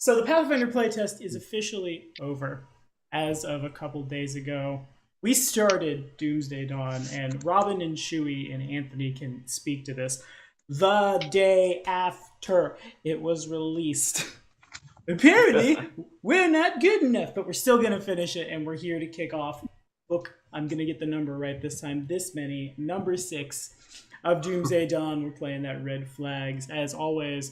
So the Pathfinder playtest is officially over as of a couple days ago. We started Doomsday Dawn, and Robin and Chewie and Anthony can speak to this. The day after it was released. Apparently, we're not good enough, but we're still going to finish it, and we're here to kick off. Look, I'm going to get the number right this time. This many. Number 6 of Doomsday Dawn. We're playing that Red Flags. As always,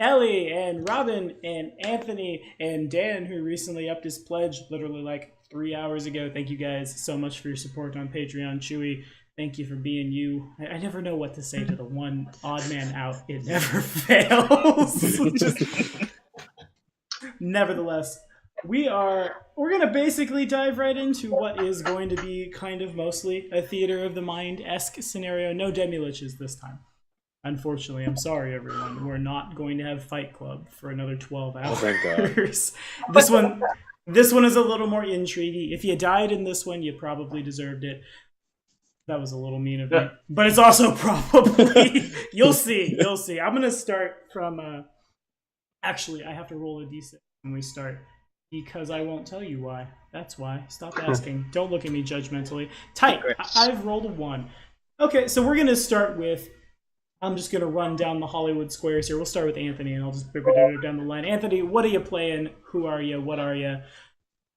Ellie and Robin and Anthony and Dan, who recently upped his pledge literally like 3 hours ago. Thank you guys so much for your support on Patreon. Chewie, thank you for being you. I never know what to say to the one odd man out. It never fails. Nevertheless, we're going to basically dive right into what is going to be kind of mostly a theater of the mind-esque scenario. No demi-liches this time. Unfortunately, I'm sorry, everyone. We're not going to have Fight Club for another 12 hours. Oh, thank God. This one is a little more intriguing. If you died in this one, you probably deserved it. That was a little mean of me. But it's also probably... You'll see. I'm going to start from... Actually, I have to roll a d6 when we start. Because I won't tell you why. That's why. Stop asking. Don't look at me judgmentally. Tight. I've rolled a 1. Okay, so we're going to start with... I'm just going to run down the Hollywood squares here. We'll start with Anthony, and I'll just down the line. Anthony, what are you playing? Who are you? What are you?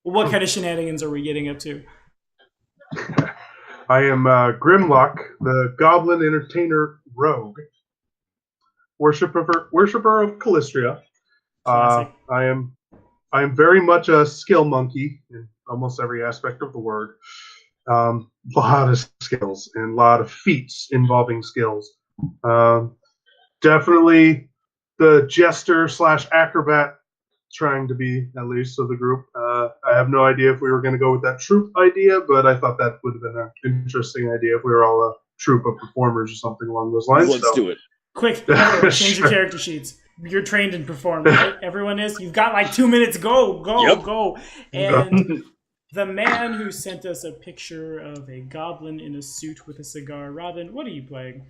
What kind of shenanigans are we getting up to? I am Grimlock, the Goblin Entertainer Rogue, worshipper of Callistria. I am very much a skill monkey in almost every aspect of the word. A lot of skills and a lot of feats involving skills. Definitely the jester / acrobat, trying to be at least of the group. I have no idea if we were going to go with that troop idea, but I thought that would have been an interesting idea if we were all a troop of performers or something along those lines. Let's do it. Quick, change your character sheets. You're trained in performing, right? Everyone is. You've got like 2 minutes. Go. And the man who sent us a picture of a goblin in a suit with a cigar, Robin, what are you playing?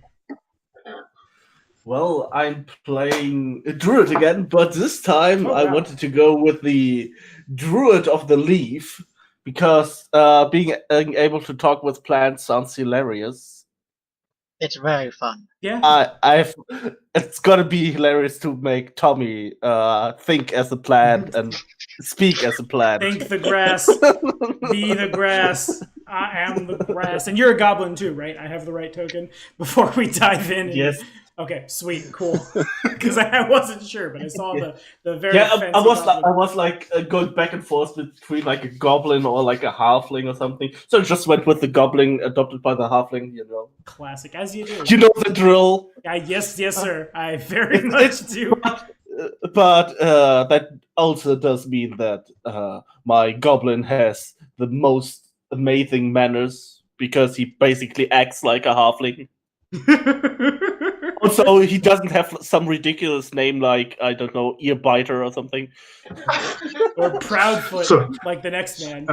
Well, I'm playing a druid again, but this time I wanted to go with the druid of the leaf because being able to talk with plants sounds hilarious. It's very fun. Yeah, it's gonna be hilarious to make Tommy think as a plant and speak as a plant. Think the grass, be the grass. I am the grass, and you're a goblin too, right? I have the right token before we dive in. Yes. Okay, sweet, cool. Because I wasn't sure, but I saw the very fancy I was going back and forth between like a goblin or like a halfling or something. So I just went with the goblin adopted by the halfling, you know. Classic, as you do. You know the drill. Yes, sir. I very much do. But that also does mean that my goblin has the most amazing manners because he basically acts like a halfling. Also, he doesn't have some ridiculous name like, I don't know, Earbiter or something. Or Proudfoot, like the next man.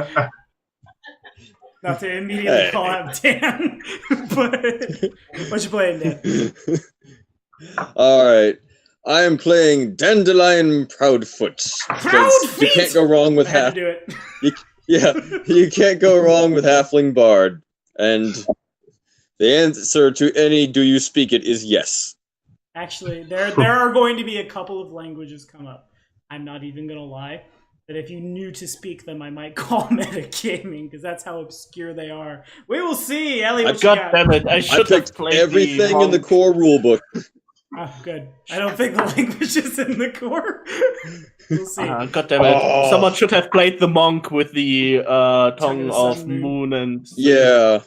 Not to immediately call out Dan. But what you playing, Dan? Alright. I am playing Dandelion Proudfoot. Proudfoot! You can't go wrong with you can't go wrong with Halfling Bard. And the answer to any "do you speak it" is yes. Actually, there are going to be a couple of languages come up. I'm not even going to lie. That if you knew to speak them, I might call metagaming, because that's how obscure they are. We will see, Ellie, what you got? Damn it, I should have played everything in the core rulebook. Oh, good. I don't think the language is in the core. We'll see. God damn it. Someone should have played the monk with the tongue of moon and... Yeah.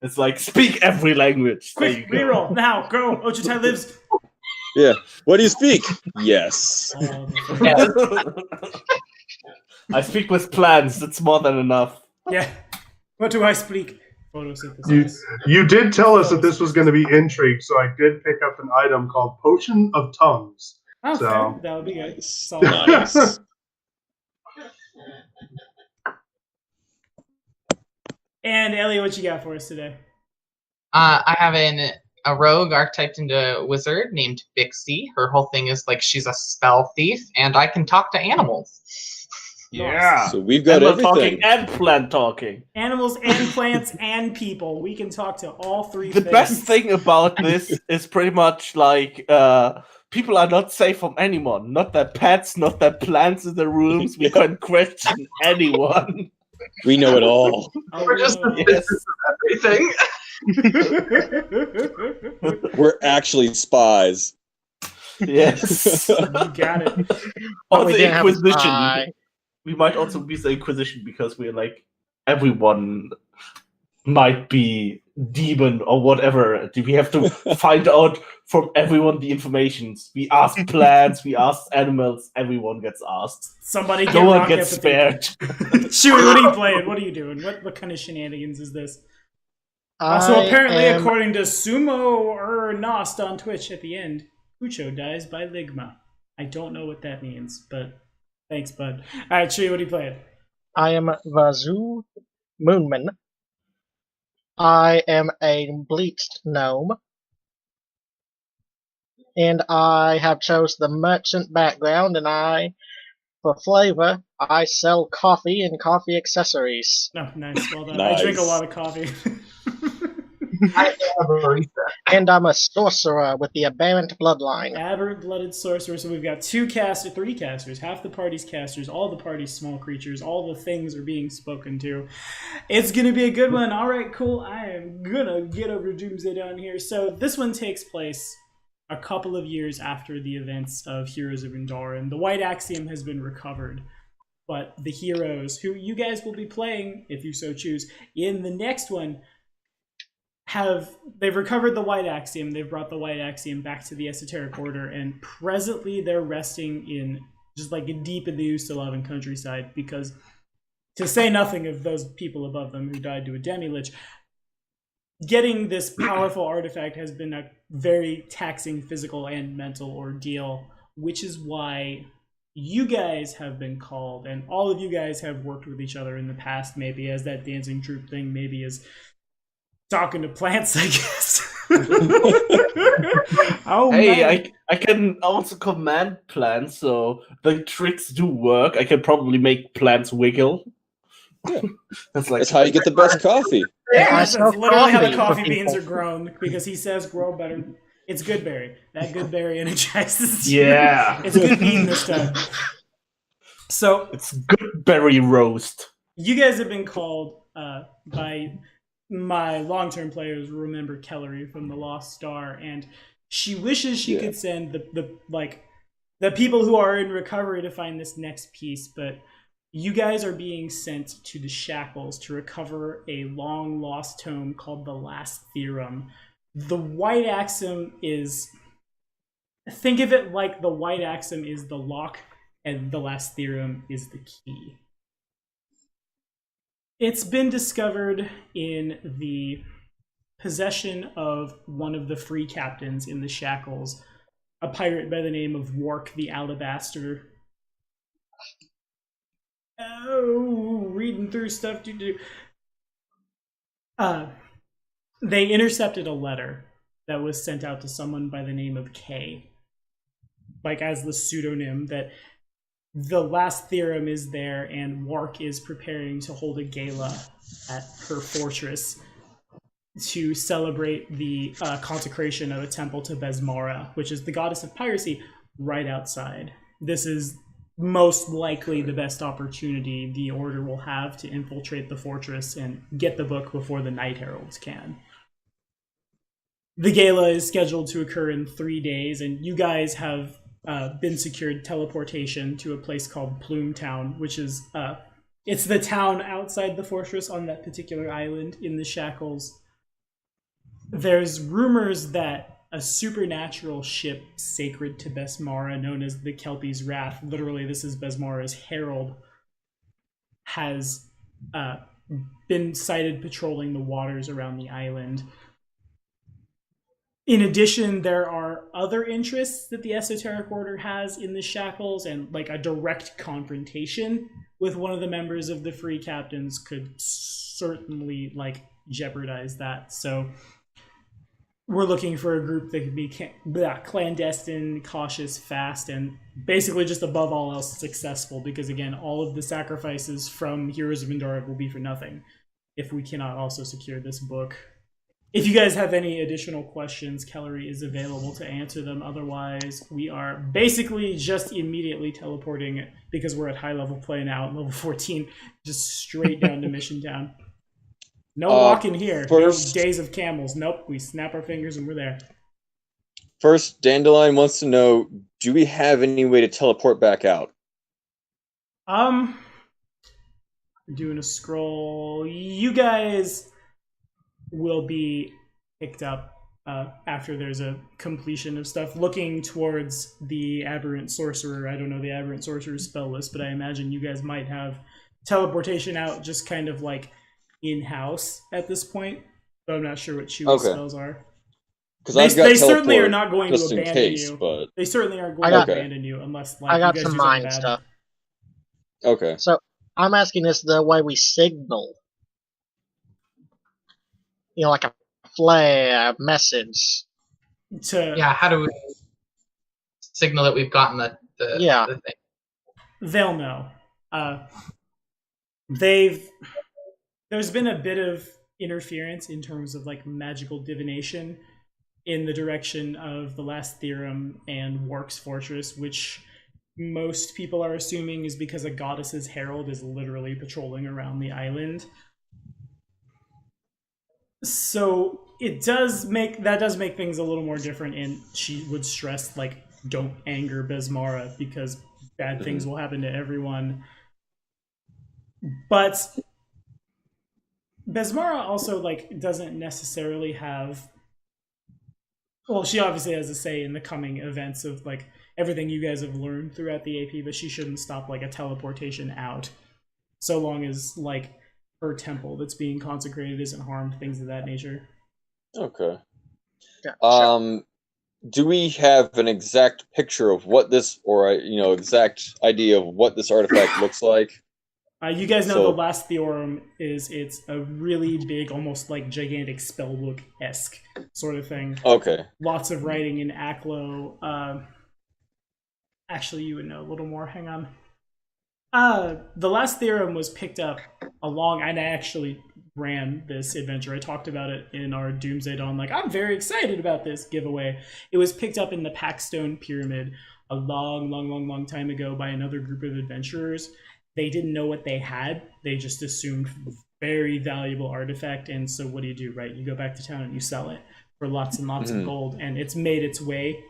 It's like, speak every language. Quick, reroll. Now, go. Ochitai lives. Yeah. What do you speak? Yes. I speak with plants. That's more than enough. Yeah. What do I speak? Photosynthesis. You did tell us that this was going to be intrigue, so I did pick up an item called Potion of Tongues. Oh, so okay. That would be good. Nice. And Ellie, what you got for us today? I have an a rogue archetyped into a wizard named Bixie. Her whole thing is like she's a spell thief, and I can talk to animals. Yeah. So we've got Animal everything. talking and plant talking. Animals and plants and people. We can talk to all three The things. best thing about this is pretty much like people are not safe from anyone. Not their pets, not their plants in the rooms. We can question anyone. We know it all. Oh, We're just no. Yes. everything. We're actually spies. Yes. You got it. Or we the didn't have a Inquisition. spy. We might also be the Inquisition because we're like everyone might be demon or whatever. We have to find out from everyone the informations. We ask plants, we ask animals, everyone gets asked. Somebody get No one Rock gets empathy. spared. Chewie, what are you playing? What are you doing? What kind of shenanigans is this? Also, I apparently, am- according to Sumo Nost on Twitch at the end, Pucho dies by Ligma. I don't know what that means, but thanks, bud. Alright, Chewie, what are you playing? I am Vazu Moonman. I am a bleached gnome. And I have chose the merchant background, and for flavor, I sell coffee and coffee accessories. No, nice, well done. I drink a Nice. lot of coffee. I am a barista. And I'm a sorcerer with the aberrant bloodline. Aberrant-blooded sorcerer, so we've got three casters, half the party's casters, all the party's small creatures, all the things are being spoken to. It's gonna be a good one. Alright, cool. I am gonna get over to Doomsday down here. So this one takes place a couple of years after the events of Heroes of Endor, the White Axiom has been recovered. But the heroes, who you guys will be playing, if you so choose, in the next one, they've recovered the White Axiom, they've brought the White Axiom back to the Esoteric Order, and presently they're resting in just like deep in the Ustalavan countryside, because to say nothing of those people above them who died to a demi-lich, getting this powerful artifact has been a very taxing physical and mental ordeal, which is why you guys have been called, and all of you guys have worked with each other in the past, maybe as that dancing troupe thing, maybe as talking to plants, I guess. Oh, Hey, man. I can also command plants, so the tricks do work. I can probably make plants wiggle. Yeah. That's like That's how you get the best coffee. Yeah, I that's sell literally how the coffee coffee for beans are people. grown, because he says grow better. It's good berry. That good berry energizes. Yeah. It's good bean this time. So It's good berry roast. you guys have been called by my long-term players. Remember Kellery from the Lost Star, and she wishes she could send the people who are in recovery to find this next piece, but you guys are being sent to the Shackles to recover a long-lost tome called the Last Theorem. The White Axiom is... Think of it like the White Axiom is the lock, and the Last Theorem is the key. It's been discovered in the possession of one of the free captains in the Shackles, a pirate by the name of Wark the Alabaster. Oh, reading through stuff to do. They intercepted a letter that was sent out to someone by the name of Kay, like as the pseudonym, that the Last Theorem is there, and Wark is preparing to hold a gala at her fortress to celebrate the consecration of a temple to Besmara, which is the goddess of piracy, right outside. This is most likely the best opportunity the Order will have to infiltrate the fortress and get the book before the Night Heralds can. The gala is scheduled to occur in 3 days, and you guys have been secured teleportation to a place called Plume Town, which is it's the town outside the fortress on that particular island in the Shackles. There's rumors that a supernatural ship sacred to Besmara, known as the Kelpie's Wrath, literally this is Besmara's herald, has been sighted patrolling the waters around the island. In addition, there are other interests that the Esoteric Order has in the Shackles, and like a direct confrontation with one of the members of the Free Captains could certainly like jeopardize that. So we're looking for a group that could be clandestine, cautious, fast, and basically just above all else successful. Because again, all of the sacrifices from Heroes of Endora will be for nothing if we cannot also secure this book. If you guys have any additional questions, Kellery is available to answer them. Otherwise, we are basically just immediately teleporting because we're at high level play now at level 14, just straight down to Mission Town. No walking here. First, no days of camels. Nope. We snap our fingers and we're there. First, Dandelion wants to know, do we have any way to teleport back out? Doing a scroll. You guys will be picked up after there's a completion of stuff. Looking towards the Aberrant Sorcerer. I don't know the Aberrant Sorcerer's spell list, but I imagine you guys might have teleportation out just kind of like in-house at this point, but I'm not sure what Chewy's spells are. Because they certainly are not going to abandon case, you. But... They certainly aren't going to abandon you unless like I got you guys some do mind bad. stuff. Okay. So I'm asking this the way we signal. You know, like a flare, a message. Yeah, how do we signal that we've gotten the thing? They'll know. There's been a bit of interference in terms of like magical divination in the direction of the Last Theorem and Wark's Fortress, which most people are assuming is because a goddess's herald is literally patrolling around the island. So it does make things a little more different, and she would stress like don't anger Besmara because bad things will happen to everyone. But Besmara also like doesn't necessarily have, well, she obviously has a say in the coming events of like everything you guys have learned throughout the AP, but she shouldn't stop like a teleportation out so long as like her temple that's being consecrated isn't harmed, things of that nature. Okay. Yeah, do we have an exact picture of what this, or exact idea of what this artifact looks like? You guys know the Last Theorem it's a really big, almost like gigantic spellbook-esque sort of thing. Okay. Lots of writing in Aklo. Actually, you would know a little more. Hang on. The Last Theorem was picked up and I actually ran this adventure. I talked about it in our Doomsday Dawn. Like, I'm very excited about this giveaway. It was picked up in the Packstone Pyramid a long time ago by another group of adventurers. They didn't know what they had. They just assumed very valuable artifact. And so what do, right? You go back to town and you sell it for lots and lots of gold. And it's made its way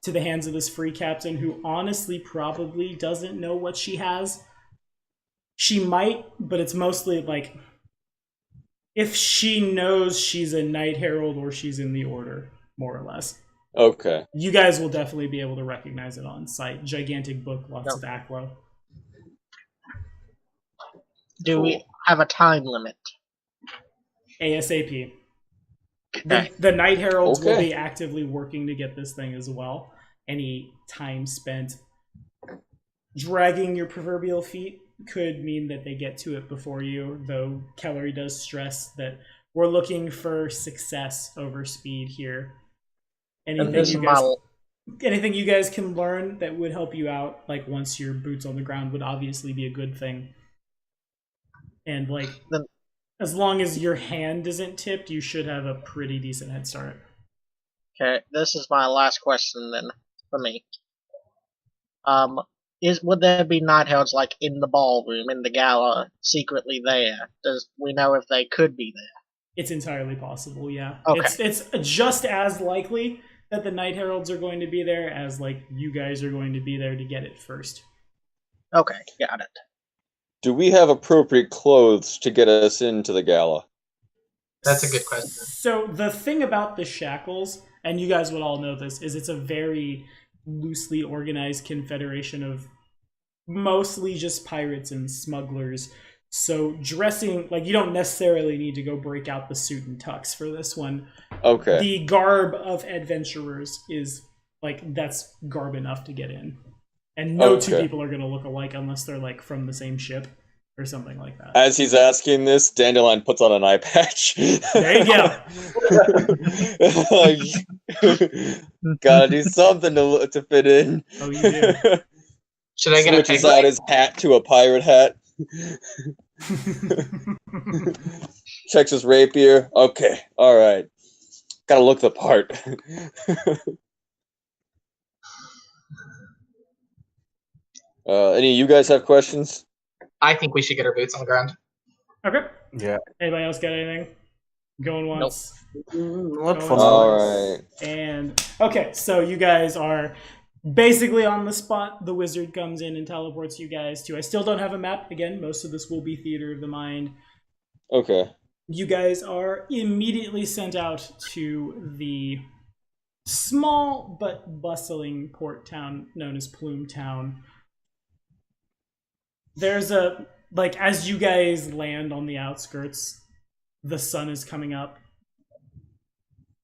to the hands of this free captain who honestly probably doesn't know what she has. She might, but it's mostly like if she knows she's a Knight Herald or she's in the Order, more or less. Okay. You guys will definitely be able to recognize it on sight. Gigantic book, lots of Aklo. Do we have a time limit? ASAP. Okay. The Knight Heralds will be actively working to get this thing as well. Any time spent dragging your proverbial feet could mean that they get to it before you, though Kellery does stress that we're looking for success over speed here. Anything you guys can learn that would help you out, like once your boots on the ground, would obviously be a good thing. And like, as long as your hand isn't tipped, you should have a pretty decent head start. Okay, this is my last question then for me. Would there be Night Heralds like in the ballroom, in the gala, secretly there? Does we know if they could be there? It's entirely possible, yeah. Okay. It's just as likely that the Night Heralds are going to be there as like you guys are going to be there to get it first. Okay, got it. Do we have appropriate clothes to get us into the gala? That's a good question. So the thing about the shackles, and you guys would all know this, is it's a very loosely organized confederation of mostly just pirates and smugglers. So dressing, like, you don't necessarily need to go break out the suit and tux for this one. Okay. The garb of adventurers is, like, that's garb enough to get in. And no two people are going to look alike unless they're, like, from the same ship or something like that. As he's asking this, Dandelion puts on an eye patch. There you go. Gotta do something to fit in. Oh, you do. Should I get a Switches peg out leg? his hat to a pirate hat. Checks his rapier. Okay, all right. Gotta look the part. Any of you guys have questions? I think we should get our boots on the ground. Okay. Yeah. Anybody else got anything? Going once. Not Going for twice. now. All right. And okay, so you guys are basically on the spot. The wizard comes in and teleports you guys to. I still don't have a map. Again, most of this will be theater of the mind. Okay. You guys are immediately sent out to the small but bustling port town known as Plume Town. There's a, like, as you guys land on the outskirts, the sun is coming up.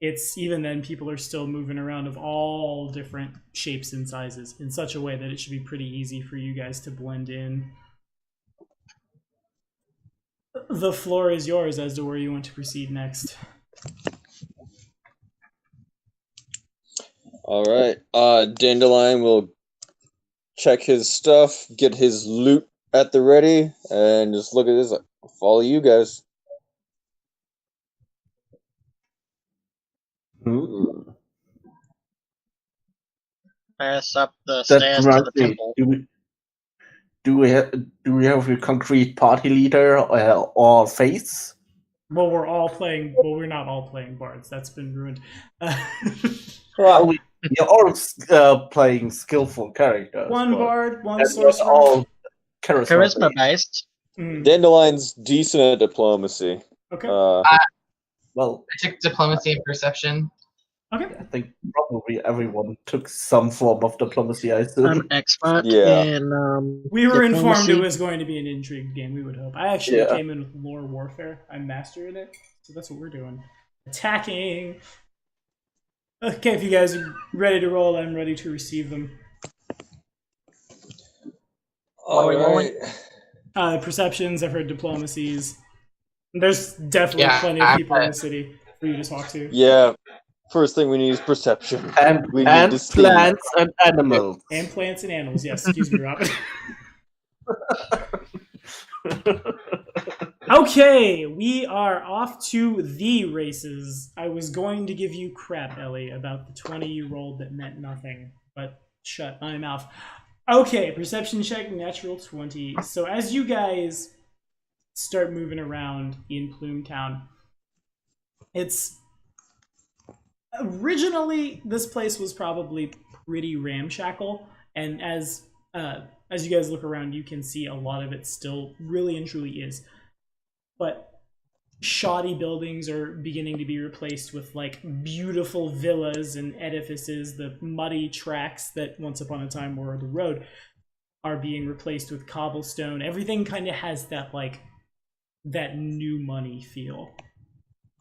It's, even then, people are still moving around of all different shapes and sizes in such a way that it should be pretty easy for you guys to blend in. The floor is yours as to where you want to proceed next. All right. Dandelion will check his stuff, get his loot at the ready, and just look at this. I'll follow you guys. Ooh. Pass up the That stairs to reminds the me. temple. Do we have a concrete party leader or face? Well, we're not all playing bards. That's been ruined. Well, you're all playing skillful characters. One but bard, one that's not sorcerer. all charisma. Charisma based. Mm, Dandelion's decent at diplomacy. okay. Well, I took diplomacy and perception. Okay. I think probably everyone took some form of diplomacy. I assume. I'm expert Yeah. in We were informed diplomacy. it was going to be an intrigue game, we would hope. I actually Yeah. came in with lore warfare. I'm master in it, so that's what we're doing. Attacking! Okay, if you guys are ready to roll, I'm ready to receive them. All we rolling? right. Perceptions, I've heard diplomacies. There's definitely Yeah, plenty of people in the city for you to talk to. Yeah. First thing we need is perception. and We need and to see. plants and animals. And plants and animals, yes. Excuse me, Robin. Okay, we are off to the races. I was going to give you crap, Ellie, about the 20 you rolled that meant nothing, but shut my mouth. Okay, perception check, natural 20. So as you guys start moving around in Plume Town, it's... Originally, this place was probably pretty ramshackle, and as you guys look around, you can see a lot of it still really and truly is. But shoddy buildings are beginning to be replaced with like beautiful villas and edifices. The muddy tracks that once upon a time were the road are being replaced with cobblestone. Everything kind of has that like that new money feel.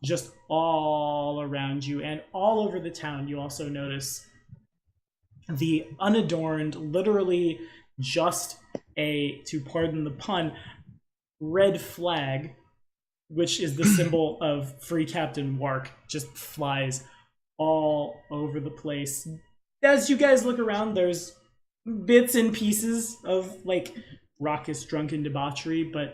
Just all around you and all over the town. You also notice the unadorned, literally just a, to pardon the pun, red flag, which is the symbol of Free Captain Wark, just flies all over the place. As you guys look around, there's bits and pieces of like raucous drunken debauchery, but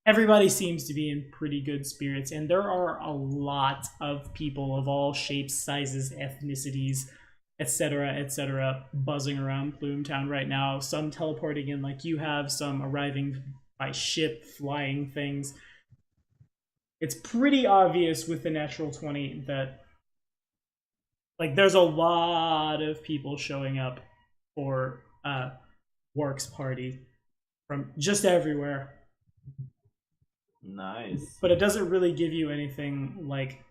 everybody seems to be in pretty good spirits, and there are a lot of people of all shapes, sizes, ethnicities, etc., buzzing around Plume Town right now. Some teleporting in like you have, some arriving by ship, flying things. It's pretty obvious with the natural 20 that like there's a lot of people showing up for Wark's party from just everywhere. Nice. But it doesn't really give you anything like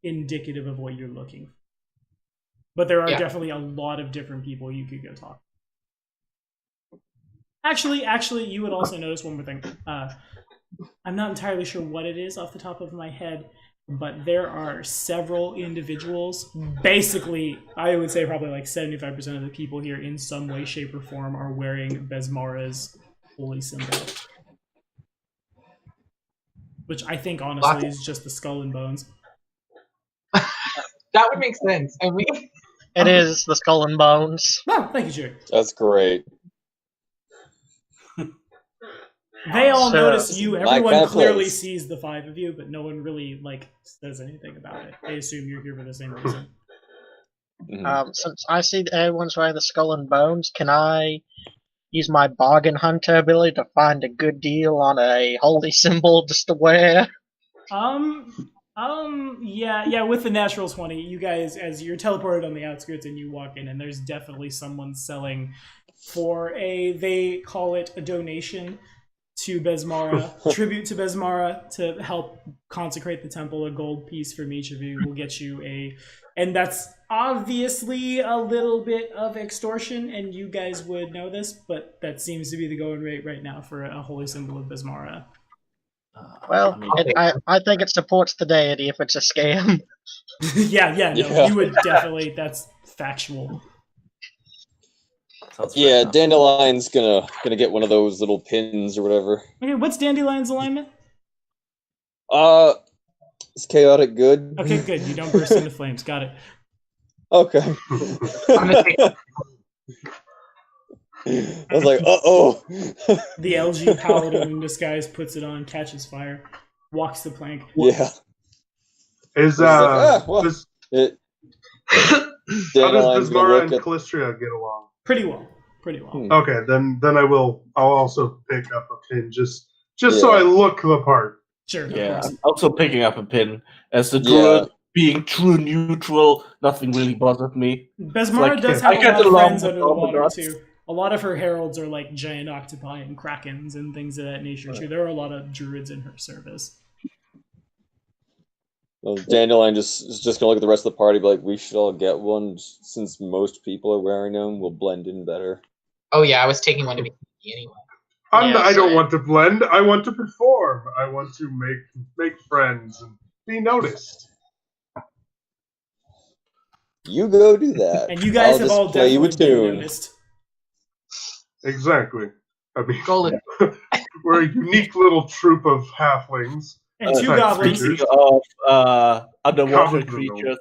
indicative of what you're looking for. But there are definitely a lot of different people you could go talk to. Actually, you would also notice one more thing. I'm not entirely sure what it is off the top of my head, but there are several individuals. Basically, I would say probably like 75% of the people here in some way, shape, or form are wearing Besmara's holy symbol. which I think honestly is just the skull and bones. That would make sense. I mean, It is the skull and bones. Oh, thank you, Jerry. That's great. They all So- notice you. My Everyone kind of clearly place. sees the 5 of you, but no one really says anything about it. They assume you're here for the same reason. Mhm. Since I see that everyone's wearing the skull and bones, can I use my bargain hunter ability to find a good deal on a holy symbol just to wear? Yeah. With the natural 20, you guys, as you're teleported on the outskirts and you walk in, and there's definitely someone selling for they call it a donation to Besmara, tribute to Besmara to help consecrate the temple. A gold piece from each of you will get you and that's obviously a little bit of extortion, and you guys would know this, but that seems to be the going rate right now for a holy symbol of Besmara. Well, I mean, I think it supports the deity if it's a scam. Yeah, Yeah. you would definitely. That's factual. sounds fair Yeah, enough. Dandelion's gonna get one of those little pins or whatever. Okay, what's Dandelion's alignment? Is chaotic good? Okay, good. You don't burst into flames. Got it. Okay. I'm gonna take I was like, uh-oh. The LG paladin in disguise puts it on, catches fire, walks the plank. Yeah. Is well, does, It, how does Dandelion's gonna Bismara look and at... Calistria get along? Pretty well. Pretty well. Okay, then I'll also pick up a pin just so Yeah. I look the part. Sure. of Yeah, course. also picking up a pin. As the Yeah. druid being true neutral, nothing really bothered me. Besmara like, does I have a get lot of along friends with under the all the water gods. too. A lot of her heralds are like giant octopi and krakens and things of that nature too. There are a lot of druids in her service. Well, Dandelion is just gonna look at the rest of the party, be like, we should all get one since most people are wearing them. We'll blend in better. Oh yeah, I was taking one to be anyway. Yeah, I don't same. want to blend. I want to perform. I want to make friends and be noticed. You go do that. And you guys I'll have just all play you a definitely been tune. noticed. Exactly. I mean, Golden. we're a unique little troop of halflings. And 2 Type goblins. creatures. Speaking of underwater Goblins are creatures,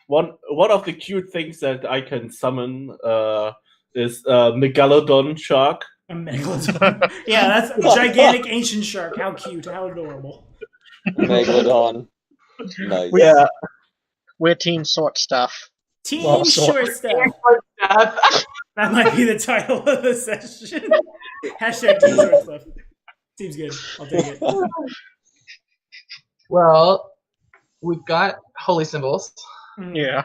one of the cute things that I can summon is Megalodon shark. A megalodon. Yeah, that's a gigantic ancient shark. How cute. How adorable. Megalodon. Nice. Yeah, We're team short stuff. Team Well, so- short stuff. That might be the title of the session. Hashtag team short stuff. Seems good. I'll take it. Well, we've got holy symbols. Yeah.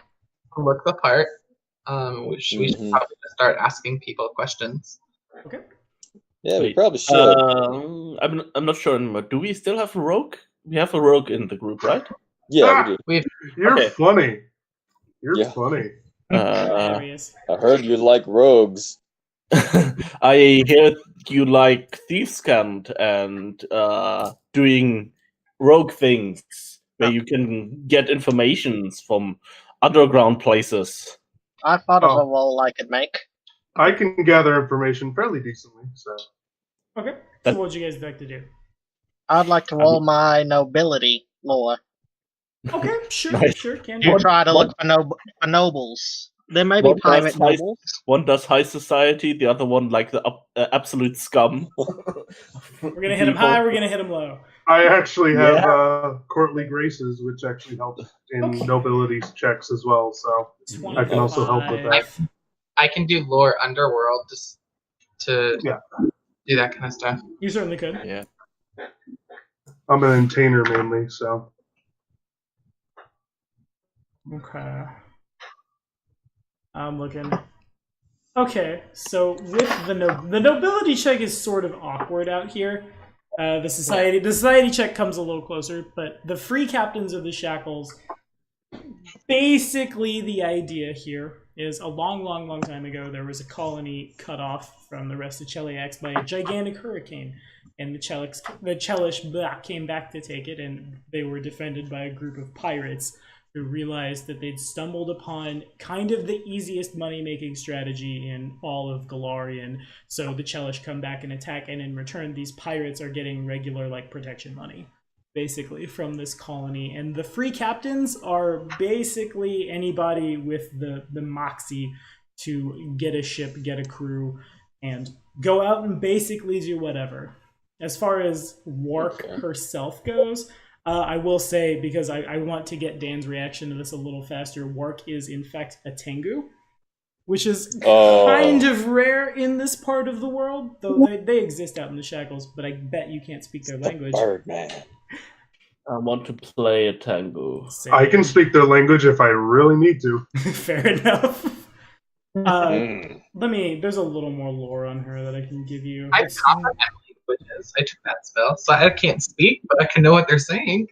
To look the part. We should Mhm. probably just start asking people questions. Okay. Yeah, we Wait, probably should. I'm not sure anymore. Do we still have a rogue? We have a rogue in the group, right? Yeah, we do. You're Okay. funny. You're Yeah. funny. There he is. I heard you like rogues. I heard you like Thieves' Cant and doing rogue things where you can get informations from underground places. I thought of Oh. a role I could make. I can gather information fairly decently, so Okay. So what would you guys like to do? I'd like to roll my nobility lore. Okay, sure, Nice. sure, can To do. try to look for nobles. There may be What does pirate high- nobles. One does high society, the other one like the absolute scum. We're gonna hit him high, we're gonna hit him low. I actually have courtly graces, which actually help in Okay. nobility checks as well. So I can also help with that. 25. I can do lore underworld just to Yeah. do that kind of stuff. You certainly could. Yeah. I'm an entertainer mainly, so Okay. I'm looking. Okay, so with the nobility check is sort of awkward out here. The society check comes a little closer, but the free captains of the shackles. Basically, the idea here is a long time ago there was a colony cut off from the rest of Cheliax by a gigantic hurricane, and the Chelish came back to take it, and they were defended by a group of pirates who realized that they'd stumbled upon kind of the easiest money-making strategy in all of Galarian. So the Chelish come back and attack, and in return, these pirates are getting regular, like, protection money. basically, from this colony. And the free captains are basically anybody with the moxie to get a ship, get a crew, and go out and basically do whatever. As far as Wark herself goes, I will say, because I want to get Dan's reaction to this a little faster, Wark is in fact a Tengu, which is kind of rare in this part of the world, though they exist out in the shackles, but I bet you can't speak their language. Birdman. I want to play a tango. Same. I can speak their language if I really need to. Fair enough. There's a little more lore on her that I can give you. I comprehend languages. I took that spell, so I can't speak, but I can know what they're saying.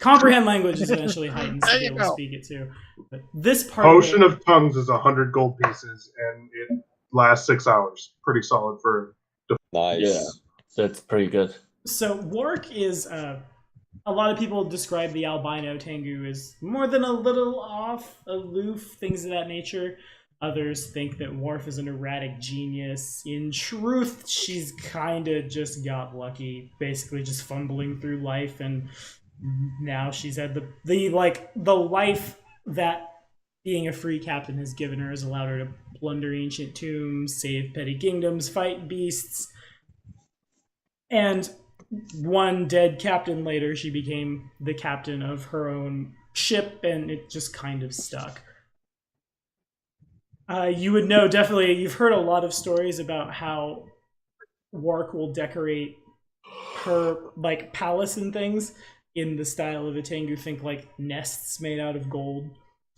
Comprehend language is eventually heightened to There be you able to go. speak it too. But this part Potion of Tongues is 100 gold pieces, and it lasts 6 hours. Pretty solid for. Nice. Yeah. That's pretty good. So Wark is a lot of people describe the albino Tengu as more than a little off, aloof, things of that nature. Others think that Worf is an erratic genius. In truth, she's kind of just got lucky, basically just fumbling through life, and now she's had the life that being a free captain has given her has allowed her to plunder ancient tombs, save petty kingdoms, fight beasts, and one dead captain later, she became the captain of her own ship, and it just kind of stuck. You would know, definitely, you've heard a lot of stories about how Wark will decorate her palace and things in the style of a Tengu. Think nests made out of gold,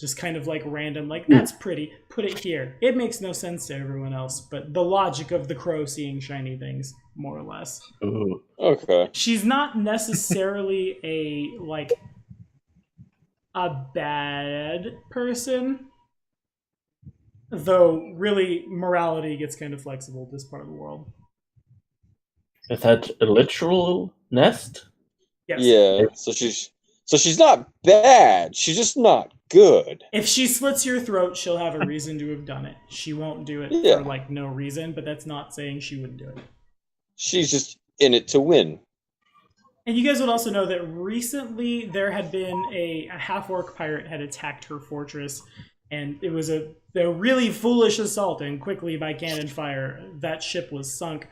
just kind of random, that's pretty, put it here. It makes no sense to everyone else, but the logic of the crow seeing shiny things, more or less. Ooh. Okay. She's not necessarily a bad person, though really morality gets kind of flexible this part of the world. Is that a literal nest? Yes. Yeah. So she's not bad. She's just not good. If she slits your throat, she'll have a reason to have done it. She won't do it for no reason, but that's not saying she wouldn't do it. She's just in it to win. And you guys would also know that recently there had been a half-orc pirate had attacked her fortress, and it was a really foolish assault, and quickly by cannon fire, that ship was sunk.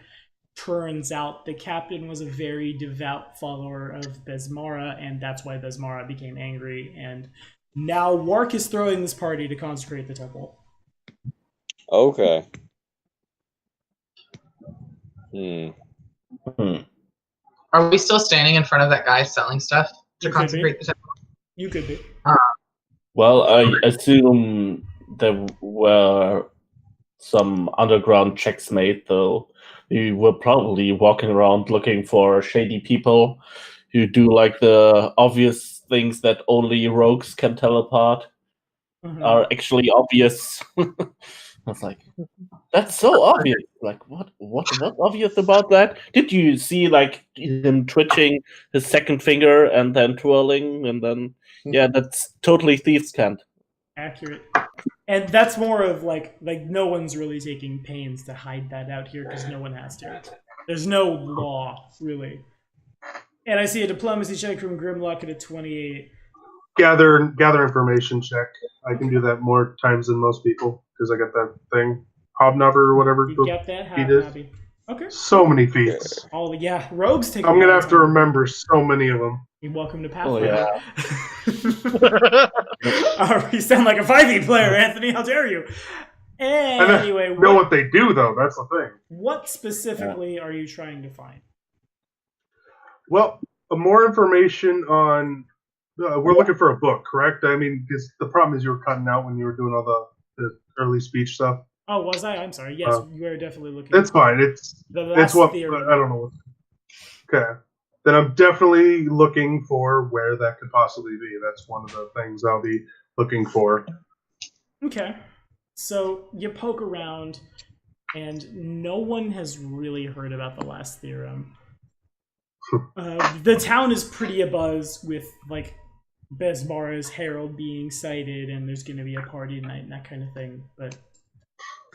Turns out the captain was a very devout follower of Besmara, and that's why Besmara became angry, and now Wark is throwing this party to consecrate the temple. Okay. Are we still standing in front of that guy selling stuff to You could consecrate be. the temple? You could be. Well, I assume there were some underground checks made, though. We were probably walking around looking for shady people who do the obvious things that only rogues can tell apart are actually obvious. I was like, that's so obvious. What's obvious about that? Did you see him twitching his second finger and then twirling and then that's totally thieves' cant. Accurate. And that's more of no one's really taking pains to hide that out here because no one has to. There's no law, really. And I see a diplomacy check from Grimlock at a 28. Gather information check. I can do that more times than most people because I got that thing. Hobnobber or whatever. You get that? feat is. Hobnobby. Okay. So many feats. Oh, yeah. Rogues take I'm going to have to remember so many of them. You're welcome to Oh, Pathfinder. yeah. You sound like a 5e player, Anthony. How dare you? Anyway, I know what they do, though. That's the thing. What specifically are you trying to find? Well, more information on... we're looking for a book, correct? I mean, because the problem is you were cutting out when you were doing all the early speech stuff. Oh, was I? I'm sorry. Yes, you were definitely looking. That's fine. It's what... theory. I don't know. Okay. Then I'm definitely looking for where that could possibly be. That's one of the things I'll be looking for. Okay. So you poke around, and no one has really heard about the last theorem. The town is pretty abuzz with Besmara's herald being sighted, and there's going to be a party tonight and that kind of thing. But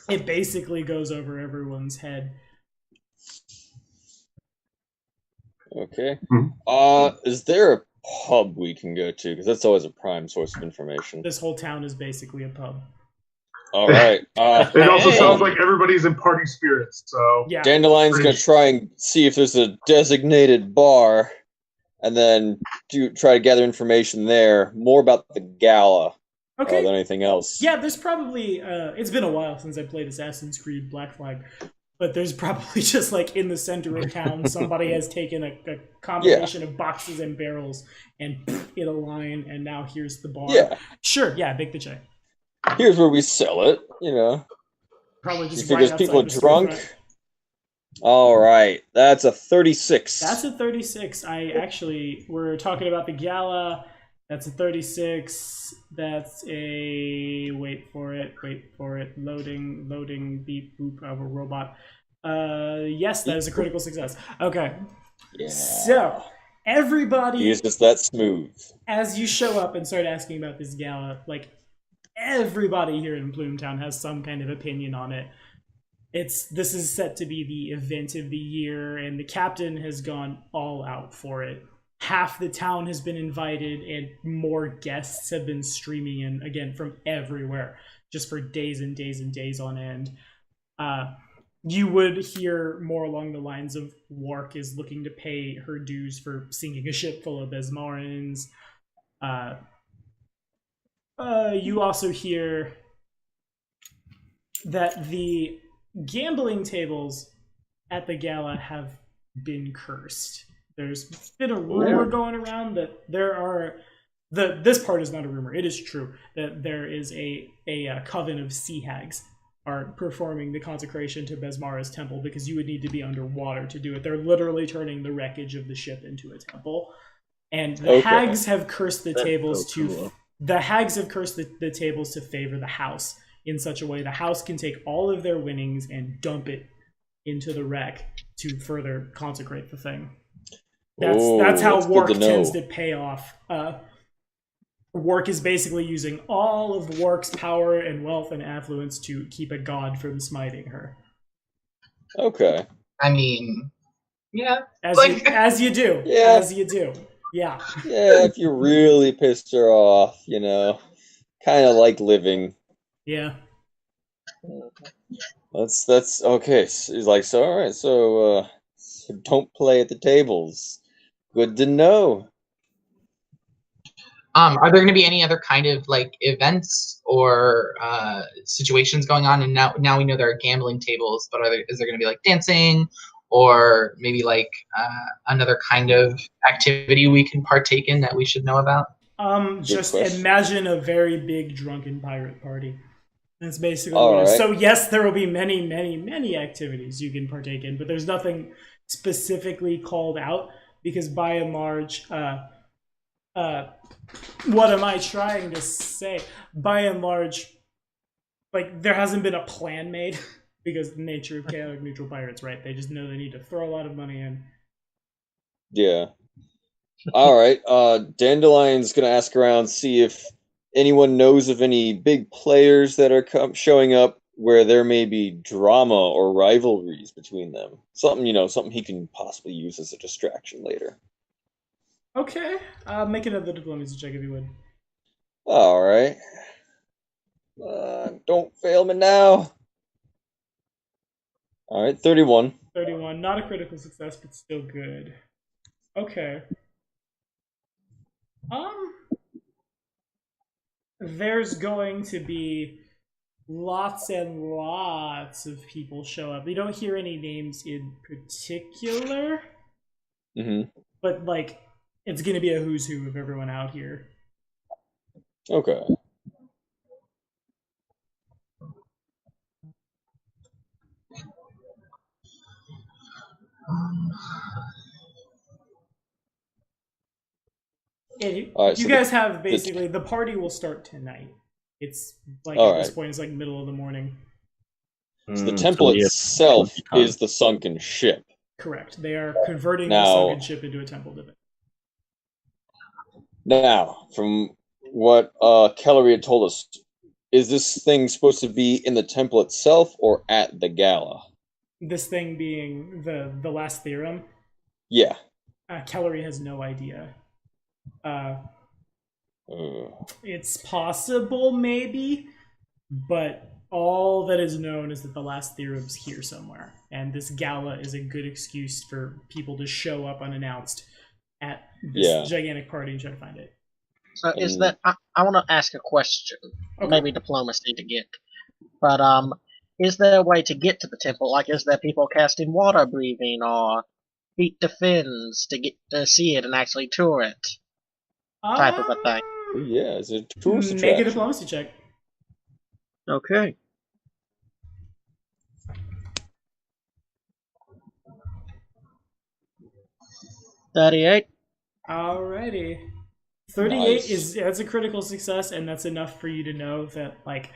it basically goes over everyone's head. Okay. Mhm. Is there a pub we can go to? Because that's always a prime source of information. This whole town is basically a pub. All right. It also Hey. sounds like everybody's in party spirits. So Yeah. Dandelion's gonna try and see if there's a designated bar, and then try to gather information there, more about the gala Okay. than anything else. Yeah, there's probably it's been a while since I played Assassin's Creed Black Flag, but there's probably just like in the center of town, somebody has taken a combination of boxes and barrels and hit a line, and now here's the bar. Yeah. Sure. Yeah, bake the check. Here's where we sell it. Probably He just figures right people are outside the drunk. storefront. All right, that's a 36. That's a 36. We're talking about the gala. That's a 36. That's a wait for it. Loading beep boop of a robot. Yes, that is a critical success. Okay. Yeah. So everybody, He is just that smooth. as you show up and start asking about this gala, like everybody here in Bloomtown has some kind of opinion on it. This is set to be the event of the year, and the captain has gone all out for it. Half the town has been invited, and more guests have been streaming in, again, from everywhere, just for days and days and days on end. You would hear more along the lines of Wark is looking to pay her dues for sinking a ship full of Besmarans. You also hear that the gambling tables at the gala have been cursed. There's been a rumor going around that this part is not a rumor. It is true that there is a coven of sea hags are performing the consecration to Besmara's temple, because you would need to be underwater to do it. They're literally turning the wreckage of the ship into a temple, and the hags have cursed the tables the tables to favor the house in such a way the house can take all of their winnings and dump it into the wreck to further consecrate the thing. That's how Wark tends to pay off. Wark is basically using all of Wark's power and wealth and affluence to keep a god from smiting her. Okay. I mean, yeah. As you do. Yeah. As you do. Yeah. Yeah, if you really pissed her off, kind of like living. Yeah. That's okay. He's like, so all right, so don't play at the tables. Good to know. Are there going to be any other kind of like events or situations going on? And now we know there are gambling tables, but is there going to be like dancing or maybe like another kind of activity we can partake in that we should know about? Just imagine a very big drunken pirate party. That's basically all what it is. Right. So yes, there will be many, many, many activities you can partake in, but there's nothing specifically called out because by and large, what am I trying to say? By and large, like there hasn't been a plan made because the nature of chaotic neutral pirates, right? They just know they need to throw a lot of money in. Yeah. All right. Dandelion's gonna ask around, see if anyone knows of any big players that are showing up where there may be drama or rivalries between them. Something he can possibly use as a distraction later. Okay. Make another diplomacy check if you would. All right. Don't fail me now. All right, 31. 31. Not a critical success, but still good. Okay. There's going to be lots and lots of people show up. You don't hear any names in particular, but like it's going to be a who's who of everyone out here. Okay. You guys have basically the party will start tonight. It's like at this point, it's like middle of the morning. So the temple itself is the sunken ship. Correct. They are converting the sunken ship into a temple division. Now, from what Kellery had told us, is this thing supposed to be in the temple itself or at the gala? This thing being the last theorem? Yeah. Kellery has no idea. Uh, It's possible, maybe, but all that is known is that the last Theorem's here somewhere, and this gala is a good excuse for people to show up unannounced at this gigantic party and try to find it. So is that I want to ask a question, maybe diplomacy to get, but is there a way to get to the temple? Like, is there people casting water breathing or feet to fins to get to see it and actually tour it, type of a thing? Yeah, it's a tourist Make attraction. a diplomacy check. Okay. $38. Alrighty. 38 Nice. that's a critical success, and that's enough for you to know that, like,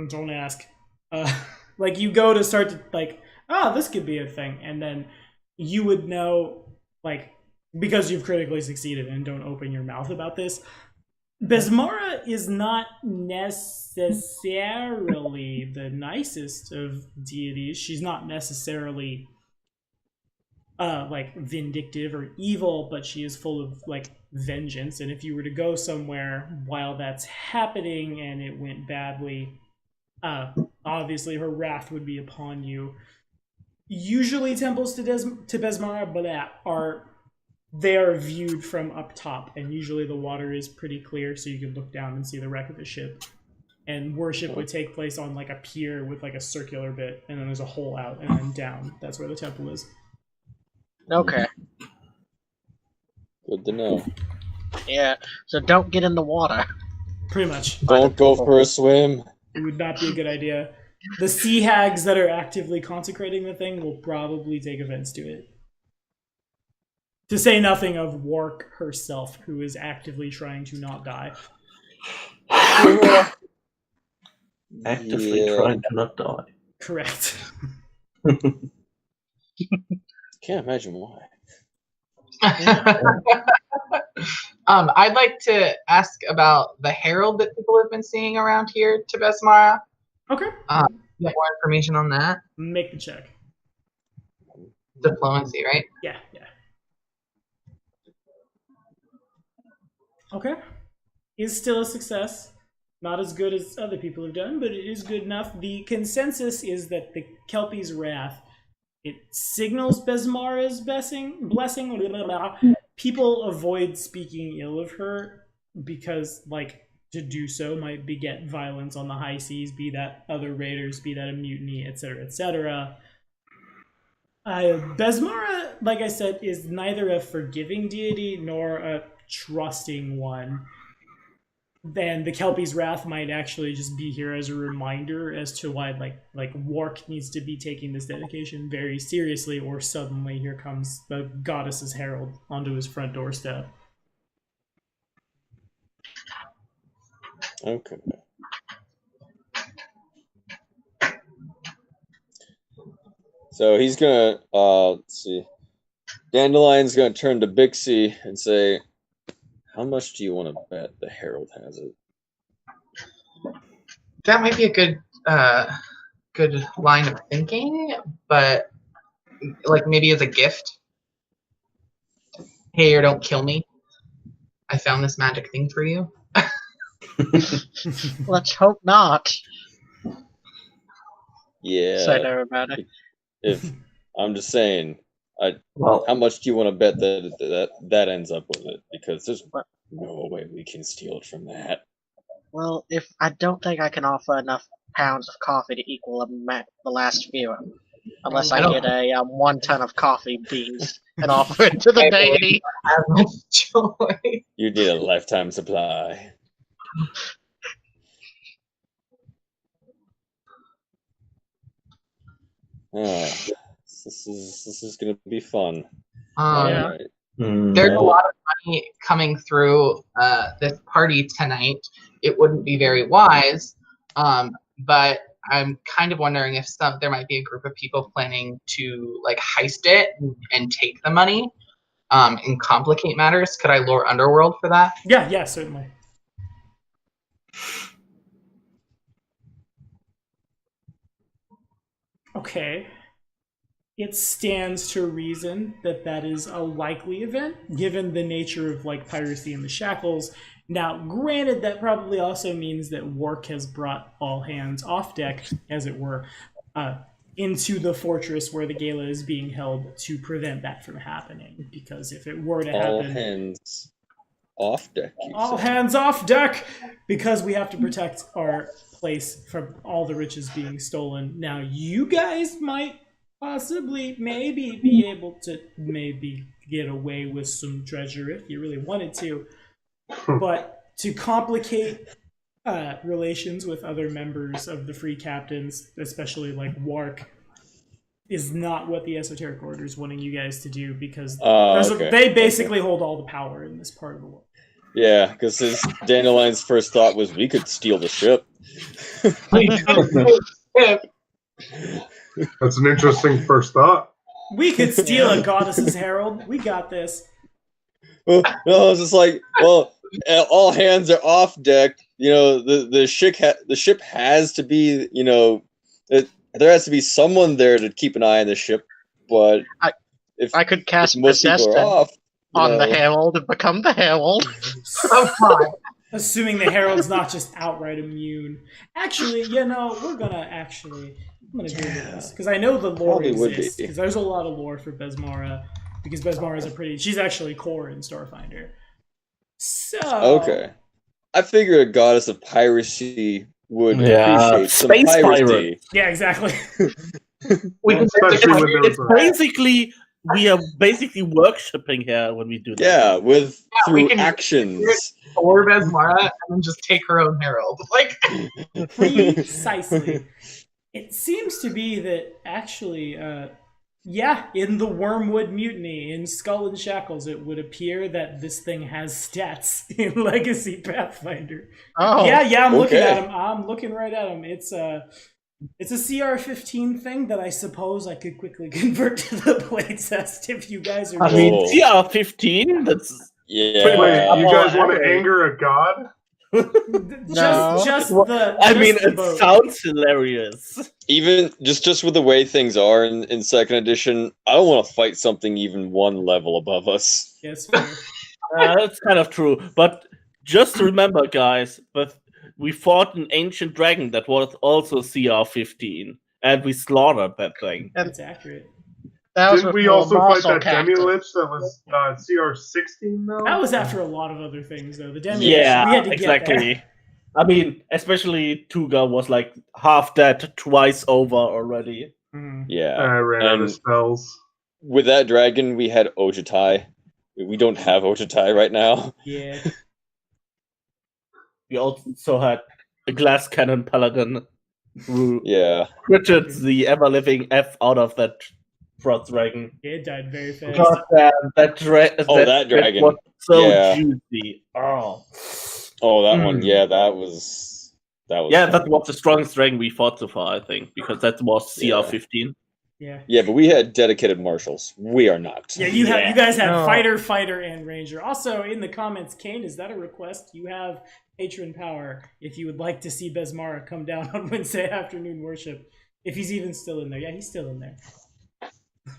don't ask. Like, you go to start to, like, this could be a thing, and then you would know, like, because you've critically succeeded and don't open your mouth about this, Besmara is not necessarily the nicest of deities. She's not necessarily like vindictive or evil, but she is full of like vengeance. And if you were to go somewhere while that's happening and it went badly, obviously her wrath would be upon you. Usually temples to Besmara, but they are viewed from up top, and usually the water is pretty clear, so you can look down and see the wreck of the ship. And worship would take place on like a pier with like a circular bit, and then there's a hole out, and then down. That's where the temple is. Okay. Good to know. Yeah. So don't get in the water. Pretty much. Don't go for a swim. It would not be a good idea. The sea hags that are actively consecrating the thing will probably take offense to it. To say nothing of Wark herself, who is actively trying to not die. Actively trying to not die. Correct. Can't imagine why. I'd like to ask about the herald that people have been seeing around here to Besmara. Okay. Get more information on that. Make the check. Diplomacy, right? Yeah. Okay. Is still a success. Not as good as other people have done, but it is good enough. The consensus is that the Kelpie's wrath, it signals Besmara's blessing. People avoid speaking ill of her because, like, to do so might beget violence on the high seas, be that other raiders, be that a mutiny, etc., etc. Besmara, like I said, is neither a forgiving deity nor a trusting one. Then the Kelpie's wrath might actually just be here as a reminder as to why like Wark needs to be taking this dedication very seriously, or suddenly here comes the goddess's herald onto his front doorstep. Okay. So he's gonna let's see. Dandelion's gonna turn to Bixie and say, how much do you want to bet the Herald has it? That might be a good line of thinking, but like maybe as a gift. Hey, or don't kill me. I found this magic thing for you. Let's hope not. Yeah. Say no about it. If I'm just saying, how much do you want to bet that ends up with it? Because there's no way we can steal it from that. Well, if I don't think I can offer enough pounds of coffee to equal the last few, unless I get a 1 ton of coffee beans and offer it to the deity. Have much joy. You need a lifetime supply. This is gonna be fun. Yeah. Right. There's a lot of money coming through this party tonight. It wouldn't be very wise, but I'm kind of wondering if there might be a group of people planning to like heist it and take the money and complicate matters. Could I lure Underworld for that? Yeah, certainly. Okay. it stands to reason that that is a likely event, given the nature of like piracy in the shackles. Now, granted, that probably also means that Wark has brought all hands off deck, as it were, into the fortress where the gala is being held to prevent that from happening. Because if it were to All happen, hands off deck. all hands off deck, because we have to protect our place from all the riches being stolen. Now, you guys might possibly maybe be able to maybe get away with some treasure if you really wanted to, but to complicate relations with other members of the Free Captains, especially like Wark, is not what the Esoteric Order is wanting you guys to do, because they basically hold all the power in this part of the world. Yeah, because his Dandelion's first thought was we could steal the ship. That's an interesting first thought. We could steal a goddess's herald. We got this. Well, no, it's just like, well, all hands are off deck. You know, the ship has to be, you know, there has to be someone there to keep an eye on the ship. But if I could cast if most people are off on the herald and become the herald. Assuming the herald's not just outright immune. Actually, I'm gonna do this because I know the lore exists. Because there's a lot of lore for Besmara. Because Besmara is she's actually core in Starfinder. So okay, I figure a goddess of piracy would appreciate some piracy. Pirate. Yeah, exactly. It's basically we are basically worshipping her when we do that. Yeah, through actions. Or Besmara and then just take her own herald. Like precisely. It seems to be that actually, in the Wormwood Mutiny, in Skull and Shackles, it would appear that this thing has stats in Legacy Pathfinder. Oh. Yeah, I'm looking at him. I'm looking right at him. It's a CR15 thing that I suppose I could quickly convert to the playtest if you guys are. I mean, CR15. That's yeah. Wait, you guys want to anger a god? It sounds hilarious. Even just with the way things are in second edition, I don't want to fight something even one level above us. Yes, fair. That's kind of true. But just remember, guys, but we fought an ancient dragon that was also CR15, and we slaughtered that thing. That's accurate. Didn't we also fight that Demi-Lich that was CR16 though? That was after a lot of other things though. The Demi-Lich, yeah, we had to exactly. Get there. I mean, especially Tuga was like half dead twice over already. Yeah. I ran out of spells. With that dragon, we had Ojutai. We don't have Ojutai right now. Yeah. We also had a glass cannon paladin who critted the ever-living F out of that frost dragon. It died very fast. Because that dragon was so juicy. Oh, that one. Yeah, that was. Yeah, that was the strongest dragon we fought so far, I think, because that was CR15. Yeah. Yeah, but we had dedicated marshals. We are not. Yeah, you guys have fighter, and ranger. Also, in the comments, Kane, is that a request? You have patron power if you would like to see Besmara come down on Wednesday afternoon worship. If he's even still in there. Yeah, he's still in there.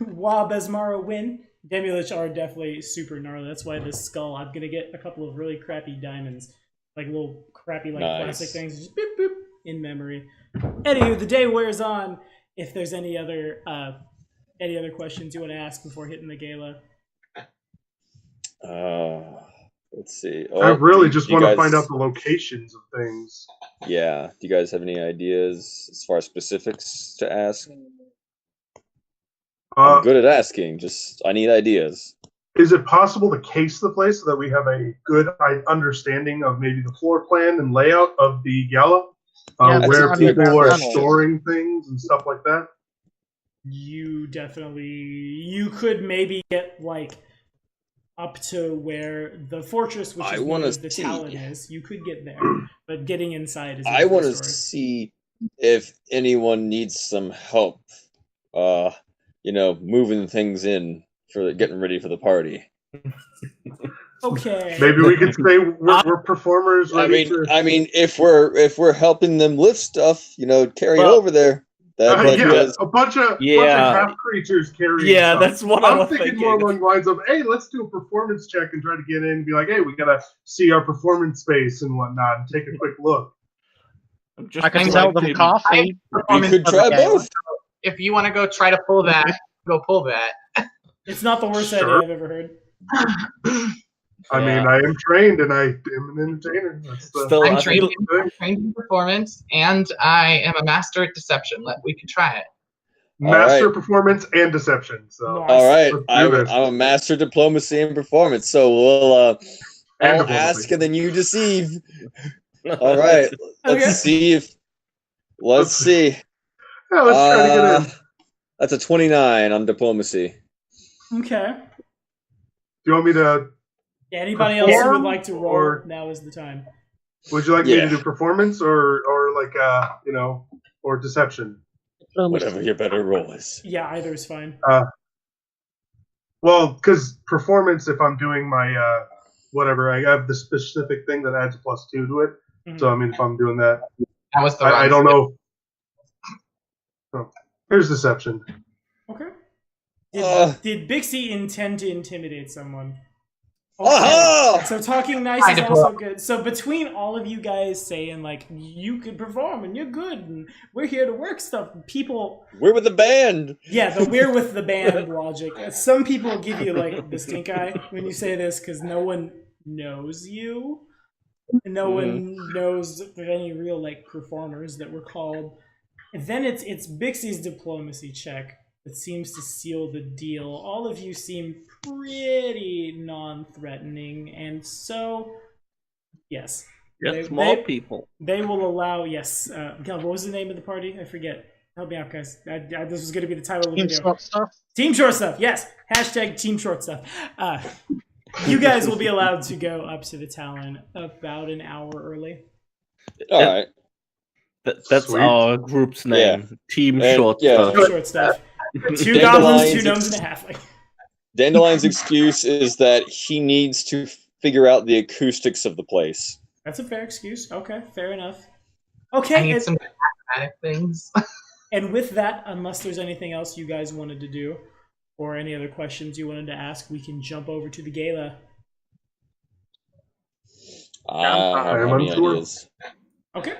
While Besmara win, Demi-Lich are definitely super gnarly. That's why this skull, I'm going to get a couple of really crappy diamonds. Like little crappy plastic things. Just boop, boop, in memory. Anywho, the day wears on. If there's any other questions you want to ask before hitting the gala. Let's see. I really just want to find out the locations of things. Yeah. Do you guys have any ideas as far as specifics to ask? I'm good at asking. I need ideas. Is it possible to case the place so that we have a good understanding of maybe the floor plan and layout of the gala? Where people are storing things and stuff like that? You could maybe get up to where the fortress, which is known as the Talon is. You could get there, but getting inside is. I want to see if anyone needs some help. Moving things in for getting ready for the party. Okay. Maybe we could say we're performers. I mean, if we're helping them lift stuff, carry it over there. A bunch of half creatures carrying. Yeah, stuff. that's what I'm thinking more along the lines of, hey, let's do a performance check and try to get in and be like, hey, we gotta see our performance space and whatnot and take a quick look. I can sell them coffee. We could try both. If you want to go try to pull that, go pull that. It's not the worst idea I've ever heard. I mean, I am trained and I am an entertainer. I'm trained in performance and I am a master at deception. We can try it. Master performance and deception. So all right, I'm a master diplomacy and performance. So we'll I'll ask and then you deceive. All right, let's see. Let's see. Yeah, let's try to get in. That's a 29 on diplomacy. Okay. Do you want me to? Yeah, anybody else who would like to roll? Now is the time. Would you like me to do performance or like or deception? Whatever your better roll is. Yeah, either is fine. Well, because performance, if I'm doing my whatever, I have the specific thing that adds +2 to it. Mm-hmm. So I mean, if I'm doing that, was the I don't know. Oh, here's deception. Okay. Did Bixie intend to intimidate someone? Okay. So talking nice is also good. So between all of you guys saying like you could perform and you're good and we're here to work stuff, we're with the band. Yeah, the we're with the band logic. Some people give you like the stink eye when you say this because no one knows you. No one knows of any real like performers that were called. And then it's Bixie's diplomacy check that seems to seal the deal. All of you seem pretty non-threatening, and so yes, small people. They will allow. Yes, God, what was the name of the party? I forget. Help me out, guys. This was going to be the title of the video. Short Stuff. Team Short Stuff. Yes. # Team Short Stuff. You guys will be allowed to go up to the Talon about an hour early. All right. That's our group's name. Yeah. Team Short Stuff. Short Stuff. 2 goblins, 2 gnomes, and a halfling. Dandelion's excuse is that he needs to figure out the acoustics of the place. That's a fair excuse. Okay, fair enough. Okay. I need some mathematic things. And with that, unless there's anything else you guys wanted to do, or any other questions you wanted to ask, we can jump over to the gala. I have any ideas. Okay.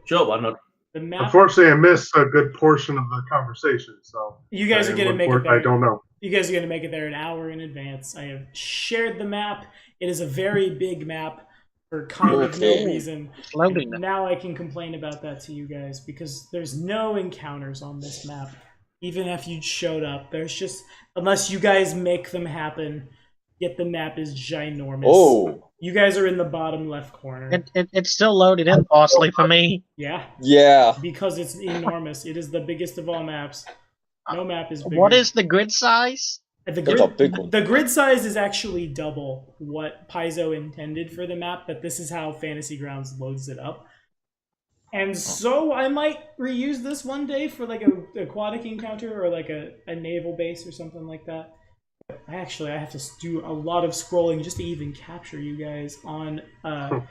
Sure, why not? The map. Unfortunately, I missed a good portion of the conversation, so you guys are going to make it there. I don't know. You guys are going to make it there an hour in advance. I have shared the map. It is a very big map for kind of no reason. Now I can complain about that to you guys because there's no encounters on this map. Even if you showed up, there's just, unless you guys make them happen, yet the map is ginormous. Oh. You guys are in the bottom left corner. It's still loaded in partially for me. Yeah. Yeah. Because it's enormous. It is the biggest of all maps. No map is bigger. What is the grid size? The grid size is actually double what Paizo intended for the map, but this is how Fantasy Grounds loads it up. And so I might reuse this one day for like a aquatic encounter or like a naval base or something like that. I have to do a lot of scrolling just to even capture you guys on on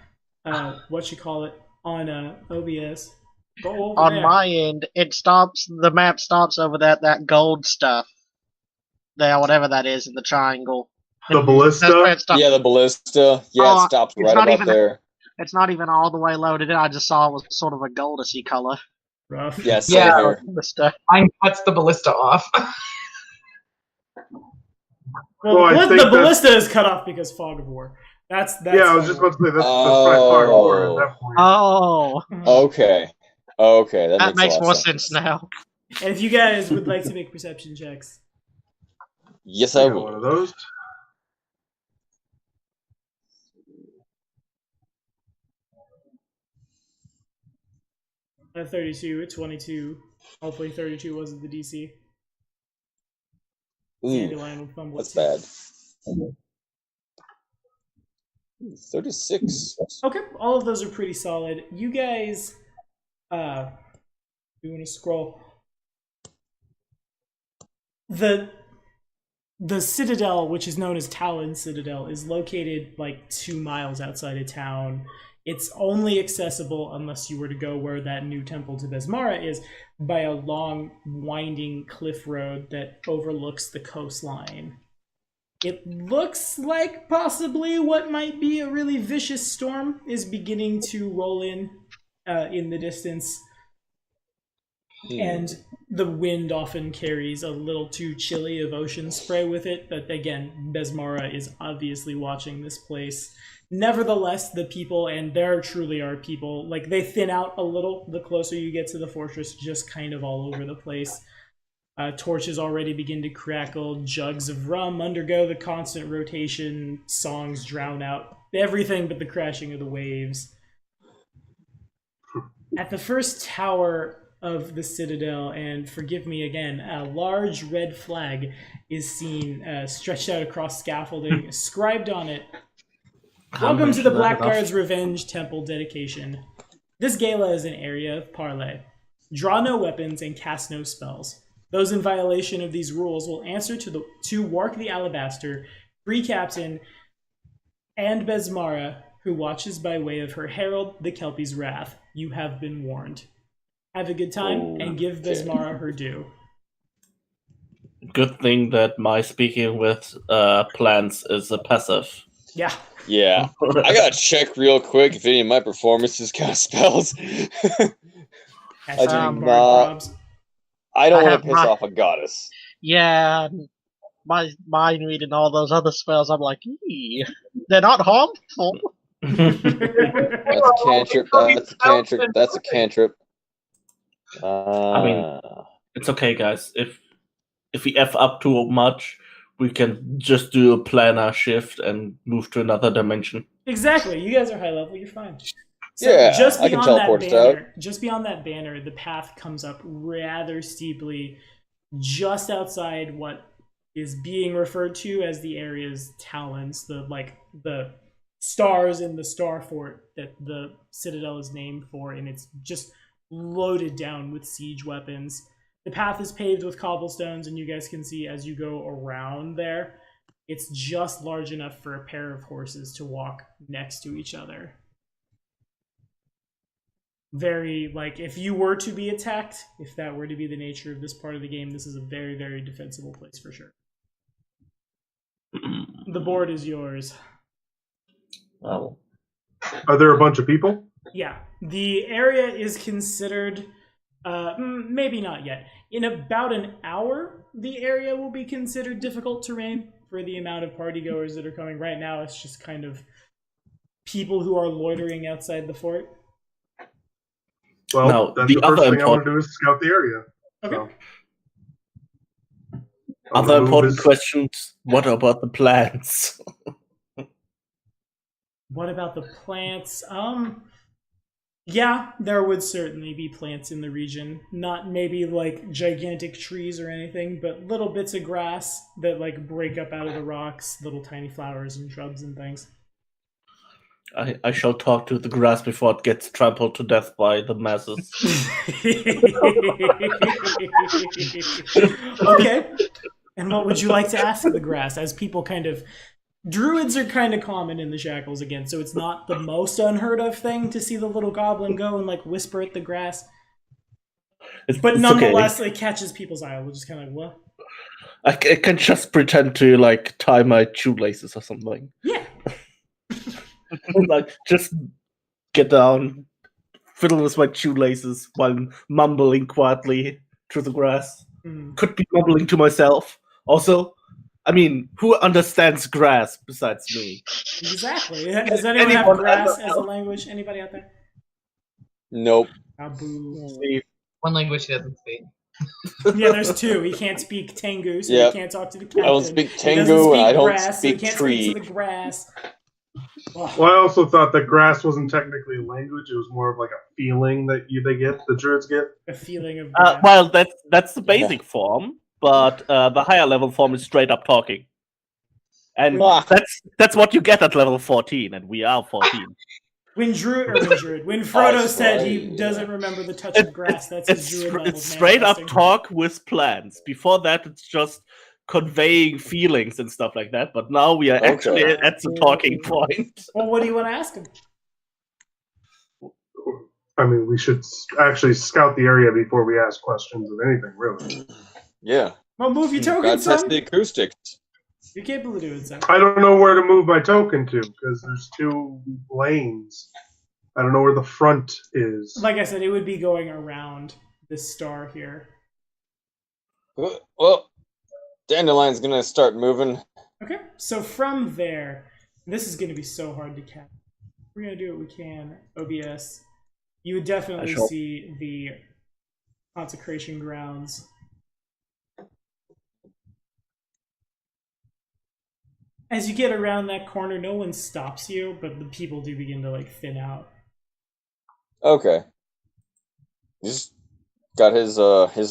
OBS. On there. My end, the map stops over that gold stuff. There, whatever that is in the triangle. The ballista? Yeah, the ballista. Yeah, it stops right about there. It's not even all the way loaded in. I just saw it was sort of a goldisy color. Rough. Yes, yeah. Mine cuts the ballista off. Well, the ballista is cut off because Fog of War. That's yeah, I was just about to say that's Fog of War at that point. Oh. Okay. That makes more sense now. And if you guys would like to make perception checks. Yes, I will. One of those. A 32, a 22. Hopefully 32 wasn't the DC. That's bad. 36. Okay, all of those are pretty solid. You guys, doing a scroll. The Citadel, which is known as Talon Citadel, is located like 2 miles outside of town It's only accessible, unless you were to go where that new temple to Besmara is, by a long, winding cliff road that overlooks the coastline. It looks like possibly what might be a really vicious storm is beginning to roll in the distance. And the wind often carries a little too chilly of ocean spray with it. But again, Besmara is obviously watching this place. Nevertheless, the people, and there truly are people, like they thin out a little the closer you get to the fortress, just kind of all over the place. Torches already begin to crackle, jugs of rum undergo the constant rotation, songs drown out everything but the crashing of the waves. At the first tower of the citadel, and forgive me again, a large red flag is seen stretched out across scaffolding, scribed on it, "Welcome to the Blackguard's Revenge Temple dedication. This gala is an area of parley. Draw no weapons and cast no spells. Those in violation of these rules will answer to Wark the Alabaster, Free Captain, and Besmara, who watches by way of her herald, the Kelpie's Wrath. You have been warned. Have a good time and give Besmara her due." Good thing that my speaking with plants is a passive. Yeah. Yeah. I gotta check real quick if any of my performances cast spells. I do not. I don't want to piss off a goddess. Yeah, my mind reading all those other spells, I'm like, they're not harmful. That's a cantrip. That's a cantrip. That's a cantrip. I mean, it's okay, guys. If we F up too much, we can just do a planar shift and move to another dimension. Exactly. You guys are high level. You're fine. So yeah, just I can teleport banner, just beyond that banner, the path comes up rather steeply, just outside what is being referred to as the area's talons, the stars in the star fort that the citadel is named for, and it's just loaded down with siege weapons. The path is paved with cobblestones, and you guys can see as you go around there, it's just large enough for a pair of horses to walk next to each other. Very, if you were to be attacked, if that were to be the nature of this part of the game, this is a very, very defensible place for sure. The board is yours. Wow. Are there a bunch of people? Yeah. The area is considered, maybe not yet. In about an hour, the area will be considered difficult terrain for the amount of partygoers that are coming. Right now, it's just kind of people who are loitering outside the fort. Well, now, that's the first thing I want to do is scout the area. Okay. So. Other important questions. What about the plants? What about the plants? Yeah, there would certainly be plants in the region. Not maybe like gigantic trees or anything, but little bits of grass that break up out of the rocks, little tiny flowers and shrubs and things. I shall talk to the grass before it gets trampled to death by the masses. Okay. And what would you like to ask of the grass? As people druids are kind of common in the shackles again, so it's not the most unheard of thing to see the little goblin go and whisper at the grass. But nonetheless, okay. It catches people's eye. We're just kind of what? I can just pretend to tie my shoelaces or something. Yeah. Just get down, fiddle with my shoelaces while mumbling quietly through the grass. Could be mumbling to myself. Also, I mean, who understands grass besides me? Exactly. Does anyone have grass as a language? Anybody out there? Nope. One language he doesn't speak. Yeah, there's two. He can't speak Tengu, so he can't talk to the captain. I don't speak Tengu, and I don't speak so he can't tree. speak to the grass. Well, I also thought that grass wasn't technically a language. It was more of a feeling that the druids get. A feeling of grass. Well, that's the basic form, but the higher level form is straight up talking. And that's what you get at level 14, and we are 14. When Frodo said he doesn't remember the touch of grass, that's his druid level. It's straight up talk with plants. Before that, it's just conveying feelings and stuff like that, but now we are actually at the talking point. Well, what do you want to ask him? I mean, we should actually scout the area before we ask questions of anything, really. Yeah. Well, move your token, Gotta test son. the acoustics. You're capable of doing so. I don't know where to move my token to because there's 2 lanes. I don't know where the front is. Like I said, it would be going around this star here. Well, Dandelion's gonna start moving. Okay, so from there, this is going to be so hard to catch. We're going to do what we can. OBS. You would definitely see the consecration grounds. As you get around that corner, no one stops you, but the people do begin to like thin out. Okay. Just got his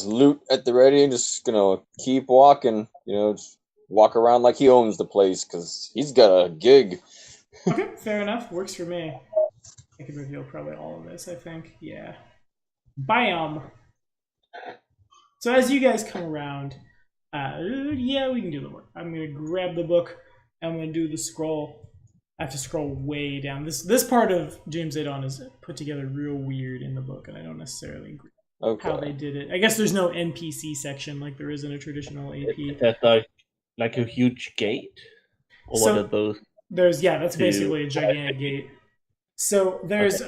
loot at the ready and just gonna keep walking. Just walk around like he owns the place because he's got a gig. Okay, fair enough. Works for me. I can reveal probably all of this, I think. Yeah. Bam! So as you guys come around, yeah, we can do the work. I'm going to grab the book. I'm going to do the scroll. I have to scroll way down. This part of Doomsday Dawn is put together real weird in the book, and I don't necessarily agree with how they did it. I guess there's no NPC section like there is in a traditional AP. Is that like a huge gate? Or So, what are those? That's basically a gigantic gate. So there's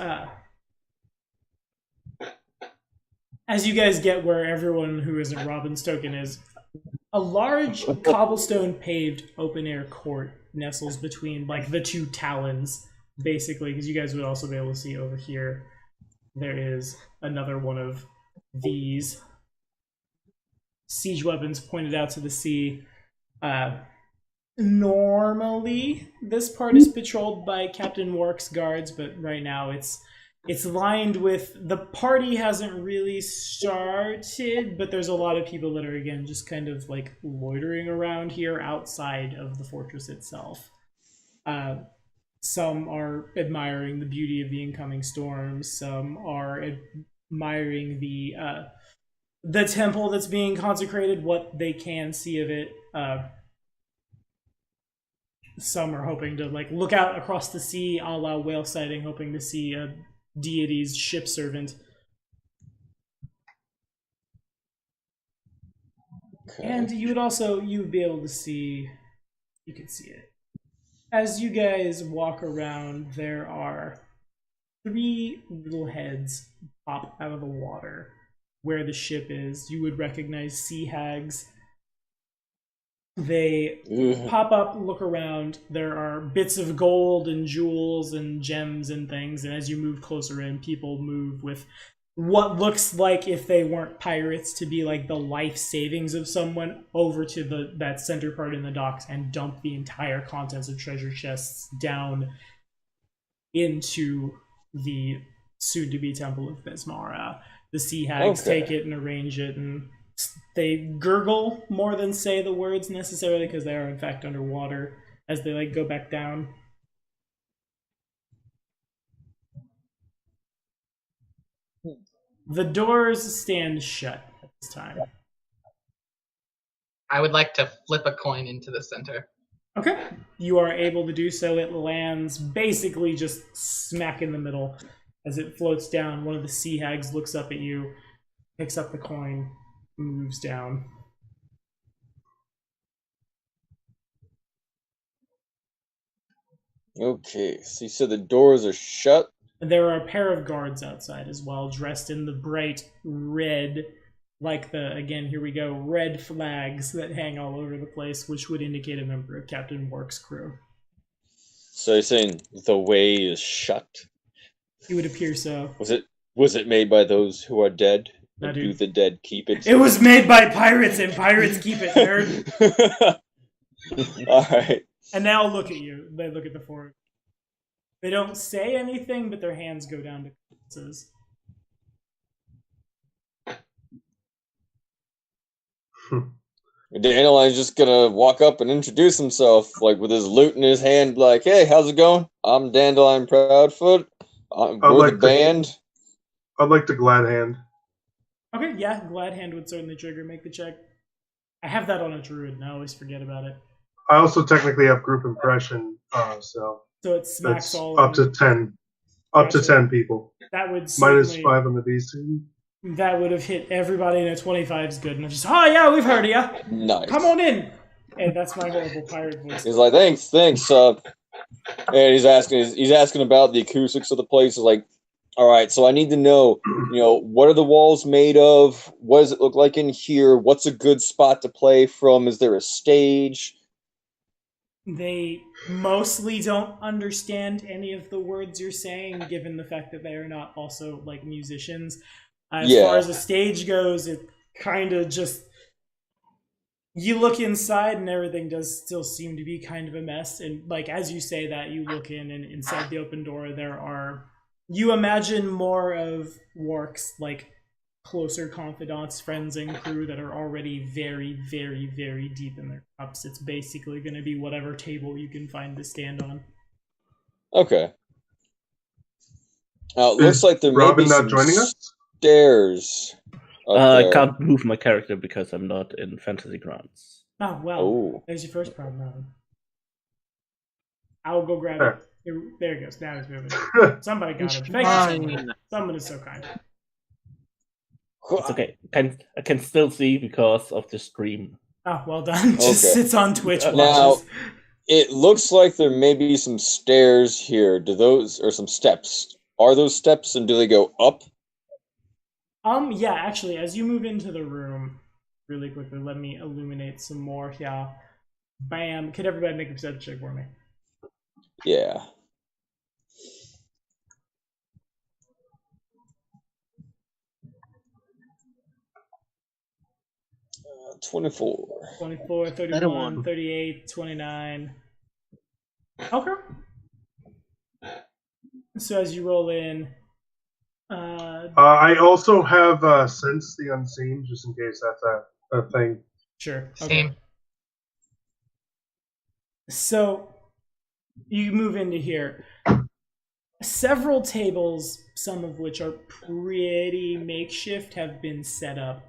as you guys get where everyone who isn't Robin's token is, a large cobblestone paved open air court nestles between like the 2 talons, basically, because you guys would also be able to see over here there is another one of these siege weapons pointed out to the sea. Normally, this part is patrolled by Captain Warwick's guards, but right now it's lined with... The party hasn't really started, but there's a lot of people that are, again, just kind of like loitering around here outside of the fortress itself. Some are admiring the beauty of the incoming storms. Some are admiring the temple that's being consecrated, what they can see of it. Some are hoping to like look out across the sea, a la whale sighting, hoping to see a deity's ship servant. Okay. And you would be able to see, you can see it. As you guys walk around, there are 3 little heads pop out of the water where the ship is. You would recognize sea hags. They pop up, look around. There are bits of gold and jewels and gems and things. And as you move closer in, people move with what looks like, if they weren't pirates, to be like the life savings of someone over to that center part in the docks and dump the entire contents of treasure chests down into the soon-to-be Temple of Besmara. The sea hags take it and arrange it, and they gurgle more than say the words necessarily, because they are in fact underwater as they like go back down. The doors stand shut at this time. I would like to flip a coin into the center. Okay. You are able to do so. It lands basically just smack in the middle. As it floats down, one of the sea hags looks up at you, picks up the coin, moves down. Okay, so you said the doors are shut? There are a pair of guards outside as well, dressed in the bright red, like again, here we go, red flags that hang all over the place, which would indicate a member of Captain Warwick's crew. So you're saying the way is shut? It would appear so. Was it made by those who are dead? No, do the dead keep it? It was made by pirates, and pirates keep it, nerd. All right. And they all look at you. They look at the 4. They don't say anything, but their hands go down to corpses. Dandelion's just gonna walk up and introduce himself, like with his loot in his hand, like, "Hey, how's it going? I'm Dandelion Proudfoot. We're the band." I'd like to glad hand. Okay, yeah, glad hand would certainly trigger. Make the check. I have that on a druid, and I always forget about it. I also technically have group impression, so it smacks all up to 10. Up to Gotcha. 10 people. That would Minus certainly, 5 on the DC. that would have hit everybody, and a 25 is good. And I'm just, oh yeah, we've heard of ya. Nice. Come on in. And that's my horrible pirate voice. He's like, thanks. And he's asking about the acoustics of the place. He's like, all right, so I need to know, what are the walls made of? What does it look like in here? What's a good spot to play from? Is there a stage? They mostly don't understand any of the words you're saying, given the fact that they are not also like musicians. As far as the stage goes, it kind of just, you look inside and everything does still seem to be kind of a mess. And like as you say that, you look in, and inside the open door there are, you imagine more of Wark's like closer confidants, friends, and crew that are already very, very, very deep in their cups. It's basically going to be whatever table you can find to stand on. Okay. Now it looks like there may Robin be not some joining us? stairs. I can't move my character because I'm not in Fantasy Grounds. Oh, well, there's your first problem, Robin. I'll go grab it. There it goes. Now he's moving. Somebody got it. Thank you. Someone is so kind. It's okay. I can still see because of the stream. Oh, well done. Just sits on Twitch. Now, it looks like there may be some stairs here. Or some steps? Are those steps, and do they go up? Yeah, actually, as you move into the room, really quickly, let me illuminate some more. Yeah. Bam. Could everybody make a perception check for me? Yeah. 24. 24, 31, 38, 29. Okay. So as you roll in, I also have Sense the Unseen, just in case that's a thing. Sure. Okay. Same. So you move into here. Several tables, some of which are pretty makeshift, have been set up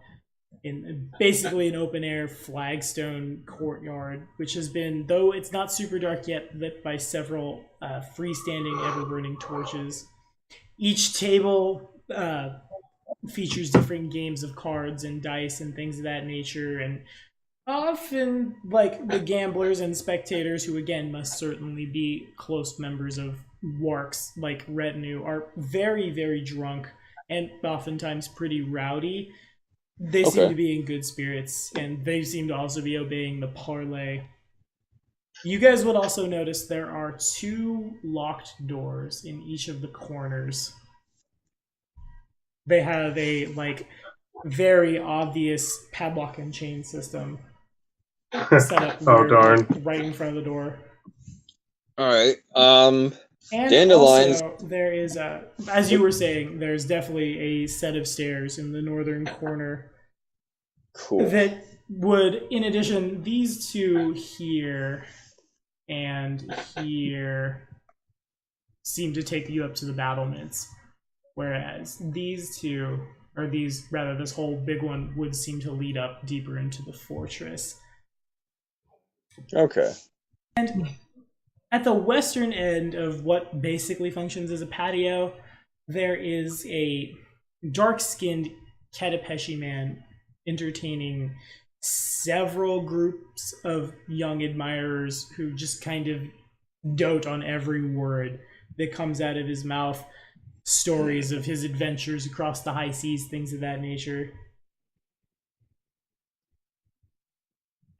in basically an open air flagstone courtyard, which has been, though it's not super dark yet, lit by several freestanding ever burning torches. Each table features different games of cards and dice and things of that nature, and often like the gamblers and spectators, who again must certainly be close members of Wark's like retinue, are very, very drunk and oftentimes pretty rowdy. They seem to be in good spirits, and they seem to also be obeying the parlay. You guys would also notice there are 2 locked doors in each of the corners. They have a like very obvious padlock and chain system set up right in front of the door. All right. And Dandelions. also, there is as you were saying, there's definitely a set of stairs in the northern corner. Cool. That would, in addition, these 2 here and here seem to take you up to the battlements, whereas these 2, or these, rather, this whole big one would seem to lead up deeper into the fortress. Okay. And at the western end of what basically functions as a patio, there is a dark-skinned Katapeshi man entertaining several groups of young admirers who just kind of dote on every word that comes out of his mouth. Stories of his adventures across the high seas, things of that nature.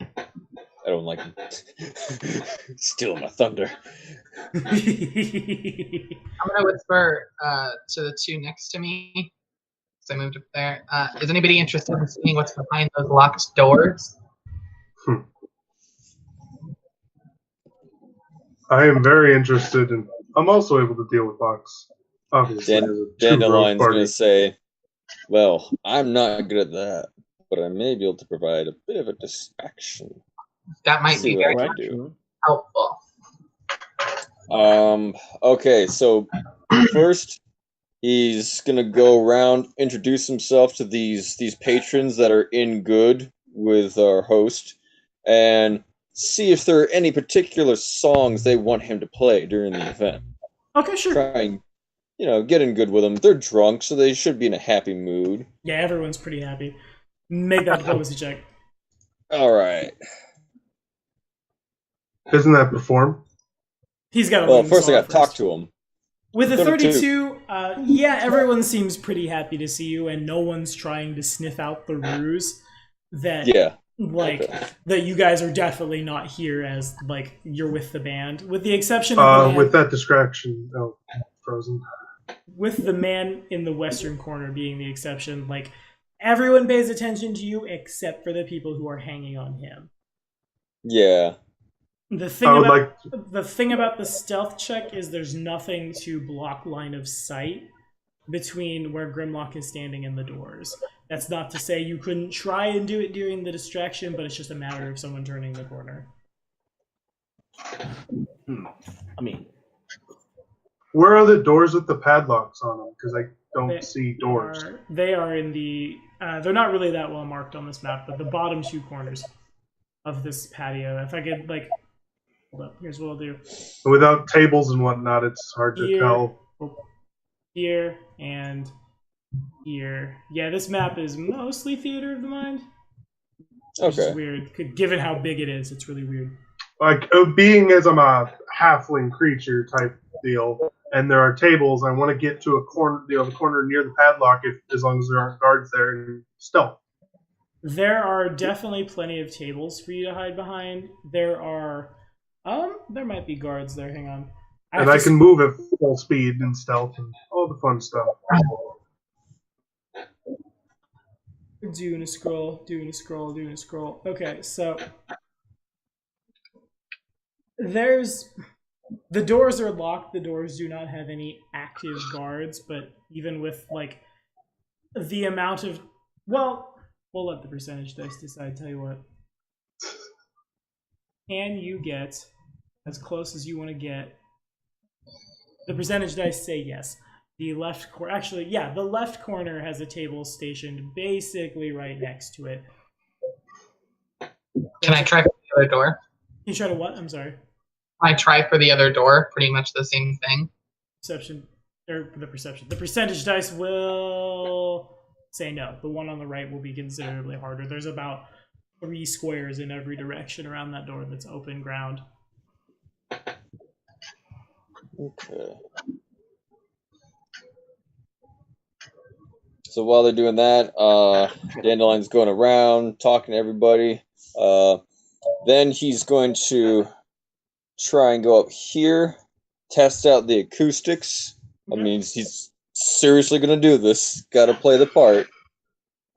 I don't like him. Stealing my thunder. I'm gonna whisper to the 2 next to me. So I moved up there. Is anybody interested in seeing what's behind those locked doors? I am very interested, and I'm also able to deal with Fox. Obviously, Dandelion's going to say, well, I'm not good at that, but I may be able to provide a bit of a distraction. That might be very helpful. Okay, so first he's gonna go around, introduce himself to these patrons that are in good with our host, and see if there are any particular songs they want him to play during the event. Okay, sure. getting good with them. They're drunk, so they should be in a happy mood. Yeah, everyone's pretty happy. Make that diplomacy check. All right. Isn't that perform? He's got to Well, learn first I got first. to talk to him. With a 32. 32, yeah, everyone seems pretty happy to see you, and no one's trying to sniff out the ruse that, that you guys are definitely not here as, like, you're with the band. With the exception of with that distraction. Oh, frozen. With the man in the western corner being the exception, like, everyone pays attention to you except for the people who are hanging on him. Yeah. The thing about the stealth check is there's nothing to block line of sight between where Grimlock is standing and the doors. That's not to say you couldn't try and do it during the distraction, but it's just a matter of someone turning the corner. I mean, where are the doors with the padlocks on them? Because I don't see doors. They are in the... they're not really that well marked on this map, but the bottom two corners of this patio. If I could, like... Hold up, here's what I'll do. Without tables and whatnot, it's hard to tell. Here and here. Yeah, this map is mostly Theater of the Mind. Which is weird. Given how big it is, it's really weird. Like, being as I'm a halfling creature type deal, and there are tables, I want to get to a corner, the corner near the padlock, as long as there aren't guards there, and stealth. There are definitely plenty of tables for you to hide behind. There are... there might be guards there. Hang on. I can move at full speed and stealth and all the fun stuff. Doing a scroll. Okay, so the doors are locked. The doors do not have any active guards, but even with like the amount of, well, we'll let the percentage dice decide. Tell you what. Can you get as close as you want to get? The percentage dice say yes. The left corner, actually, yeah, the left corner has a table stationed basically right next to it. Can I try for the other door? Can you try to what? I'm sorry. I try for the other door, pretty much the same thing. Perception, or the perception. The percentage dice will say no. The one on the right will be considerably harder. There's about 3 squares in every direction around that door that's open ground. Okay. So while they're doing that, Dandelion's going around talking to everybody. Then he's going to try and go up here, test out the acoustics. I mean, he's seriously going to do this. Got to play the part.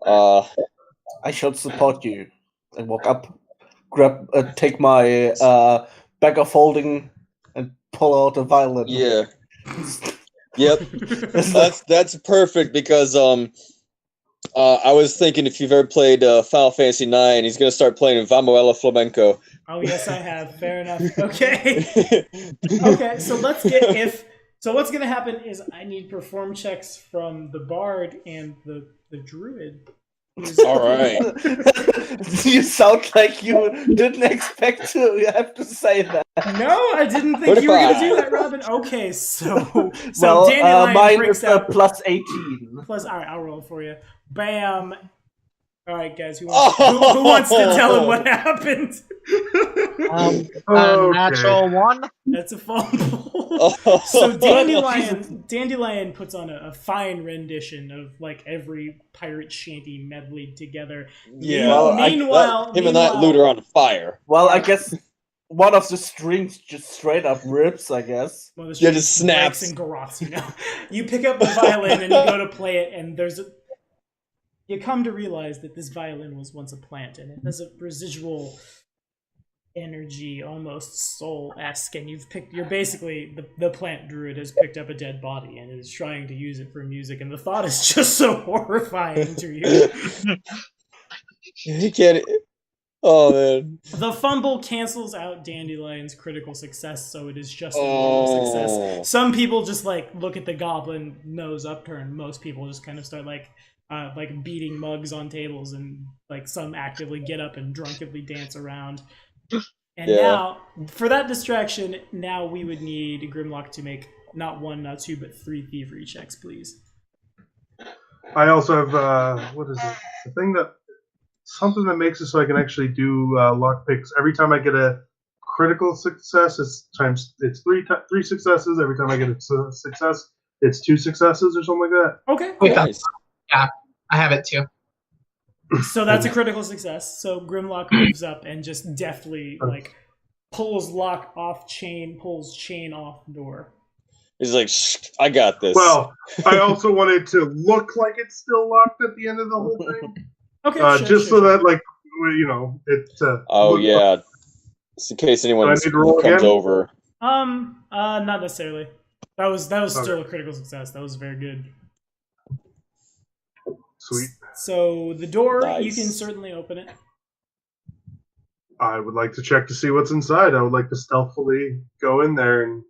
I shall support you. And walk up, take my bag of holding, and pull out a violin. Yeah. Yep. That's perfect because I was thinking if you've ever played Final Fantasy IX, he's gonna start playing Vamo ella Flamenco. Oh yes, I have. Fair enough. Okay. Okay. So what's gonna happen is I need perform checks from the bard and the druid. All right. You sound like you didn't expect to. You have to say that. No, I didn't think you were going to do that, Robin. Okay, so well, mine breaks is out plus 18. Plus, all right, I'll roll for you. Bam. All right, guys, who wants to tell him what happened? Natural 1. That's a fumble. So Dandelion puts on a fine rendition of like every pirate shanty medleyed together. Yeah. Meanwhile, him and that loot are on fire. Well, I guess one of the strings just straight up rips. I guess. Well, yeah, just snaps and garrots. You pick up the violin and you go to play it, and you come to realize that this violin was once a plant, and it has a residual energy, almost soul-esque, and you're basically, the plant druid has picked up a dead body and is trying to use it for music, and the thought is just so horrifying to you. He can't... Oh, man. The fumble cancels out Dandelion's critical success, so it is just a normal success. Some people just, like, look at the goblin nose upturned. Most people just kind of start, like beating mugs on tables, and like some actively get up and drunkenly dance around. And now, for that distraction, now we would need Grimlock to make not 1, not 2, but 3 thievery checks, please. I also have what is it? The thing that something that makes it so I can actually do lockpicks. Every time I get a critical success, it's three successes. Every time I get a success, it's 2 successes or something like that. Okay. Wait, Nice. yeah, I have it too. So that's a critical success. So Grimlock moves up and just deftly pulls lock off chain, pulls chain off door. He's like, Shh, I got this. Well, I also wanted to look like it's still locked at the end of the whole thing. Okay, that it. Oh yeah, just in case anyone comes over. Not necessarily. That was still a critical success. That was very good. Sweet. So the door, Nice. you can certainly open it. I would like to check to see what's inside. I would like to stealthily go in there and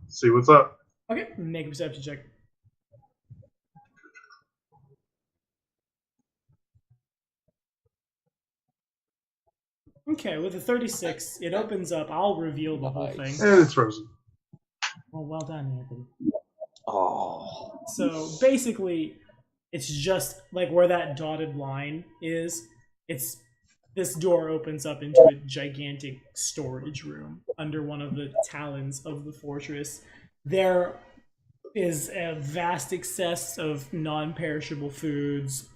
see what's up. Okay, make a perception check. Okay, with a 36, it opens up. I'll reveal the whole thing. And it's frozen. Well done, Anthony. Oh. So basically, it's just like where that dotted line is. This door opens up into a gigantic storage room under one of the talons of the fortress. There is a vast excess of non-perishable foods,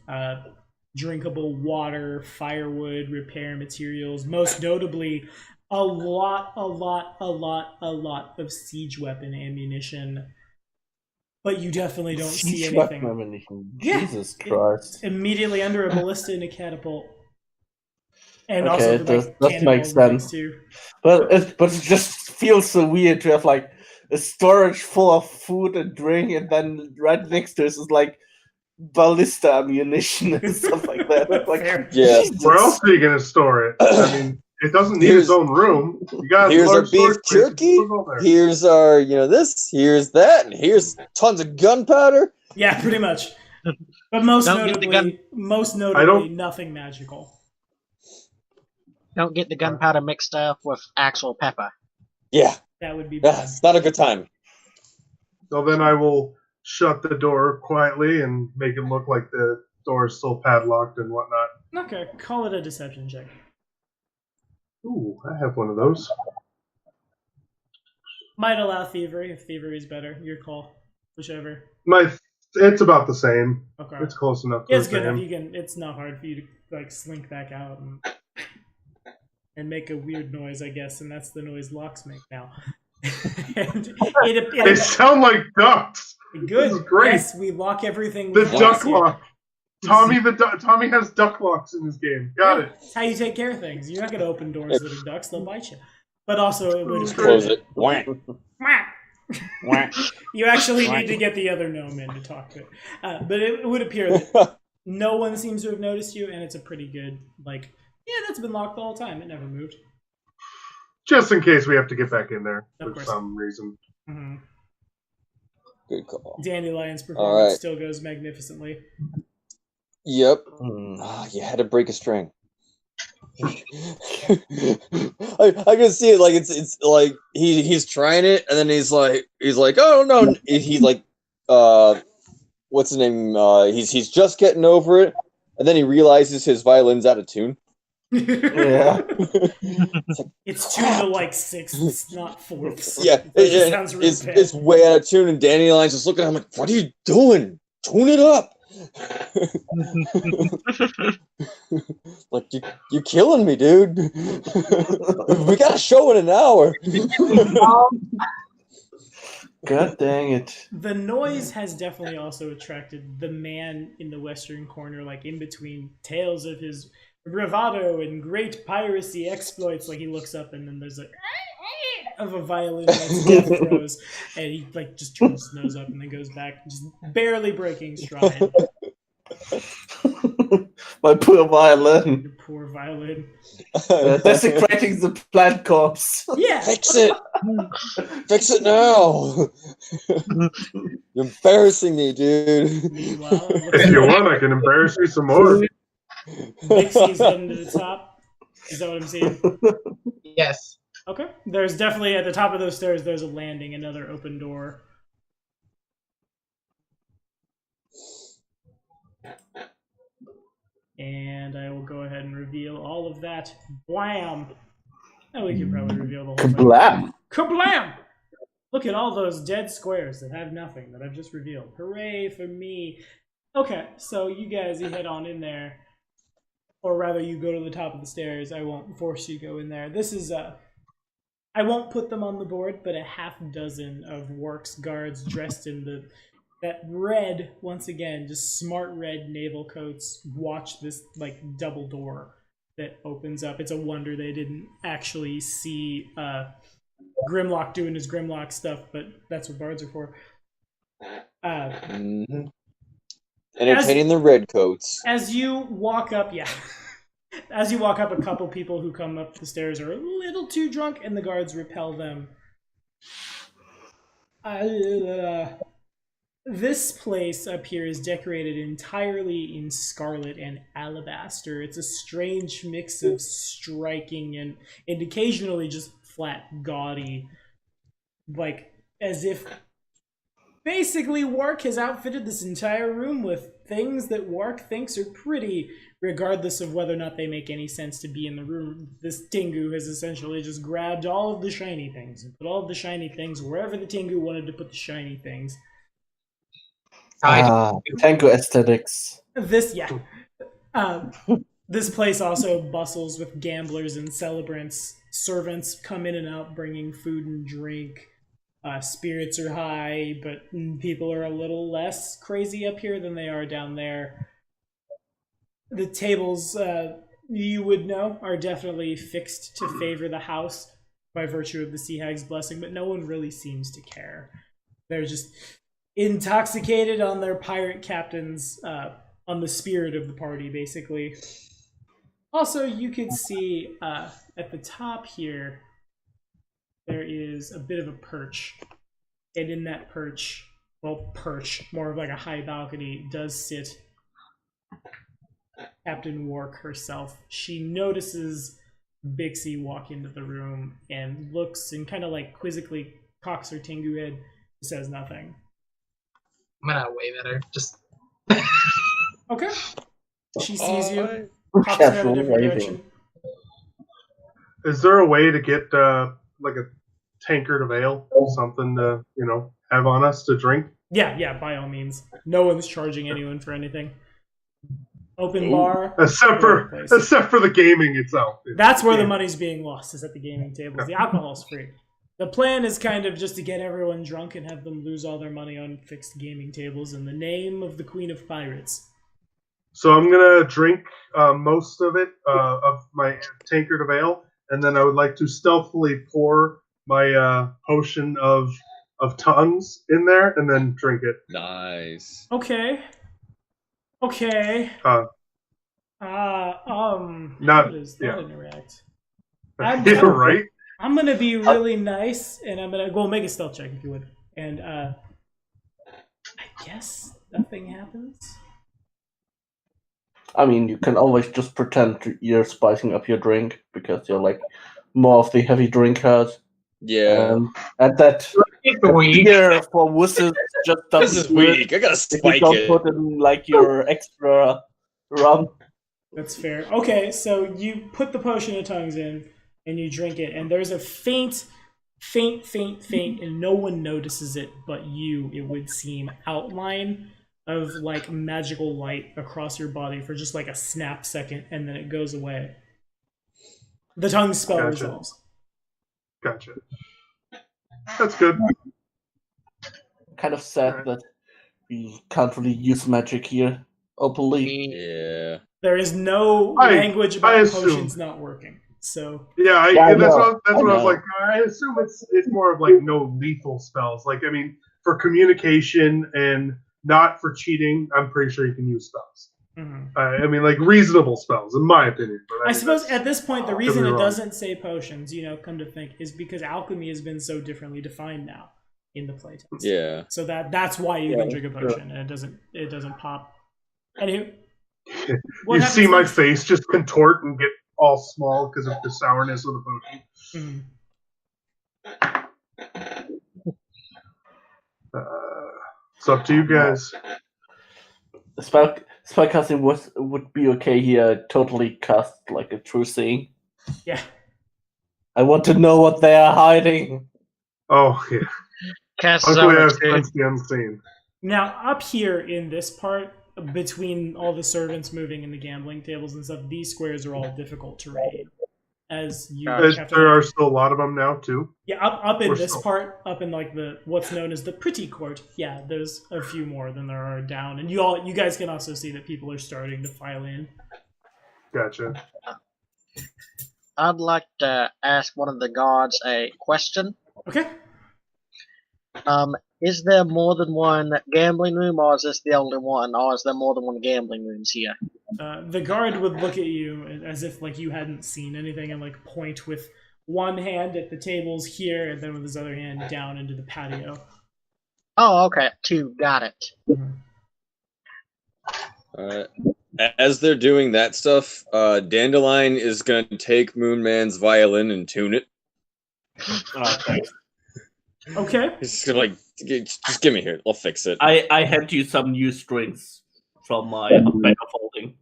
drinkable water, firewood, repair materials, most notably a lot of siege weapon ammunition. But you definitely don't see anything. Ammunition. Yeah, Jesus Christ. Immediately under a ballista and a catapult. And Okay, also that makes sense. Too. But it just feels so weird to have like a storage full of food and drink, and then right next to it is like ballista ammunition and stuff like that. It's like, Yeah. Where else are you gonna store it? I mean, it doesn't need its own room. You got here's our beef jerky. There. Here's our this. Here's that, and here's tons of gunpowder. Yeah, pretty much. But most notably, nothing magical. Don't get the gunpowder mixed up with actual pepper. Yeah, that would be bad. It's not a good time. So then I will shut the door quietly and make it look like the door is still padlocked and whatnot. Okay, call it a deception check. Ooh, I have one of those. Might allow thievery if thievery is better. Your call, whichever. It's about the same. Okay, it's close enough. Yeah, it's good enough. It's not hard for you to slink back out and make a weird noise, I guess, and that's the noise locks make now. They sound like ducks. Good. This is great. Yes, we lock everything. The duck lock. Tommy has duck locks in his game. Got it. That's how you take care of things. You're not going to open doors that are ducks; they'll bite you. But also, it would just close it. You actually need to get the other gnome in to talk to it. But it would appear that no one seems to have noticed you, and it's a pretty good that's been locked the whole time. It never moved. Just in case we have to get back in there Of for course. some reason. Mm-hmm. Good call. Dandelions' performance still goes magnificently. Yep. You had to break a string. I can see it. Like it's like he's trying it, and then he's like, oh no, he's like, what's his name? He's just getting over it, and then he realizes his violin's out of tune. Yeah. It's tuned to like sixths, not fourths. Yeah, it's way out of tune, and Dandelion's just looking at him like, what are you doing? Tune it up. Like, you're killing me, dude. We got a show in an hour. God dang it. The noise has definitely also attracted the man in the western corner, like in between tales of his bravado and great piracy exploits. Like he looks up and then there's of a violin that's death throws, and he just turns his nose up and then goes back, just barely breaking stride. My poor violin. Your poor violin. Desecrating the plant corpse. Yeah. Fix it. Fix it now. You're embarrassing me, dude. Meanwhile, If you want, I can embarrass you some more. Dixie's heading to the top. Is that what I'm seeing? Yes. Okay. There's definitely, at the top of those stairs, there's a landing, another open door. And I will go ahead and reveal all of that. Blam! And we could probably reveal the whole thing. Kablam! Kablam! Look at all those dead squares that have nothing that I've just revealed. Hooray for me. Okay, so you guys, you head on in there. Or rather, you go to the top of the stairs. I won't force you to go in there. This is I won't put them on the board, but a half dozen of Works guards dressed in that red, once again, just smart red naval coats watch this like double door that opens up. It's a wonder they didn't actually see Grimlock doing his Grimlock stuff, but that's what bards are for. Entertaining the redcoats. As you walk up, as you walk up, a couple people who come up the stairs are a little too drunk, and the guards repel them. This place up here is decorated entirely in scarlet and alabaster. It's a strange mix of striking and occasionally just flat gaudy. Like, as if basically Wark has outfitted this entire room with things that Wark thinks are pretty, regardless of whether or not they make any sense to be in the room. This Tengu has essentially just grabbed all of the shiny things and put all of the shiny things wherever the Tengu wanted to put the shiny things. Tango aesthetics. This place also bustles with gamblers and celebrants. Servants come in and out bringing food and drink. Spirits are high, but people are a little less crazy up here than they are down there. The tables, you would know, are definitely fixed to favor the house by virtue of the Sea Hag's blessing, but no one really seems to care. They're just intoxicated on their pirate captains, on the spirit of the party, basically. Also, you could see at the top here, there is a bit of a perch. And in that perch, more of like a high balcony, does sit Captain Wark herself. She notices Bixie walk into the room and looks and kind of like quizzically cocks her Tengu head, says nothing. I'm gonna wave at her. Just Okay. She sees you. Cocks her head in a different direction. Is there a way to get like a tankard of ale, something to have on us to drink? Yeah, by all means. No one's charging anyone for anything. Open bar. Except for the gaming itself. That's where the money's being lost, is at the gaming tables. The alcohol's free. The plan is kind of just to get everyone drunk and have them lose all their money on fixed gaming tables in the name of the Queen of Pirates. So I'm going to drink most of it, of my tankard of ale, and then I would like to stealthily pour my potion of tongues in there and then drink it. Nice. Okay. Not, how does that interact? Right? I'm going to be really nice, and I'm going to go make a stealth check, if you would. And I guess nothing happens. I mean, you can always just pretend you're spicing up your drink, because you're like more of the heavy drinkers. Yeah. And that beer for wusses just doesn't. This is weak. I gotta spike you don't put in like your extra rum. That's fair. Okay, so you put the potion of tongues in, and you drink it, and there's a faint, and no one notices it but you, it would seem, outline of like magical light across your body for just like a snap second, and then it goes away. The tongue spell resolves. Gotcha. That's good. Kind of sad that we can't really use magic here openly. Yeah. There is no language about potions not working. So that's what I was like. I assume it's more of like no lethal spells. Like, I mean, for communication and not for cheating, I'm pretty sure you can use spells. Mm-hmm. I mean, like reasonable spells, in my opinion. But I suppose at this point, the reason it doesn't say potions, come to think, is because alchemy has been so differently defined now in the playtest. Yeah. So that's why you can drink a potion, and it doesn't pop. Anywho, you see my face just contort and get all small because of the sourness of the potion. Mm-hmm. It's up to you guys. spellcasting would be okay here. Totally cast like a true seeing. Yeah. I want to know what they are hiding. Oh yeah. Cast Uncle zone has too. sense the unseen. Now, up here in this part, between all the servants moving and the gambling tables and stuff, these squares are all difficult terrain. As you have to, There are still a lot of them now too. yeah, up in We're this still- part, up in like the what's known as the pretty court. Yeah, there's a few more than there are down, and you guys can also see that people are starting to file in. Gotcha. I'd like to ask one of the gods a question. Okay. Is there more than one gambling room, or is this the only one, or is there more than one gambling rooms here? The guard would look at you as if like you hadn't seen anything and like point with one hand at the tables here and then with his other hand down into the patio. Oh, okay. 2, got it. Alright. As they're doing that stuff, Dandelion is going to take Moonman's violin and tune it. Thanks. Okay. He's just going to just give me here. I'll fix it. I hand you some new strings from my bag of holding.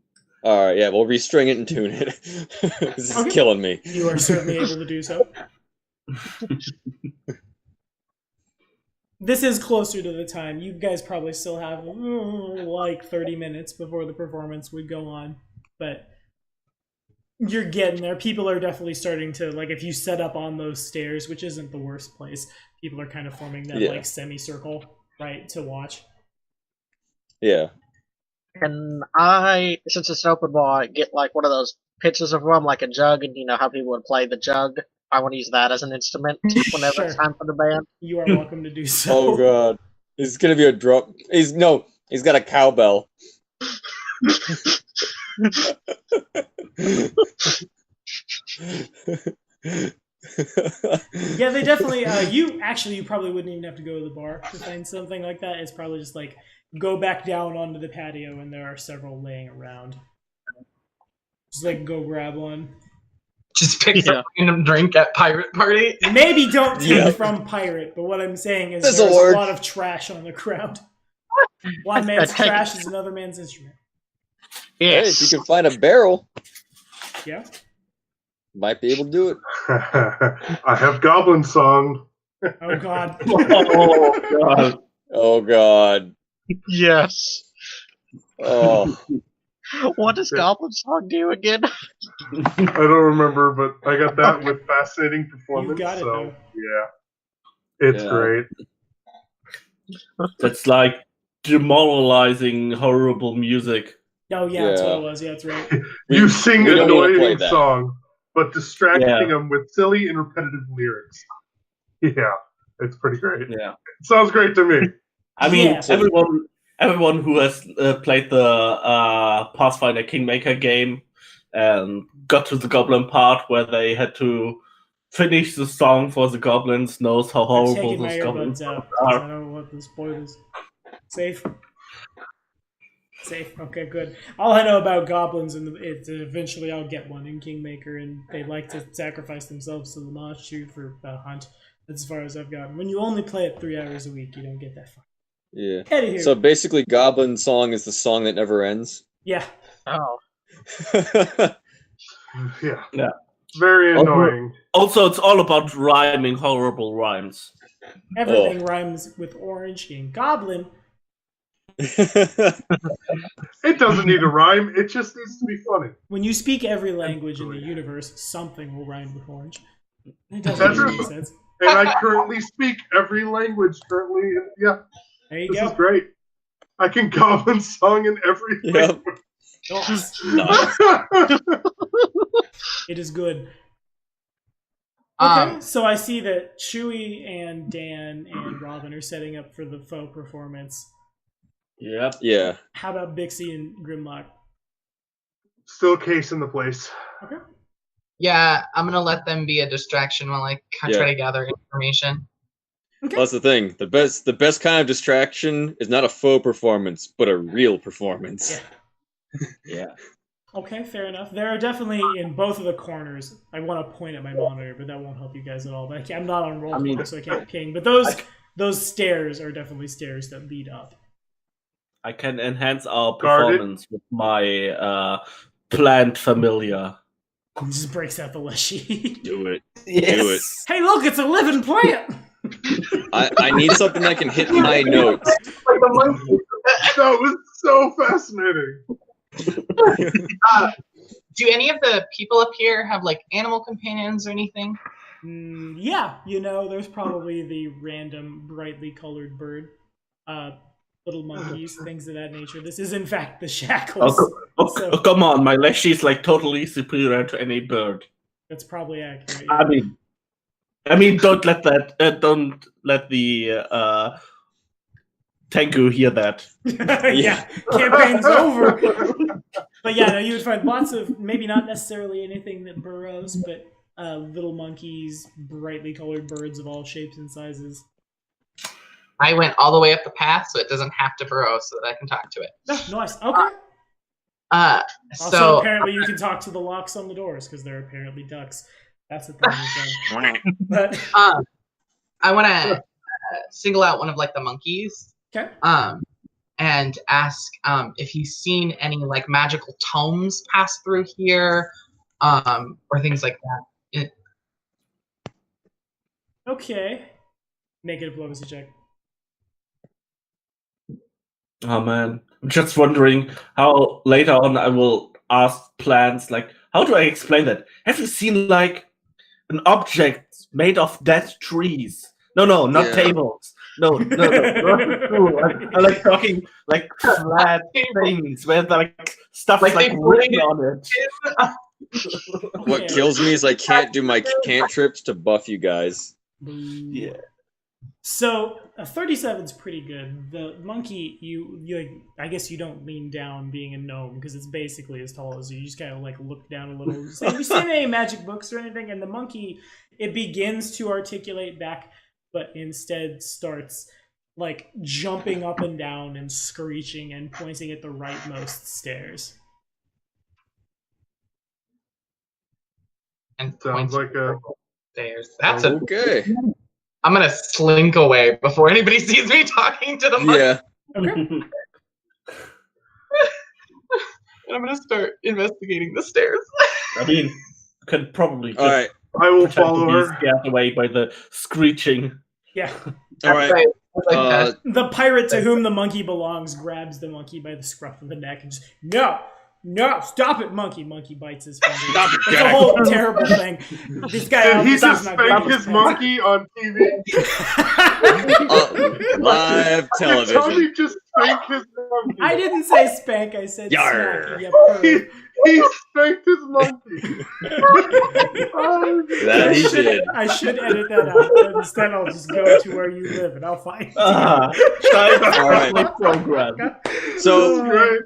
Alright, yeah, we'll restring it and tune it. This is killing me. You are certainly able to do so. This is closer to the time. You guys probably still have like 30 minutes before the performance would go on. But you're getting there. People are definitely starting to, like, if you set up on those stairs, which isn't the worst place, people are kind of forming that, like, semicircle, right, to watch. Yeah. Can I, since it's an open bar, get like one of those pitchers of rum, like a jug, and you know how people would play the jug? I want to use that as an instrument whenever it's time for the band. You are welcome to do so. Oh god. It's gonna be a drum. He's got a cowbell. Yeah, they definitely. You probably wouldn't even have to go to the bar to find something like that. It's probably just like go back down onto the patio, and there are several laying around. Just like go grab one. Just pick some random drink at pirate party. Maybe don't take from pirate, but what I'm saying is there's a lot of trash on the ground. One man's trash is another man's instrument. Hey, if you can find a barrel, Yeah. might be able to do it. I have Goblin Song. Oh god. Oh god. Oh god. Yes. Oh. What does Goblin Song do again? I don't remember, but I got that with fascinating performance. You got it, so though. yeah, it's Yeah. great. That's like demoralizing, horrible music. Oh yeah, that's what it was. Yeah, that's right. You sing we an don't need to play annoying that. song, but distracting Yeah. them with silly and repetitive lyrics. Yeah, it's pretty great. Yeah. It sounds great to me. I mean, Yeah. everyone who has played the Pathfinder Kingmaker game and got to the goblin part where they had to finish the song for the goblins knows how I'm horrible taking my those goblins earbuds out because are. I don't want the spoilers. Safe. Safe. Okay, good. All I know about goblins and eventually I'll get one in Kingmaker, and they like to sacrifice themselves to the Noshu for a hunt. That's as far as I've gotten. When you only play it 3 hours a week, you don't get that far. Yeah. Out of here. So basically, Goblin Song is the song that never ends. Yeah. Oh. Yeah. Yeah. Very annoying. Also, it's all about rhyming horrible rhymes. Everything rhymes with orange in Goblin. It doesn't need a rhyme. It just needs to be funny. When you speak every language in the universe, something will rhyme with orange. It That's doesn't make true. any sense. And I currently speak every language currently. Yeah, There you this go. is great. I can Goblin Song in every Yep. Oh, Nice. language. it is good. Okay, Um, so I see that Chewie and Dan and Robin are setting up for the faux performance. Yep. Yeah. How about Bixie and Grimlock? Still case in the place. Okay. yeah, I'm gonna let them be a distraction while I try to gather information. Okay. Well, that's the thing. The best kind of distraction is not a faux performance, but a real performance. Yeah. Okay, fair enough. There are definitely in both of the corners. I want to point at my monitor, but that won't help you guys at all. But I'm not on roll, so I can't ping. But those stairs are definitely stairs that lead up. I can enhance our Guarded. performance with my plant familiar. Just breaks out the leshy. Do it. Yes. Hey, look, it's a living plant. I need something that can hit high notes. Like the monkey. That was so fascinating. Do any of the people up here have like animal companions or anything? Yeah, there's probably the random brightly colored bird. Little monkeys, things of that nature. This is, in fact, the shackles. Oh, come on, my leshy is like totally superior to any bird. That's probably accurate. I mean, don't let the Tengu hear that. Yeah, campaign's over. But yeah, no, you would find lots of, maybe not necessarily anything that burrows, but little monkeys, brightly colored birds of all shapes and sizes. I went all the way up the path, so it doesn't have to burrow, so that I can talk to it. Nice. Okay. Also, So apparently you can talk to the locks on the doors because they're apparently ducks. That's a thing we've done. But I want to single out one of like the monkeys. Okay. And ask if he's seen any like magical tomes pass through here, or things like that. Okay. Make a diplomacy check. Oh man, I'm just wondering how later on I will ask plants like, how do I explain that? Have you seen like an object made of dead trees? No, not tables. No. I like talking like flat things where like stuff like written on it. What kills me is I can't do my cantrips to buff you guys. Yeah. So a 37 is pretty good. The monkey, you I guess you don't lean down being a gnome because it's basically as tall as you. You just kind of like look down a little. Say, have you seen any magic books or anything? And the monkey, it begins to articulate back, but instead starts like jumping up and down and screeching and pointing at the rightmost stairs. And Sounds like a stairs. That's okay. I'm gonna slink away before anybody sees me talking to the monkey. Yeah. Okay. And I'm gonna start investigating the stairs. I mean, could probably All right. I will pretend follow to be her. scared away by the screeching. Yeah. All right. The pirate to whom the monkey belongs grabs the monkey by the scruff of the neck and just, no, stop it, monkey. Monkey bites his finger. Stop it, It's a guy. whole terrible thing. This guy Did he obviously is just not spank good his monkey on TV? Live Did television. Tony just spank his monkey? I didn't say spank, I said Yarr. smack. You perv. He spanked his monkey. That he did. I should edit that out, but instead I'll just go to where you live and I'll find you. All right. Program. So, Great.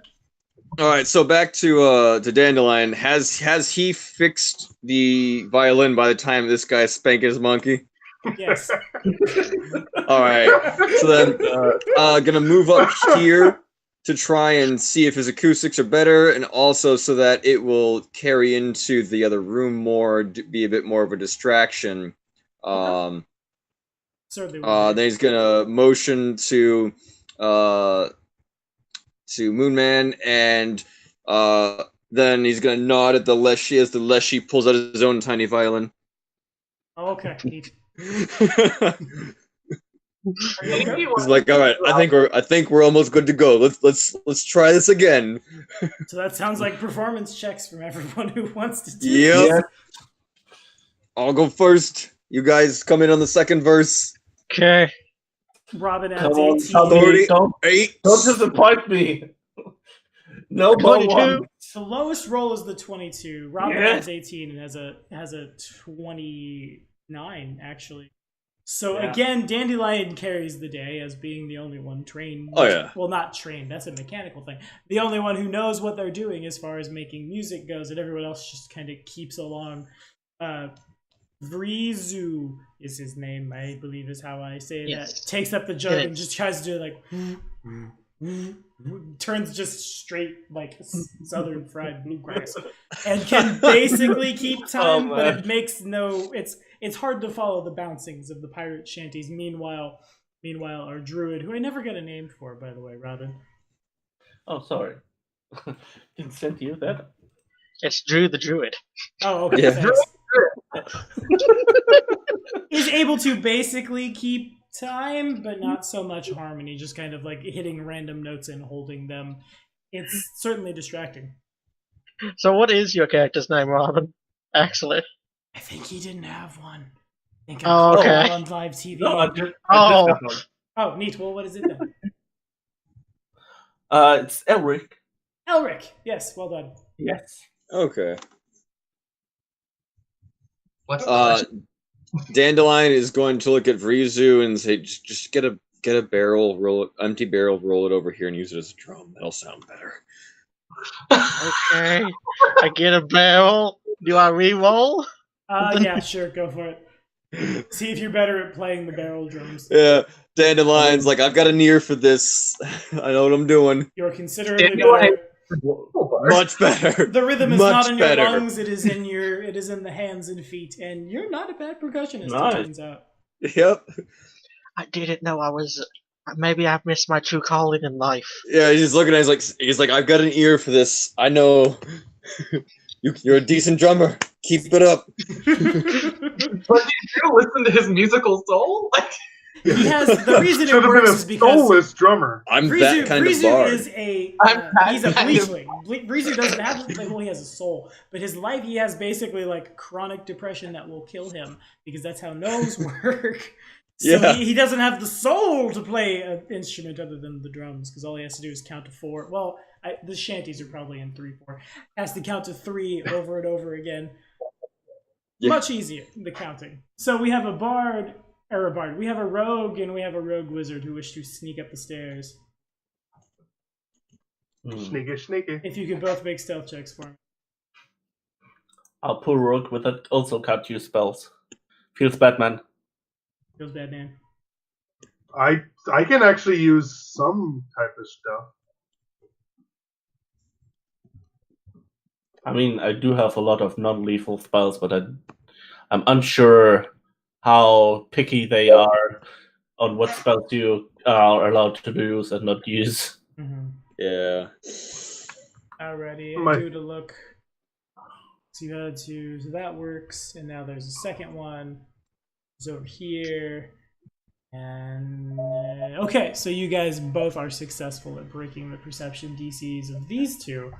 all right. So back to Dandelion. Has he fixed the violin by the time this guy spanked his monkey? Yes. All right. So then, gonna move up here to try and see if his acoustics are better, and also so that it will carry into the other room more, be a bit more of a distraction. Certainly. Then he's gonna motion to Moonman, and then he's gonna nod at the Leshy as the Leshy pulls out his own tiny violin. Oh, okay. He's like, all right, I think we're almost good to go. Let's try this again. So that sounds like performance checks from everyone who wants to do Yep. this. I'll go first. You guys come in on the second verse. Okay. Robin adds Come on, 18. Tommy, don't 8. disappoint me. No, 22. The lowest roll is the 22. Robin Yeah. has 18 and has a 29 actually. So Yeah. again, Dandelion carries the day as being the only one trained. Oh, yeah. Well, not trained. That's a mechanical thing. The only one who knows what they're doing as far as making music goes, and everyone else just kind of keeps along. Vrizu is his name, I believe is how I say Yes. that. Takes up the jug Good. and just tries to do like turns just straight like southern fried bluegrass and can basically keep time, but it makes no. It's hard to follow the bouncings of the pirate shanties. Meanwhile, our druid, who I never got a name for, by the way, Robin. Oh, sorry. Didn't send you that. It's Drew the Druid. Oh, okay. Yeah. Thanks. Is able to basically keep time, but not so much harmony. Just kind of like hitting random notes and holding them. It's certainly distracting. So what is your character's name, Robin? Actually. I think he didn't have one. I think Oh, I called okay. out on live TV. No, I just Oh. got one. Oh, neat. Well, what is it then? It's Elric. Elric. Yes, well done. Yes. Okay. What's the Dandelion is going to look at Vrizu and say, "Just get a barrel, empty barrel, roll it over here, and use it as a drum. That'll sound better." Okay. I get a barrel. Do I re-roll? Yeah, sure, go for it. See if you're better at playing the barrel drums. Yeah, Dandelion's like, "I've got an ear for this. I know what I'm doing. You're considerably Dandelion- better. Much better." The rhythm is Much not in your better. lungs; it is in the hands and feet. And you're not a bad percussionist, Nice. it turns out. Yep. I didn't know I was. Maybe I've missed my true calling in life. Yeah, he's looking at it, he's like, "I've got an ear for this. I know. You're a decent drummer. Keep it up." But did you listen to his musical soul? Like, He has the reason it Should have works been a is because soulless drummer. I'm Vrizu, that kind Vrizu of bard. is a I'm that he's a kind of- bleachling. Vrizu doesn't have well, he has a soul, but his life he has basically like chronic depression that will kill him because that's how no's work. So Yeah. he doesn't have the soul to play an instrument other than the drums because all he has to do is count to 4. Well, the shanties are probably in 3/4. Has to count to 3 over and over again. Yeah. Much easier, the counting. So we have a bard. We have a rogue and we have a rogue wizard who wish to sneak up the stairs. Sneaky. If you could both make stealth checks for me. I'll pull Rogue with it. Also can't use spells. Feels bad, man. Feels bad, man. I can actually use some type of stuff. I mean, I do have a lot of non-lethal spells, but I'm unsure how picky they are on what spells you are allowed to use and not use. Mm-hmm. Yeah. Alrighty, My- I do to look. So you had to, so that works, and now there's a second one. It's over here. And okay, so you guys both are successful at breaking the perception DCs of these two,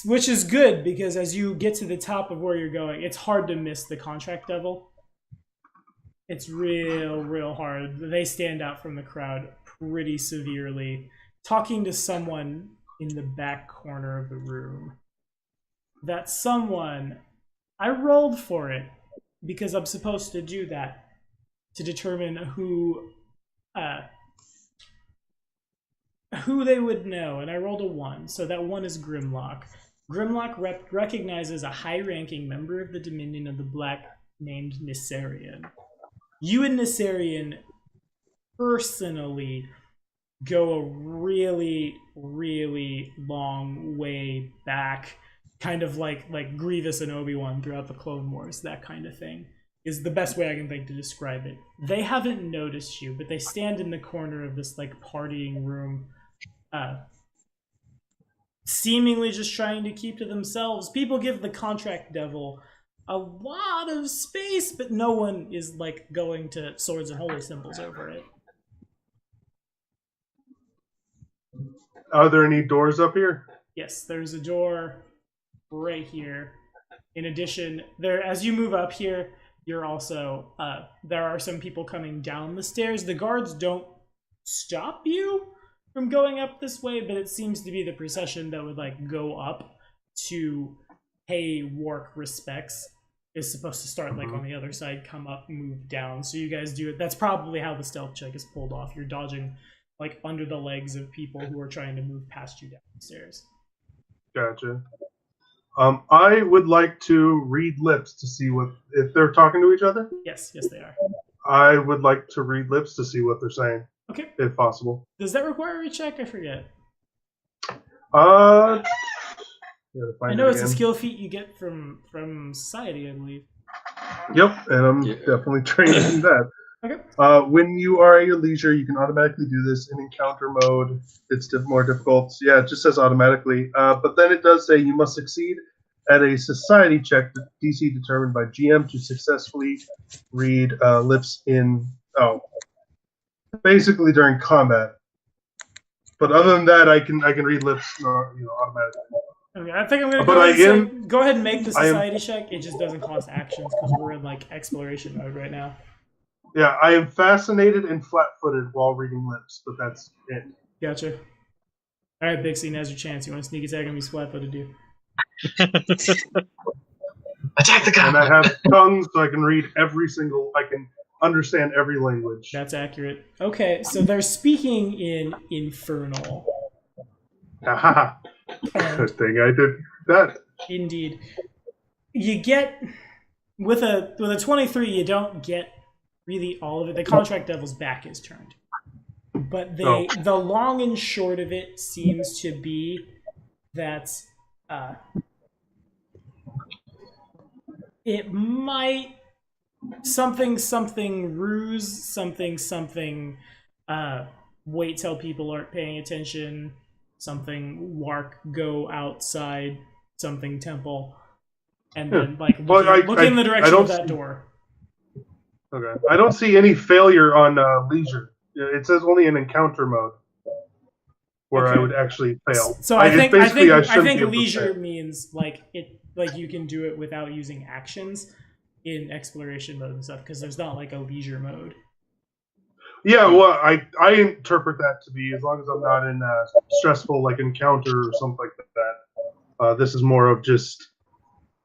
which is good because as you get to the top of where you're going, it's hard to miss the contract devil. It's real hard. They stand out from the crowd pretty severely. Talking to someone in the back corner of the room. That someone, I rolled for it because I'm supposed to do that to determine who they would know, and I rolled a 1, so that 1 is Grimlock. Grimlock recognizes a high-ranking member of the Dominion of the Black named Nissarian. You and Nissarian personally go a really long way back, kind of like Grievous and Obi-Wan throughout the Clone Wars, that kind of thing is the best way I can think to describe it. They haven't noticed you, but they stand in the corner of this like partying room, seemingly just trying to keep to themselves. People give the contract devil a lot of space, but no one is like going to swords and holy symbols over it. Are there any doors up here? Yes, there's a door right here. In addition, as you move up here, you're also there are some people coming down the stairs. The guards don't stop you from going up this way, but it seems to be the procession that would like go up to pay Wark respects is supposed to start like on the other side, come up, move down. So you guys do it. That's probably how the stealth check is pulled off. You're dodging like under the legs of people who are trying to move past you down the stairs. Gotcha. I would like to read lips to see if they're talking to each other. Yes, they are. I would like to read lips to see what they're saying, Okay. if possible. Does that require a check? I forget. Gotta find I know it it's a again. skill feat you get from society, I believe. Yep, and I'm Yeah. definitely trained in that. Okay. When you are at your leisure, you can automatically do this in encounter mode. It's more difficult. Yeah, it just says automatically. But then it does say you must succeed at a society check, DC determined by GM, to successfully read lips in. Oh, basically during combat. But other than that, I can read lips, automatically. Okay, I think I'm gonna But go ahead and say, go ahead and make the I am- society check. It just doesn't cost actions because we're in like exploration mode right now. Yeah, I am fascinated and flat-footed while reading lips, but that's it. Gotcha. All right, Bixie, now's your chance. You want to sneak attack on me, flat-footed, dude? Attack the And goblin. I have tongues, so I can read I can understand every language. That's accurate. Okay, so they're speaking in Infernal. Haha. Good thing I did that. Indeed. You get with a 23, you don't get really all of it. The Contract Devil's back is turned. But the long and short of it seems to be that it might something ruse, something wait till people aren't paying attention, something Wark go outside, something temple, and then look in the direction of that door. Okay. I don't see any failure on leisure. It says only in encounter mode where I would actually fail. So I think leisure means like you can do it without using actions in exploration mode and stuff, because there's not like a leisure mode. Yeah, well, I interpret that to be as long as I'm not in a stressful like encounter or something like that. This is more of just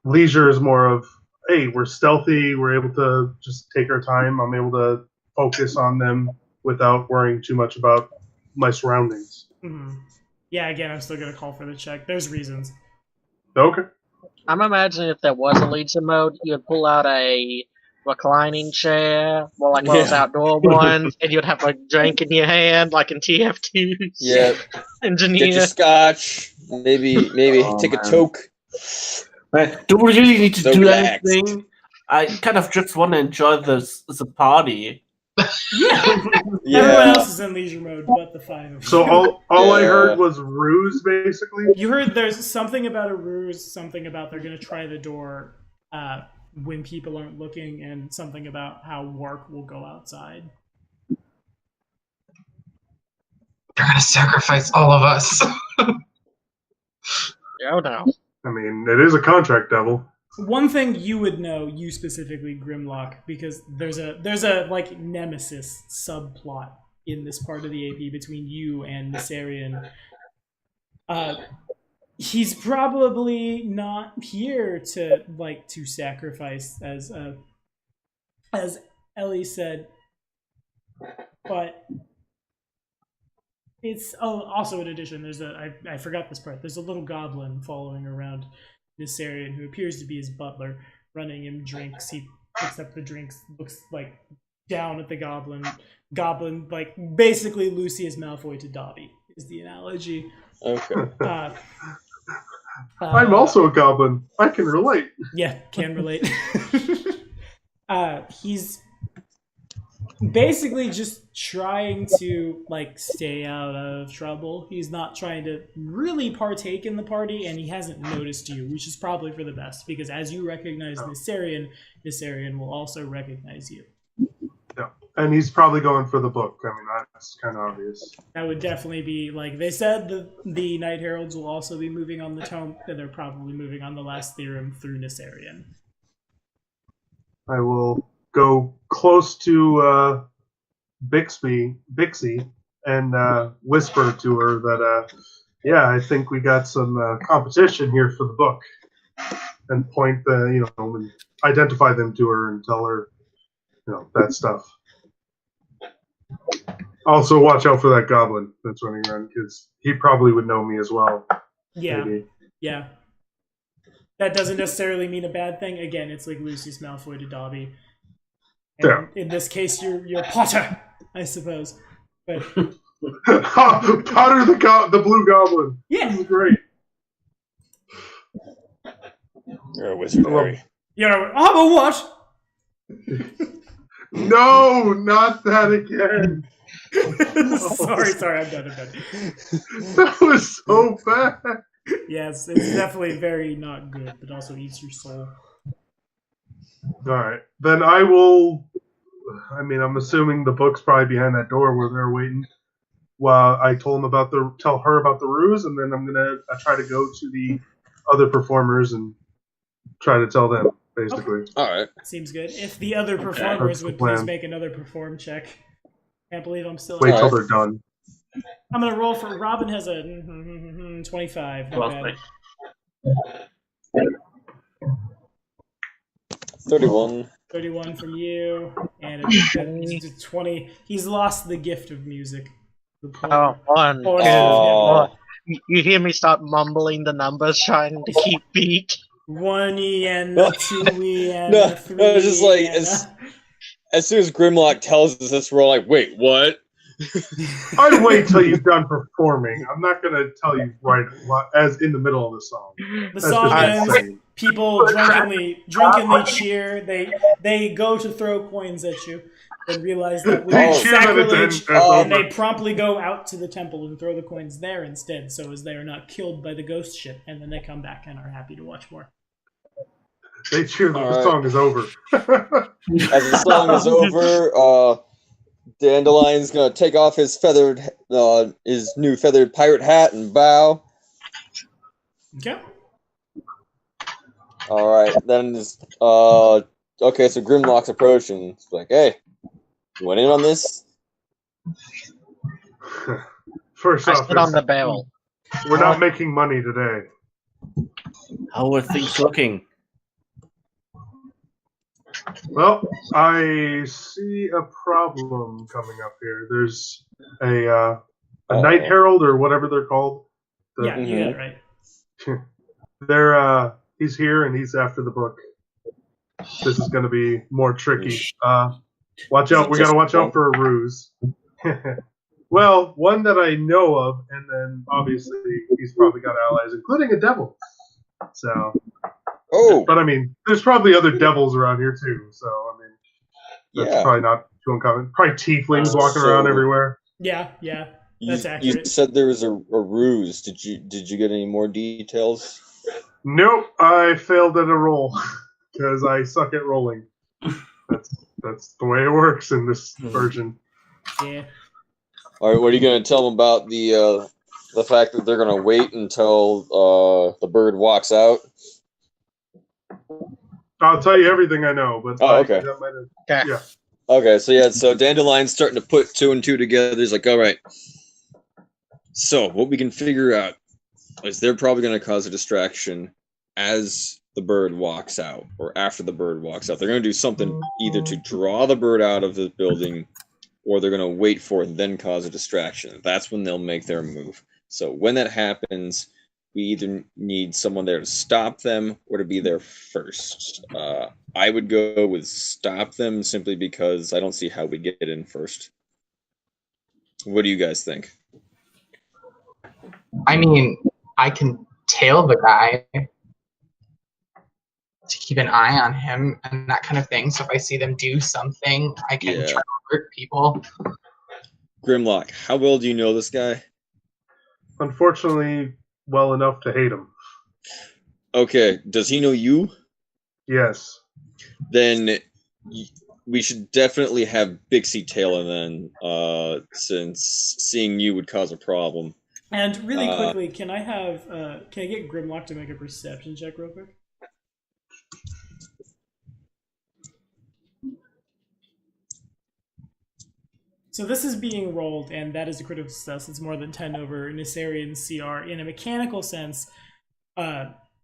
leisure is more of, hey, we're stealthy, we're able to just take our time. I'm able to focus on them without worrying too much about my surroundings. Mm-hmm. Yeah, again, I'm still gonna call for the check. There's reasons. Okay. I'm imagining if there was a leisure mode, you'd pull out a reclining chair, more like one of those outdoor ones, and you'd have a drink in your hand, like in TF2. Yeah. Engineer. Get your scotch. Maybe take a toke. Don't really need to So do relaxed. anything. I kind of just want to enjoy the party. Yeah. Everyone else is in leisure mode, but the five of you. So all I heard was ruse, basically. You heard there's something about a ruse, something about they're gonna try the door when people aren't looking, and something about how Wark will go outside. They're gonna sacrifice all of us. Oh no. I mean, it is a contract devil. One thing you would know, you specifically, Grimlock, because there's a like nemesis subplot in this part of the AP between you and Nissarian. He's probably not here to sacrifice, as Ellie said, but it's also, in addition, there's I forgot this part. There's a little goblin following around Nissarian who appears to be his butler, running him drinks. He picks up the drinks, looks like down at the goblin. Goblin, like basically Lucius Malfoy to Dobby is the analogy. Okay. I'm also a goblin. I can relate. Yeah, can relate. He's basically just trying to stay out of trouble. He's not trying to really partake in the party, and he hasn't noticed you, which is probably for the best, because as you recognize Nissarian will also recognize you. Yeah, and he's probably going for the book. I mean, that's kind of obvious. That would definitely be, they said the Night Heralds will also be moving on the tome, and they're probably moving on the last theorem through Nissarian. I will go close to Bixie and whisper to her that, I think we got some competition here for the book, and point and identify them to her and tell her, that stuff. Also, watch out for that goblin that's running around, because he probably would know me as well. Yeah, maybe. Yeah. That doesn't necessarily mean a bad thing. Again, it's like Lucius Malfoy to Dobby. And in this case, you're Potter, I suppose. But Potter the Blue Goblin. Yeah, he's great. You're a wizard, Harry. I'm a what? No, not that again. Sorry, I'm done. That was so bad. Yes, it's definitely very not good, but also eats your soul. All right, then I will. I mean, I'm assuming the book's probably behind that door where they're waiting. Well, I tell her about the ruse, and then I'm gonna try to go to the other performers and try to tell them, basically. Okay. All right. Seems good. If the other performers That's the would please plan. make another perform check. Can't believe I'm still. Wait till Alright. they're done. I'm gonna roll for Robin. Has a 25. Not bad. 31. 31 from you, and a 20. He's lost the gift of music. The poor- Oh, one, poor two, Oh. You hear me start mumbling the numbers, trying to keep beat. 1 yen, No. 2 yen, No, 3 no, it's just like, yen. as soon as Grimlock tells us this, we're all like, wait, what? I'd wait till you've done performing. I'm not gonna tell you right as in the middle of the song. The That's song just ends. insane. People drunkenly cheer. They go to throw coins at you, and realize that would They be cheer that it's sacrilege, that's and over. they promptly go out to the temple and throw the coins there instead, so as they are not killed by the ghost ship. And then they come back and are happy to watch more. They cheer that the Alright. song is over. As the song is over, Dandelion's gonna take off his new feathered pirate hat and bow. Okay. All right, then okay, so Grimlock's approaching. It's like, hey, you want in on this? First I off, sit on the barrel. we're not making money today. How are things looking? Well, I see a problem coming up here. There's a Night Herald or whatever they're called. Yeah, you got it right. He's here and he's after the book. This is going to be more tricky. Watch out! We got to watch out for a ruse. Well, one that I know of, and then obviously he's probably got allies, including a devil. So. Oh, But I mean, there's probably other devils around here too. So I mean, that's probably not too uncommon. Probably tieflings walking around everywhere. Yeah, that's You accurate. said there was a ruse. Did you get any more details? Nope, I failed at a roll because I suck at rolling. That's the way it works in this version. Yeah. All right, what are you gonna tell them about the fact that they're gonna wait until the bird walks out? I'll tell you everything I know, but okay. that might have, Okay. yeah. Okay, so Dandelion's starting to put 2 and 2 together. He's like, all right. So what we can figure out is they're probably going to cause a distraction as the bird walks out, or after the bird walks out. They're going to do something either to draw the bird out of the building, or they're going to wait for it and then cause a distraction. That's when they'll make their move. So when that happens, we either need someone there to stop them or to be there first. I would go with stop them simply because I don't see how we get in first. What do you guys think? I mean, I can tail the guy to keep an eye on him and that kind of thing. So if I see them do something, I can try to alert people. Grimlock, how well do you know this guy? Unfortunately, well enough to hate him. Okay, does he know you? Yes. Then we should definitely have Bixie tail him then, since seeing you would cause a problem. And really quickly, can I get Grimlock to make a perception check real quick? So this is being rolled, and that is a critical success. It's more than 10 over Nissarian's CR. In a mechanical sense,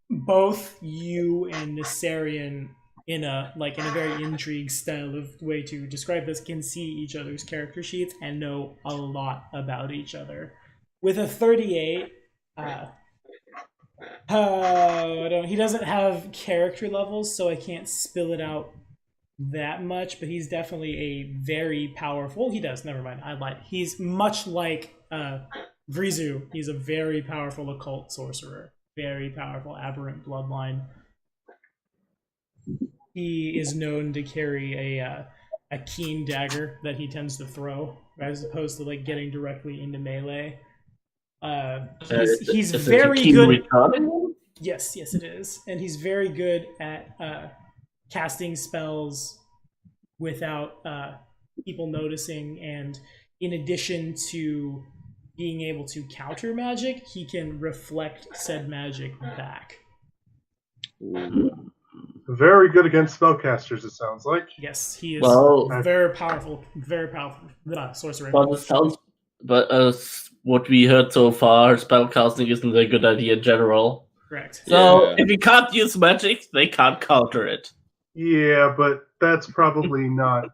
both you and Nissarian, in a very intrigue style of way to describe this, can see each other's character sheets and know a lot about each other. With a 38, he doesn't have character levels, so I can't spill it out that much, but he's definitely a very powerful. He does, never mind, I lied. He's much like Vrizu. He's a very powerful occult sorcerer. Very powerful aberrant bloodline. He is known to carry a a keen dagger that he tends to throw, as opposed to like getting directly into melee. He's is very it a good. retarding? Yes, it is, and he's very good at casting spells without people noticing. And in addition to being able to counter magic, he can reflect said magic back. Very good against spellcasters, it sounds like. Yes, he is Well, very powerful sorcerer. But what we heard so far, spellcasting isn't a good idea in general. Correct. So Yeah. if we can't use magic, they can't counter it. Yeah, but that's probably not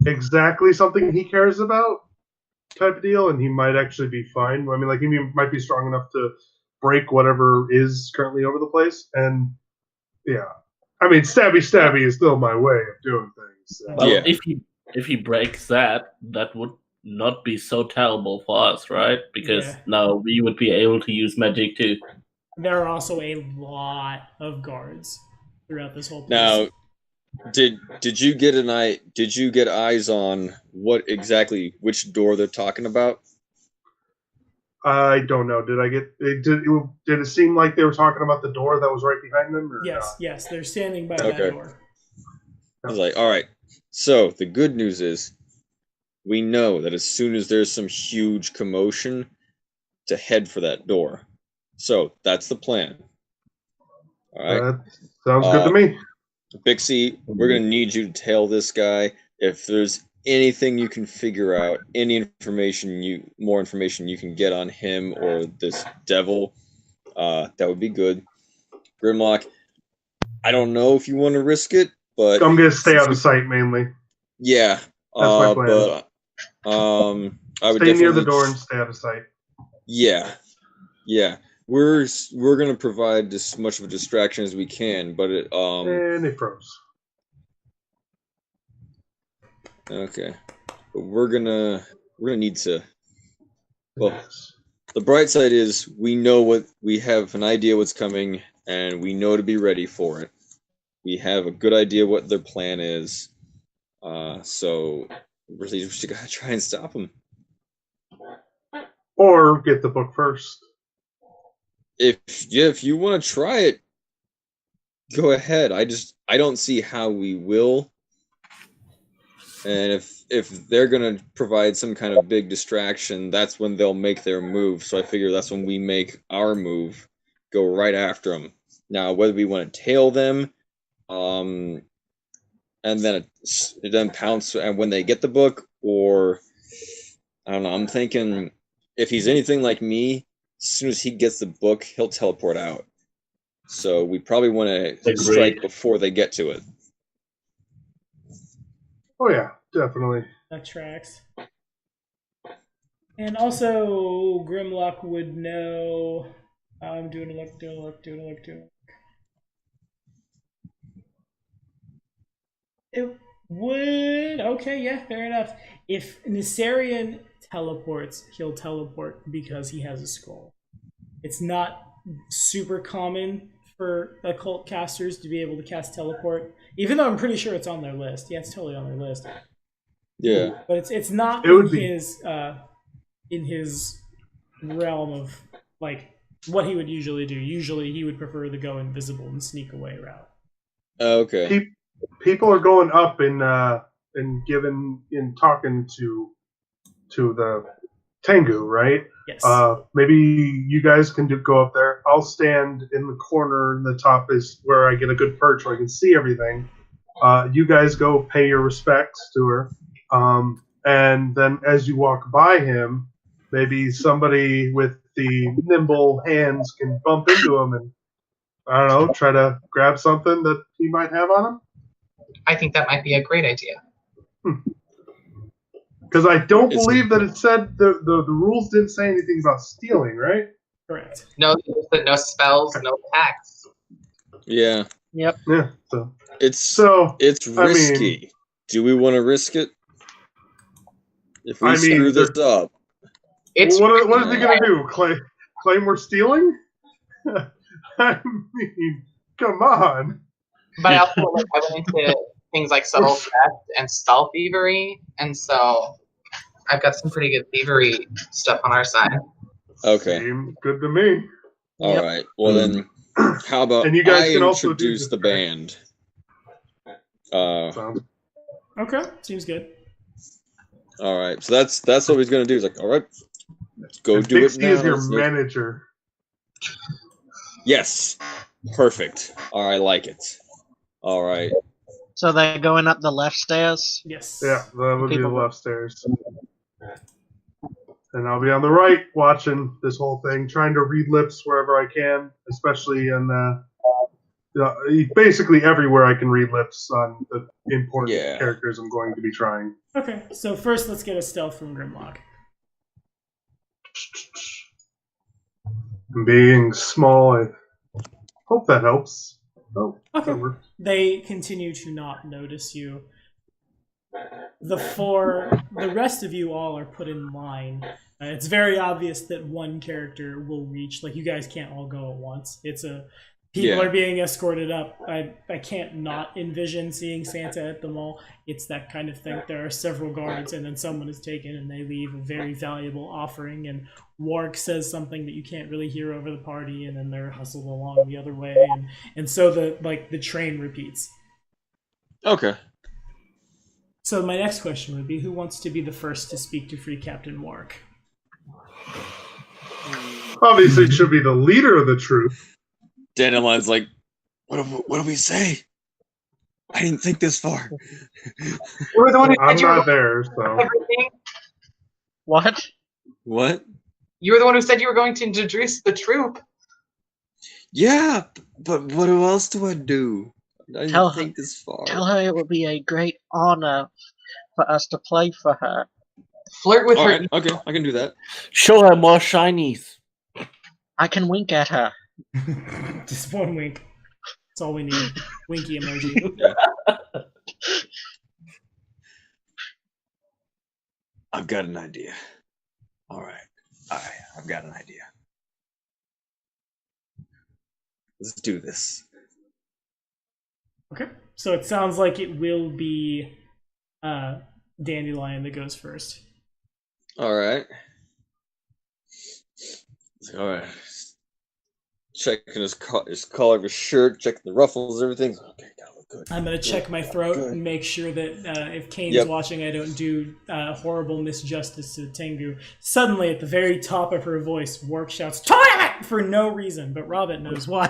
exactly something he cares about, type of deal, and he might actually be fine. I mean, like, he might be strong enough to break whatever is currently over the place, and yeah. I mean, stabby is still my way of doing things. So. Well, Yeah. if he breaks that would not be so terrible for us, right? Because now we would be able to use magic too. There are also a lot of guards throughout this whole place. Now, did you get eyes on which door they're talking about? I don't know. Did it seem like they were talking about the door that was right behind them? Or yes, they're standing by Okay. that door. I was like, all right. So the good news is, we know that as soon as there's some huge commotion, to head for that door. So that's the plan. All right. That sounds good to me. Bixie, we're gonna need you to tell this guy if there's anything you can figure out, more information you can get on him or this devil, that would be good. Grimlock, I don't know if you want to risk it, but I'm gonna stay out of sight mainly. Yeah, That's my plan. but I would stay near definitely the door and stay out of sight. Yeah. We're gonna provide as much of a distraction as we can, but And it froze. Okay. But we're gonna need to. Well, Yes. the bright side is we have an idea what's coming, and we know to be ready for it. We have a good idea what their plan is. So really just gotta try and stop them. Or get the book first. If you want to try it, go ahead. I don't see how we will. And if they're gonna provide some kind of big distraction, that's when they'll make their move. So I figure that's when we make our move, go right after them. Now, whether we want to tail them, and then pounce and when they get the book, or I don't know. I'm thinking if he's anything like me, as soon as he gets the book, he'll teleport out. So we probably want to strike before they get to it. Oh yeah, definitely. That tracks. And also, Grimlock would know. I'm doing a look. It would. Okay, yeah, fair enough. If Nissarian teleports, he'll teleport because he has a scroll. It's not super common for occult casters to be able to cast teleport, even though I'm pretty sure it's on their list. Yeah, it's totally on their list. Yeah, but it's not in his realm of like what he would usually do. Usually, he would prefer the go invisible and sneak away route. Okay. People are going up in talking to the Tengu, right? Yes. Maybe you guys can go up there. I'll stand in the corner. The top is where I get a good perch where I can see everything. You guys go pay your respects to her. And then as you walk by him, maybe somebody with the nimble hands can bump into him and, I don't know, try to grab something that he might have on him. I think that might be a great idea. Because I don't believe that it said the rules didn't say anything about stealing, right? Correct. No spells, no attacks. Yeah. Yep. Yeah. It's risky. I mean, do we want to risk it? If we screw this up, what are they gonna do? Claim we're stealing? I mean, come on. But I also I went into things like subtle theft and stealth thievery, and so I've got some pretty good thievery stuff on our side. Okay. Seems good to me. All right. Well then, how about And you guys I can also do introduce the band? So, Okay, seems good. All right. So that's what he's gonna do. He's like, all right, let's go and do Dixie it now. is your Let's- manager. Yes. Perfect. All right, I like it. All right. So they're going up the left stairs. Yes. Yeah, that would be the People- left stairs. And I'll be on the right watching this whole thing, trying to read lips wherever I can, especially in basically everywhere I can read lips on the important Yeah. characters I'm going to be trying. Okay, so first let's get a stealth from Grimlock. Being small, I hope that helps. Oh, Okay. that worked. They continue to not notice you. The rest of you all are put in line. It's very obvious that one character will reach. Like, you guys can't all go at once. People are being escorted up. I can't not envision seeing Santa at the mall. It's that kind of thing. There are several guards, and then someone is taken, and they leave a very valuable offering. And Warwick says something that you can't really hear over the party, and then they're hustled along the other way, and so the train repeats. Okay. So my next question would be, who wants to be the first to speak to Free Captain Warwick? Obviously, it should be the leader of the troop. Dandelion's like, what do we say? I didn't think this far. You were the one who I'm said you were not going there, to so. everything. What? What? You were the one who said you were going to introduce the troop. Yeah, but what else do I do? I Tell didn't her- think this far. Tell her it would be a great honor for us to play for her. Flirt with All her. right, okay, I can do that. Show her more shinies. I can wink at her. Just one wink. That's all we need. Winky emoji. I've got an idea. All right, I've got an idea. Let's do this. Okay. So it sounds like it will be Dandelion that goes first. All right. All right. Checking his collar of his shirt, checking the ruffles, everything. Okay, gotta look good. I'm going to check my throat Good. and make sure that if Kane's Yep. watching, I don't do horrible misjustice to Tengu. Suddenly, at the very top of her voice, Warwick shouts, "Toilet!" for no reason, but Robin knows why.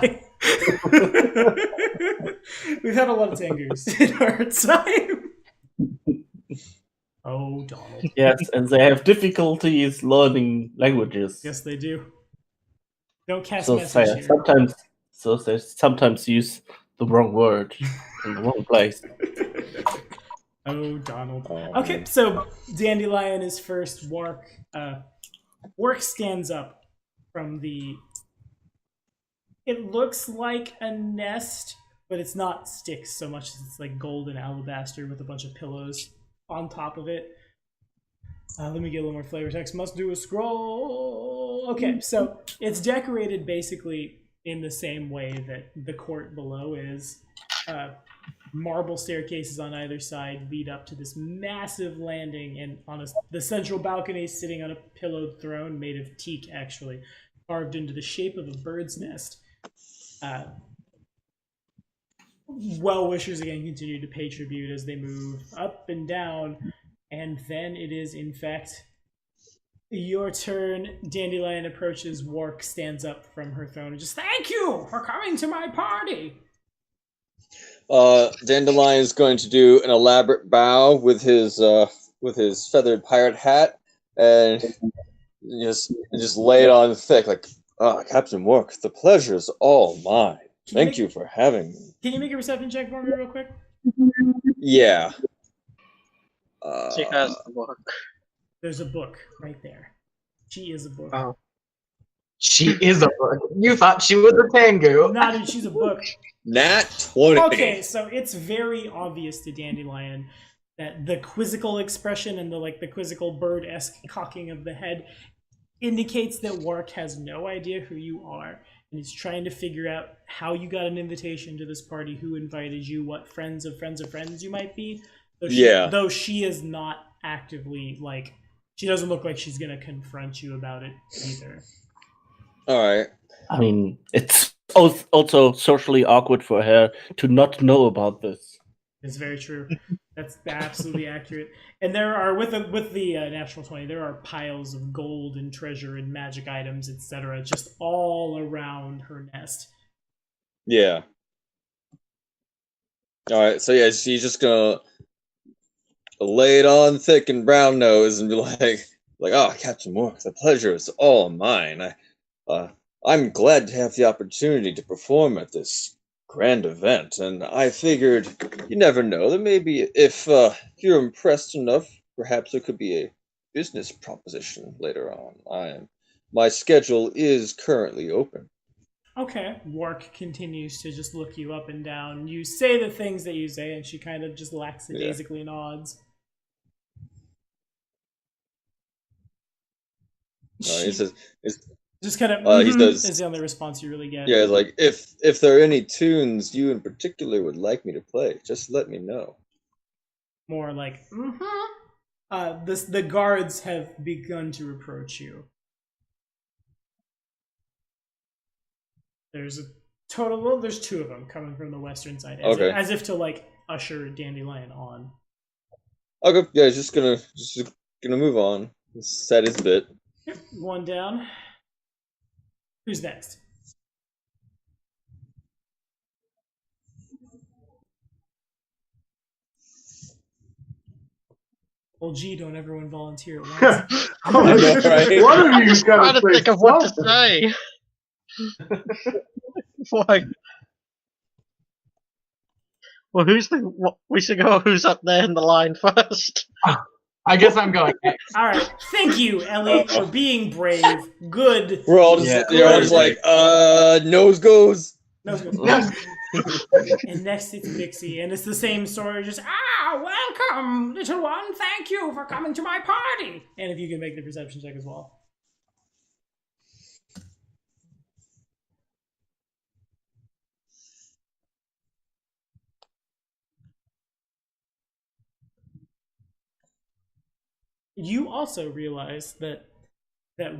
We've had a lot of Tengus in our time. Oh, Donald. Yes, and they have difficulties learning languages. Yes, they do. Don't cast So message they here. sometimes use the wrong word in the wrong place. Oh, Donald. Okay, so Dandelion is first. Warwick stands up from the... It looks like a nest, but it's not sticks so much as it's like gold and alabaster with a bunch of pillows on top of it. Let me get a little more flavor text. Must do a scroll. Okay, so it's decorated basically in the same way that the court below is. Marble staircases on either side lead up to this massive landing, and on the central balcony, sitting on a pillowed throne made of teak, actually, carved into the shape of a bird's nest. Well-wishers again continue to pay tribute as they move up and down, and then it is, in fact, your turn. Dandelion approaches. Warwick stands up from her throne and just, "Thank you for coming to my party." Dandelion is going to do an elaborate bow with his feathered pirate hat and just lay it on thick, like, Captain Warwick, the pleasure is all mine. Thank you for having me. Can you make a perception check for me real quick? Yeah. She has the book. There's a book right there. She is a book. Oh. She is a book. You thought she was a Tengu. Nah, dude, she's a book. Nat 20. Okay, so it's very obvious to Dandelion that the quizzical expression and the quizzical bird-esque cocking of the head indicates that Warwick has no idea who you are. and he's trying to figure out how you got an invitation to this party, who invited you, what friends of friends of friends you might be. Though she is not actively, like, she doesn't look like she's going to confront you about it either. All right. I mean, it's also socially awkward for her to not know about this. It's very true. That's absolutely accurate. And there are, with the natural 20, there are piles of gold and treasure and magic items, etc., just all around her nest. Yeah. All right. So yeah, she's just gonna lay it on thick and brown nose and be like, oh, Captain Mork, the pleasure is all mine. I'm glad to have the opportunity to perform at this grand event, and I figured, you never know, that maybe if you're impressed enough, perhaps there could be a business proposition later on. My schedule is currently open. Okay. Wark continues to just look you up and down. You say the things that you say, and she kind of just lackadaisically nods. He says, just kind of he says, is the only response you really get. Yeah, like, if there are any tunes you in particular would like me to play, just let me know. More like, the guards have begun to approach you. There's a total, well, there's two of them coming from the western side, as if to, like, usher Dandelion on. Okay, yeah, just gonna move on. Set his bit. Yep, one down. Who's next? Well, gee, don't everyone volunteer at once. I know, right? One of you's got to think of what to say. Like, well, we should go. Who's up there in the line first? I guess I'm going next. All right, thank you, Ellie, for being brave. Good. We're all just, you're all just like, nose goes. Nose goes. And next it's Bixie, and it's the same story. Just welcome, little one. Thank you for coming to my party. And if you can make the perception check as well. You also realize that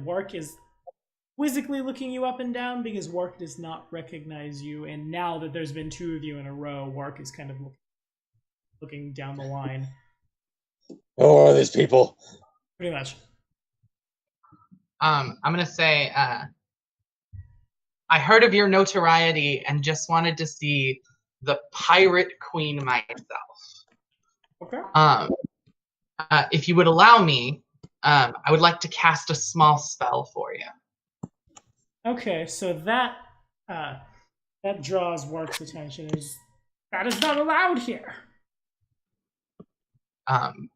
Wark is quizzically looking you up and down because Wark does not recognize you, and now that there's been two of you in a row, Wark is kind of looking down the line. Who are these people? Pretty much. I'm gonna say, I heard of your notoriety and just wanted to see the Pirate Queen myself. Okay. If you would allow me, I would like to cast a small spell for you. Okay, so that draws Wark's attention. That is not allowed here.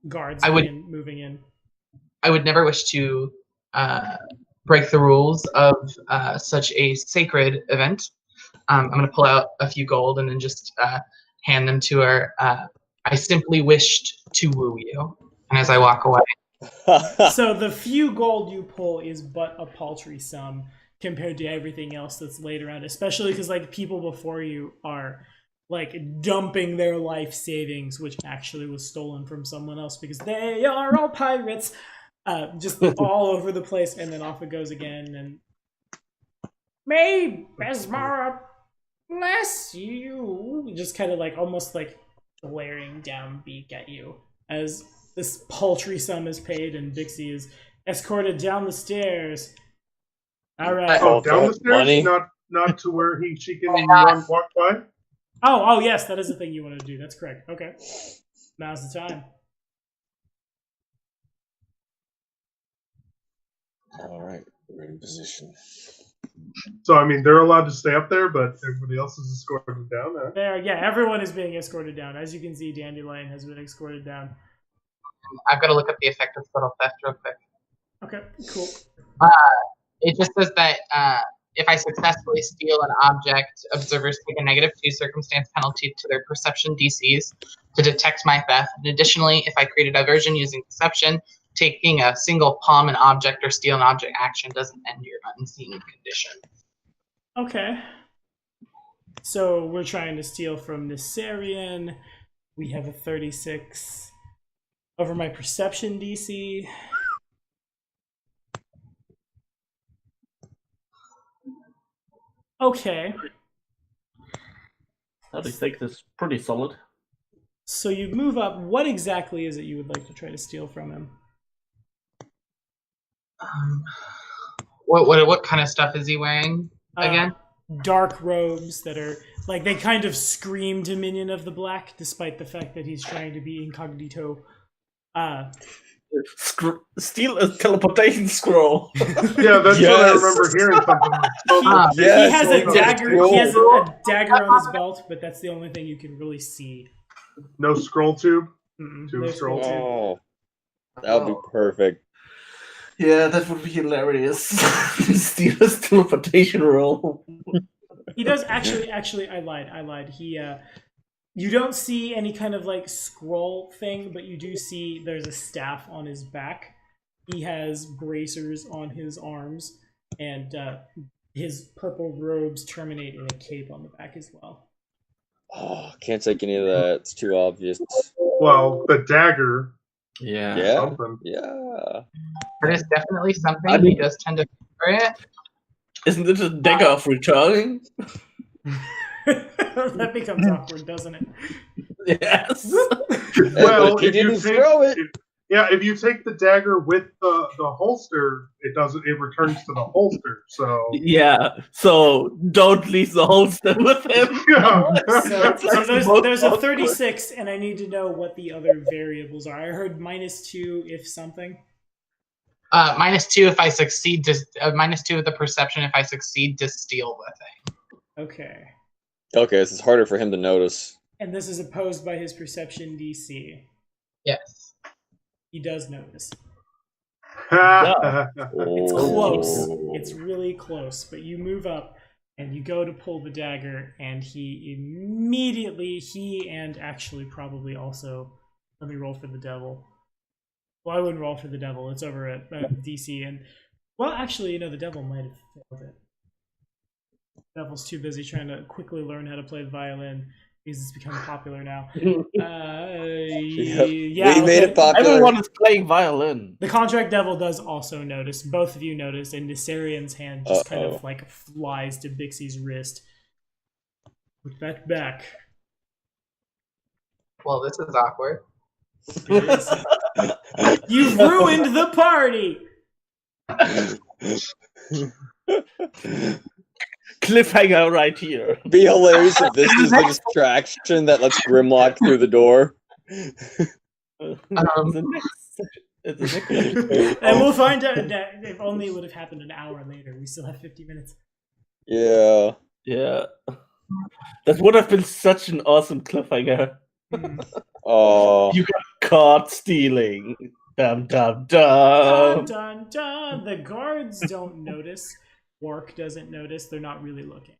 Guards moving in. I would never wish to break the rules of such a sacred event. I'm going to pull out a few gold and then just hand them to her. I simply wished to woo you. And as I walk away. So the few gold you pull is but a paltry sum compared to everything else that's laid around, especially because, like, people before you are, like, dumping their life savings, which actually was stolen from someone else because they are all pirates, just all over the place, and then off it goes again. And may Besmara bless you, just kind of like almost like glaring down beak at you as this paltry sum is paid and Bixie is escorted down the stairs. All right. Oh, down the stairs, money. not to where she can walk by. Oh, yes, that is the thing you want to do. That's correct. Okay, now's the time. All right, we're in position. So, I mean, they're allowed to stay up there, but everybody else is escorted down. Yeah, everyone is being escorted down. As you can see, Dandelion has been escorted down. I've got to look up the effect of subtle theft real quick. Okay, cool. It just says that if I successfully steal an object, observers take a -2 circumstance penalty to their perception DCs to detect my theft. And additionally, if I create a diversion using deception, taking a single palm an object or steal an object action doesn't end your unseen condition. Okay. So we're trying to steal from Nissarian. We have a 36 over my perception DC. Okay. I think that's pretty solid. So you move up. What exactly is it you would like to try to steal from him? What kind of stuff is he wearing again? Dark robes that are like they kind of scream Dominion of the Black, despite the fact that he's trying to be incognito. Steal a teleportation scroll. Yeah, that's what I remember hearing something like. He has a dagger. He has a dagger on his belt, but that's the only thing you can really see. No scroll tube. No scroll tube. Oh, that would be perfect. Yeah, that would be hilarious. Steal a teleportation roll. He does actually. I lied. He you don't see any kind of like scroll thing, but you do see there's a staff on his back. He has bracers on his arms, and his purple robes terminate in a cape on the back as well. Oh, can't take any of that. It's too obvious. Well, the dagger. Yeah. Something. Yeah. That is definitely something he does tend to wear it. Isn't it a dagger of returning? That becomes awkward, doesn't it? Yes. Well, he didn't throw it. If you take the dagger with the holster, it returns to the holster. So yeah, so don't leave the holster with him. Yeah. So there's a 36, and I need to know what the other variables are. I heard -2 if something. -2 if I succeed. -2 with the perception if I succeed to steal the thing. Okay. Okay, this is harder for him to notice. And this is opposed by his perception DC. Yes. He does notice. Yeah. It's close. It's really close. But you move up and you go to pull the dagger, and he and actually probably also, let me roll for the devil. Well, I wouldn't roll for the devil. It's over at DC. And, well, actually, the devil might have failed it. Devil's too busy trying to quickly learn how to play the violin because it's become popular now. We Yeah, made it popular. Everyone is playing violin. The contract devil does also notice. Both of you notice, and Nissarian's hand just kind of like flies to Bixie's wrist. Put that back. Well, this is awkward. You've ruined the party! Cliffhanger right here. Be hilarious if this is the distraction that lets Grimlock through the door. And we'll find out that if only it would have happened an hour later. We still have 50 minutes. Yeah. Yeah. That would have been such an awesome cliffhanger. Oh. You got caught stealing. Dum dum Dun, dum. dun, dun. The guards don't notice. Wark doesn't notice. They're not really looking.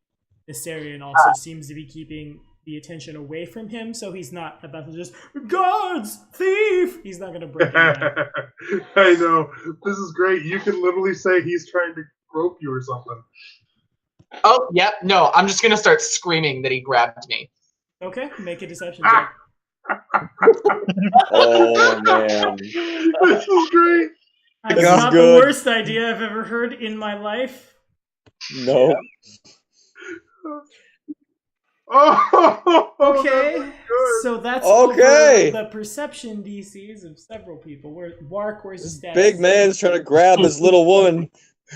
Nissarian also seems to be keeping the attention away from him, so he's not about to just, guards! Thief! He's not going to break it down. I know. This is great. You can literally say he's trying to rope you or something. Oh, yep. No, I'm just going to start screaming that he grabbed me. Okay, make a deception check. Oh, man. This is great. That's Sounds not good. the worst idea I've ever heard in my life. No. Oh, Okay, good. so that's Okay. over the perception DCs of several people. Wark, where's the status? Big man's trying to grab this little woman.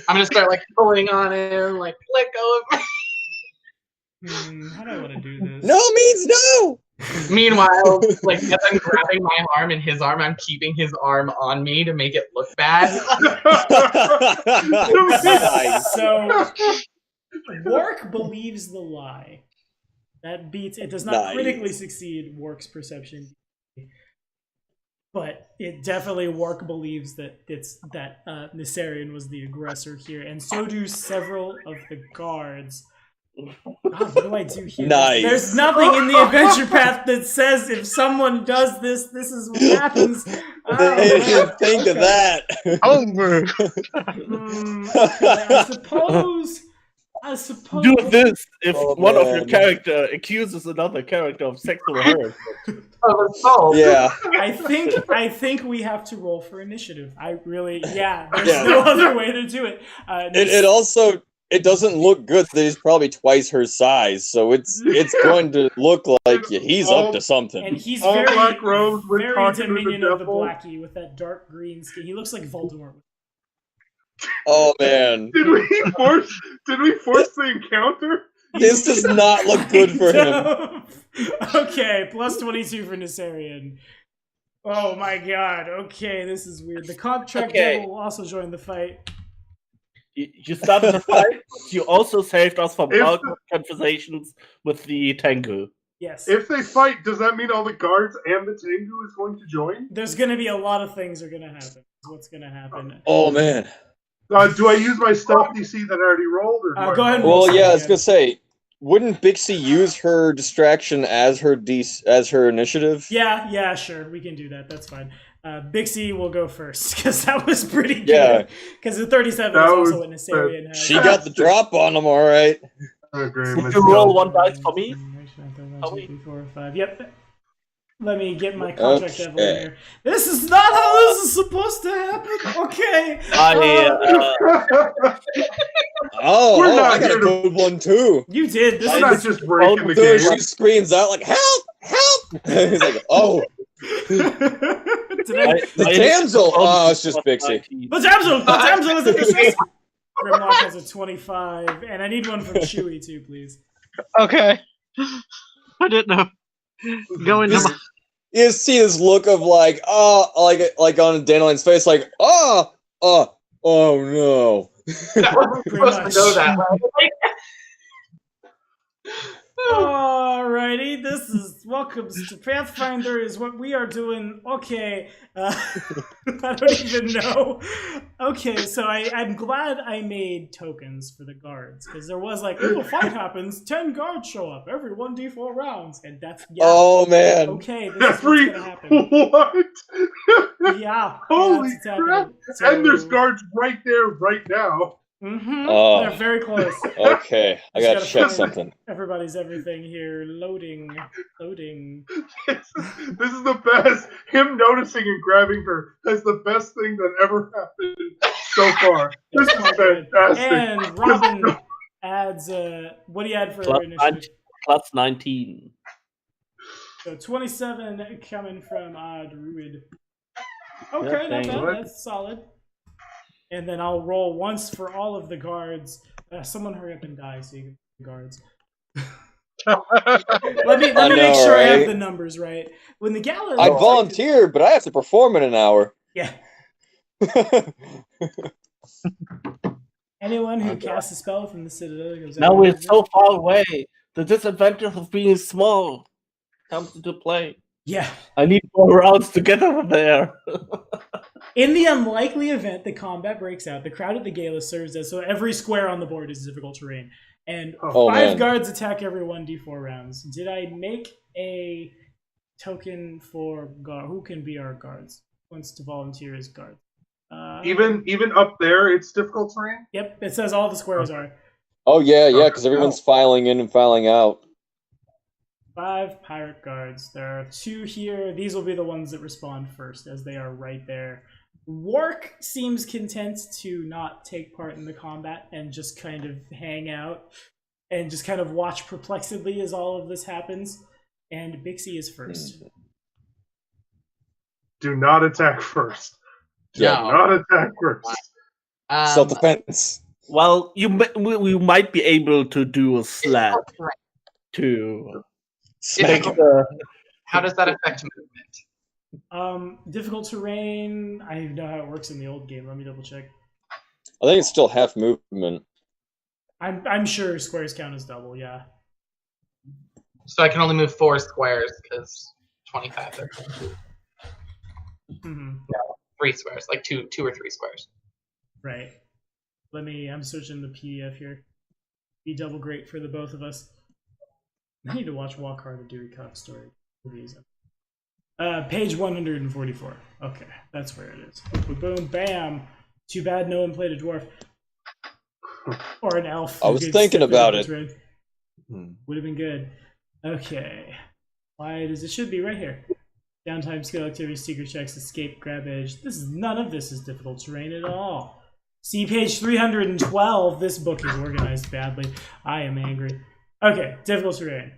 I'm going to start, pulling on him, let go of me. How do I want to do this? No means no! Meanwhile, as I'm grabbing my arm and his arm, I'm keeping his arm on me to make it look bad. Nice. So, Wark believes the lie. That beats, it does not Nice. critically succeed Wark's perception. But it definitely, Wark believes that Nissarian was the aggressor here, and so do several of the guards. God, what do I do here? Nice. There's nothing in the adventure path that says if someone does this, this is what happens. They didn't think of that. Over. Okay, I suppose I suppose. do this if one of your man. character accuses another character of sexual harassment. Yeah. I think we have to roll for initiative. I really, there's no other way to do it. It also doesn't look good that he's probably twice her size, so it's going to look like he's up to something. And he's All very, Black Rose were very talking to the Dominion of the devil. Blackie with that dark green skin. He looks like Voldemort. Oh man, Did we force the encounter? this does not look good for him. Okay, plus 22 for Nissarian. Oh my god, okay, this is weird. The contract devil will also join the fight. You started the fight. You also saved us from If awkward conversations with the Tengu. Yes. If they fight, does that mean all the guards and the Tengu is going to join? There's going to be a lot of things are going to happen. That's what's going to happen. Oh man. Do I use my stealth DC that I already rolled? Or do Go ahead and Well, roll yeah, I was something gonna say, wouldn't Bixie use her distraction as her initiative? Yeah, sure. We can do that. That's fine. Bixie will go first, because that was pretty good. Yeah. Because the 37 That is also was- what Nissarian has. She got the drop on him, all right. Okay, Did you roll one dice for me? 1, 2, 3, 4, 5. Yep. Let me get my contract devil in Okay. here. This is not how this is supposed to happen. Okay. Oh, We're not I got here a to- good one too. You did. This I'm is not just breaking the Dude, game. she screams out like, "Help! Help!" He's like, "Oh, Did I- the damsel!" Oh, it's just Bixie. The damsel is in distress. Grimlock has a 25, and I need one from Chewie too, please. Okay. I didn't know. Go into my. You see this look of like on Dandelion's face, like, oh no. That wasn't Pretty supposed much. to go that way. Alrighty, this is welcome to Pathfinder is what we are doing. Okay, I don't even know. Okay, so I'm glad I made tokens for the guards, because there was like, if a fight happens, 10 guards show up every 1d4 rounds, and that's Oh man. okay, this is what's Every gonna happen. what? Yeah. Holy that's what's crap! happening. And there's guards right there, right now. Mm-hmm. Oh. They're very close. Okay, I Just gotta gotta check find- something. Everybody's everything here. Loading. This is the best. Him noticing and grabbing her is the best thing that ever happened so far. This is fantastic. And Robin adds, what do you add for Plus initiative? plus 19. So 27 coming from Druid. Okay, Yeah, not thank bad. you. That's solid. And then I'll roll once for all of the guards. Someone hurry up and die so you can the guards. Let me I make know, sure I have right? the numbers right. When the Galler I volunteered, but I have to perform in an hour. Yeah. Anyone who casts a spell from the Citadel goes Now out. we're so far away. The disadvantage of being small comes into play. Yeah. I need more rounds to get over there. In the unlikely event that combat breaks out, the crowd at the gala serves as so every square on the board is difficult terrain, and Oh, 5 man. guards attack every 1d4 rounds. Did I make a token for guard? Who can be our guards? Who wants to volunteer as guards? Even up there, it's difficult terrain. Yep, it says all the squares are. Oh yeah, because everyone's filing in and filing out. 5 pirate guards. There are 2 here. These will be the ones that respond first, as they are right there. Wark seems content to not take part in the combat and just kind of hang out and just kind of watch perplexedly as all of this happens. And Bixie is first. Do not attack first. Do No. not attack first. Self-defense. Well, we might be able to do a slap Right. to Smack make him. the How does that affect movement? Difficult terrain. I know how it works in the old game. Let me double check. I think it's still half movement. I'm sure squares count as double. Yeah. So I can only move 4 squares because 25 are hmm 3 squares, like two or 3 squares. Right. I'm searching the PDF here. Be double great for the both of us. I need to watch Walk Hard and Dewey Cox story. Movies. Page 144. Okay, that's where it is. Boom, boom, bam. Too bad no one played a dwarf. Or an elf. I was thinking about it. Would have been good. Okay. Why does it should be right here? Downtime, skill activity, secret checks, escape, grab edge. None of this is difficult terrain at all. See page 312. This book is organized badly. I am angry. Okay, difficult terrain.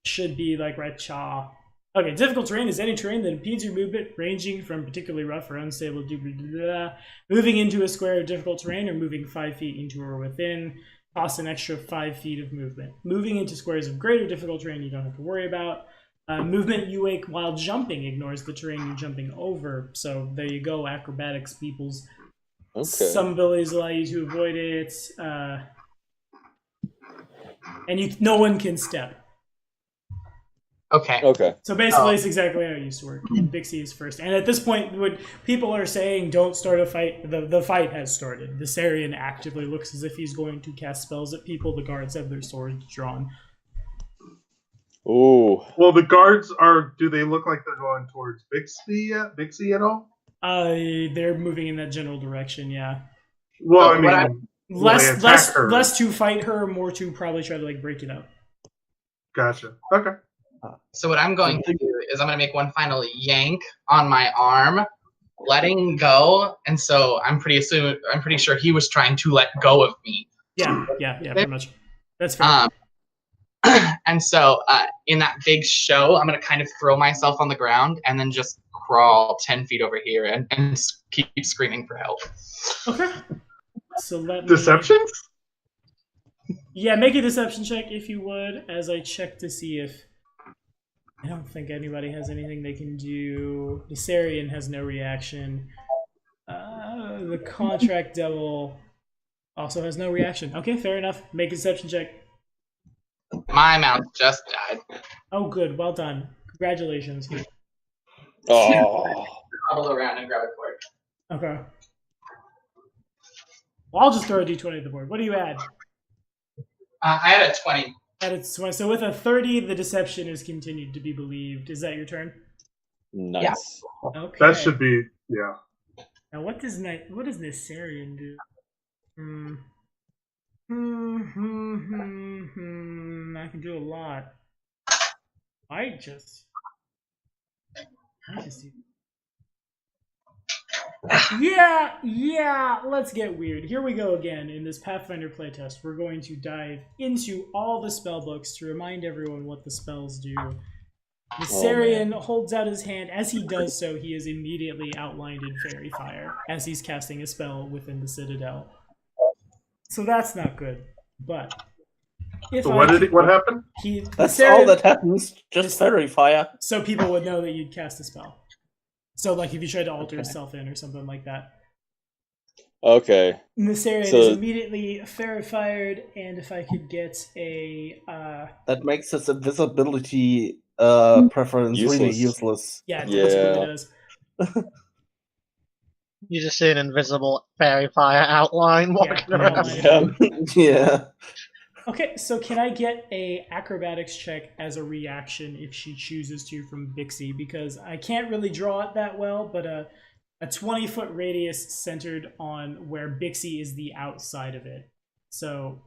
Should be like right chaw. Okay, difficult terrain is any terrain that impedes your movement, ranging from particularly rough or unstable to moving into a square of difficult terrain or moving 5 feet into or within. Costs an extra 5 feet of movement. Moving into squares of greater difficult terrain you don't have to worry about. Movement you make while jumping ignores the terrain you're jumping over. So there you go, acrobatics, peoples. Okay. Some abilities allow you to avoid it. And no one can step. Okay. So basically, it's exactly how it used to work. Bixie is first. And at this point, when people are saying don't start a fight, the fight has started. The Sarian actively looks as if he's going to cast spells at people. The guards have their swords drawn. Ooh. Well, the guards do they look like they're going towards Bixby at all? They're moving in that general direction, yeah. Well, I mean, less to fight her, more to probably try to like break it up. Gotcha. Okay. So what I'm going to do is I'm going to make one final yank on my arm, letting go, and so I'm pretty sure he was trying to let go of me. Yeah, pretty much. That's fair. And so in that big show, I'm going to kind of throw myself on the ground and then just crawl 10 feet over here and keep screaming for help. Okay. So let me... Deceptions? Yeah, make a deception check if you would, as I check to see if... I don't think anybody has anything they can do. The Sarian has no reaction. The Contract Devil also has no reaction. Okay, fair enough. Make a deception check. My mouth just died. Oh, good. Well done. Congratulations. Oh. Huddle around and grab a cord. Okay. Well, I'll just throw a d20 at the board. What do you add? I had a 20. So with a 30, the deception is continued to be believed. Is that your turn? Nice. Yeah. Okay. That should be, yeah. Now, what does Nissarian do? I can do a lot. I just do. Yeah, let's get weird. Here we go again in this Pathfinder playtest. We're going to dive into all the spell books to remind everyone what the spells do. The Sarian holds out his hand. As he does so, he is immediately outlined in Fairy Fire as he's casting a spell within the Citadel. So that's not good. But what happened? That's all that happens. Just Fairy Fire. So people would know that you'd cast a spell. So, like, if you tried to alter yourself in or something like that. Okay. Nissarian is immediately Fairy Fired, and if I could get a... That makes his invisibility preference really useless. Yeah, it really does. You just see an invisible Fairy Fire outline walking around. Yeah. Okay, so can I get a acrobatics check as a reaction if she chooses to from Bixie? Because I can't really draw it that well, but a 20-foot radius centered on where Bixie is the outside of it. So,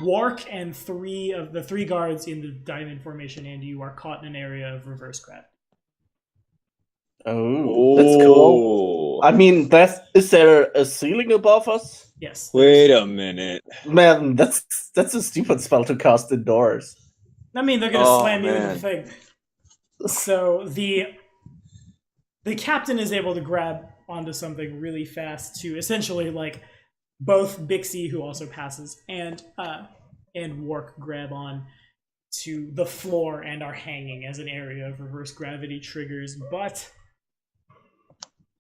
Wark and the three guards in the diamond formation and you are caught in an area of reverse grab. Oh, that's cool. I mean, is there a ceiling above us? Yes. Wait a minute. Man, that's a stupid spell to cast indoors. I mean, they're gonna slam you in the thing. So the captain is able to grab onto something really fast to essentially like both Bixie, who also passes, and Wark grab on to the floor and are hanging as an area of reverse gravity triggers, but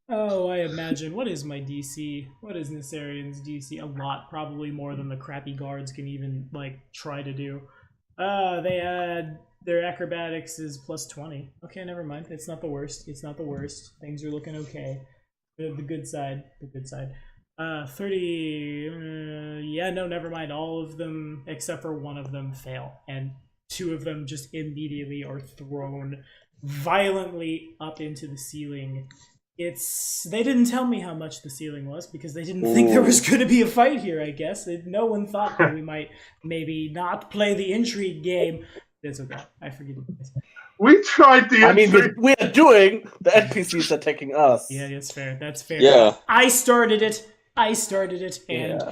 I imagine, what is my DC? What is Nissarian's DC? A lot, probably more than the crappy guards can even, like, try to do. They add, their acrobatics is plus 20. Okay, never mind. It's not the worst. Things are looking okay. The good side. 30, never mind. All of them, except for one of them, fail. And two of them just immediately are thrown violently up into the ceiling They didn't tell me how much the ceiling was because they didn't think there was going to be a fight here, I guess. No one thought that we might maybe not play the intrigue game. That's okay. I forgive you guys. We tried the intrigue. we are doing, the NPCs attacking us. Yeah, that's fair. That's fair. Yeah. I started it, and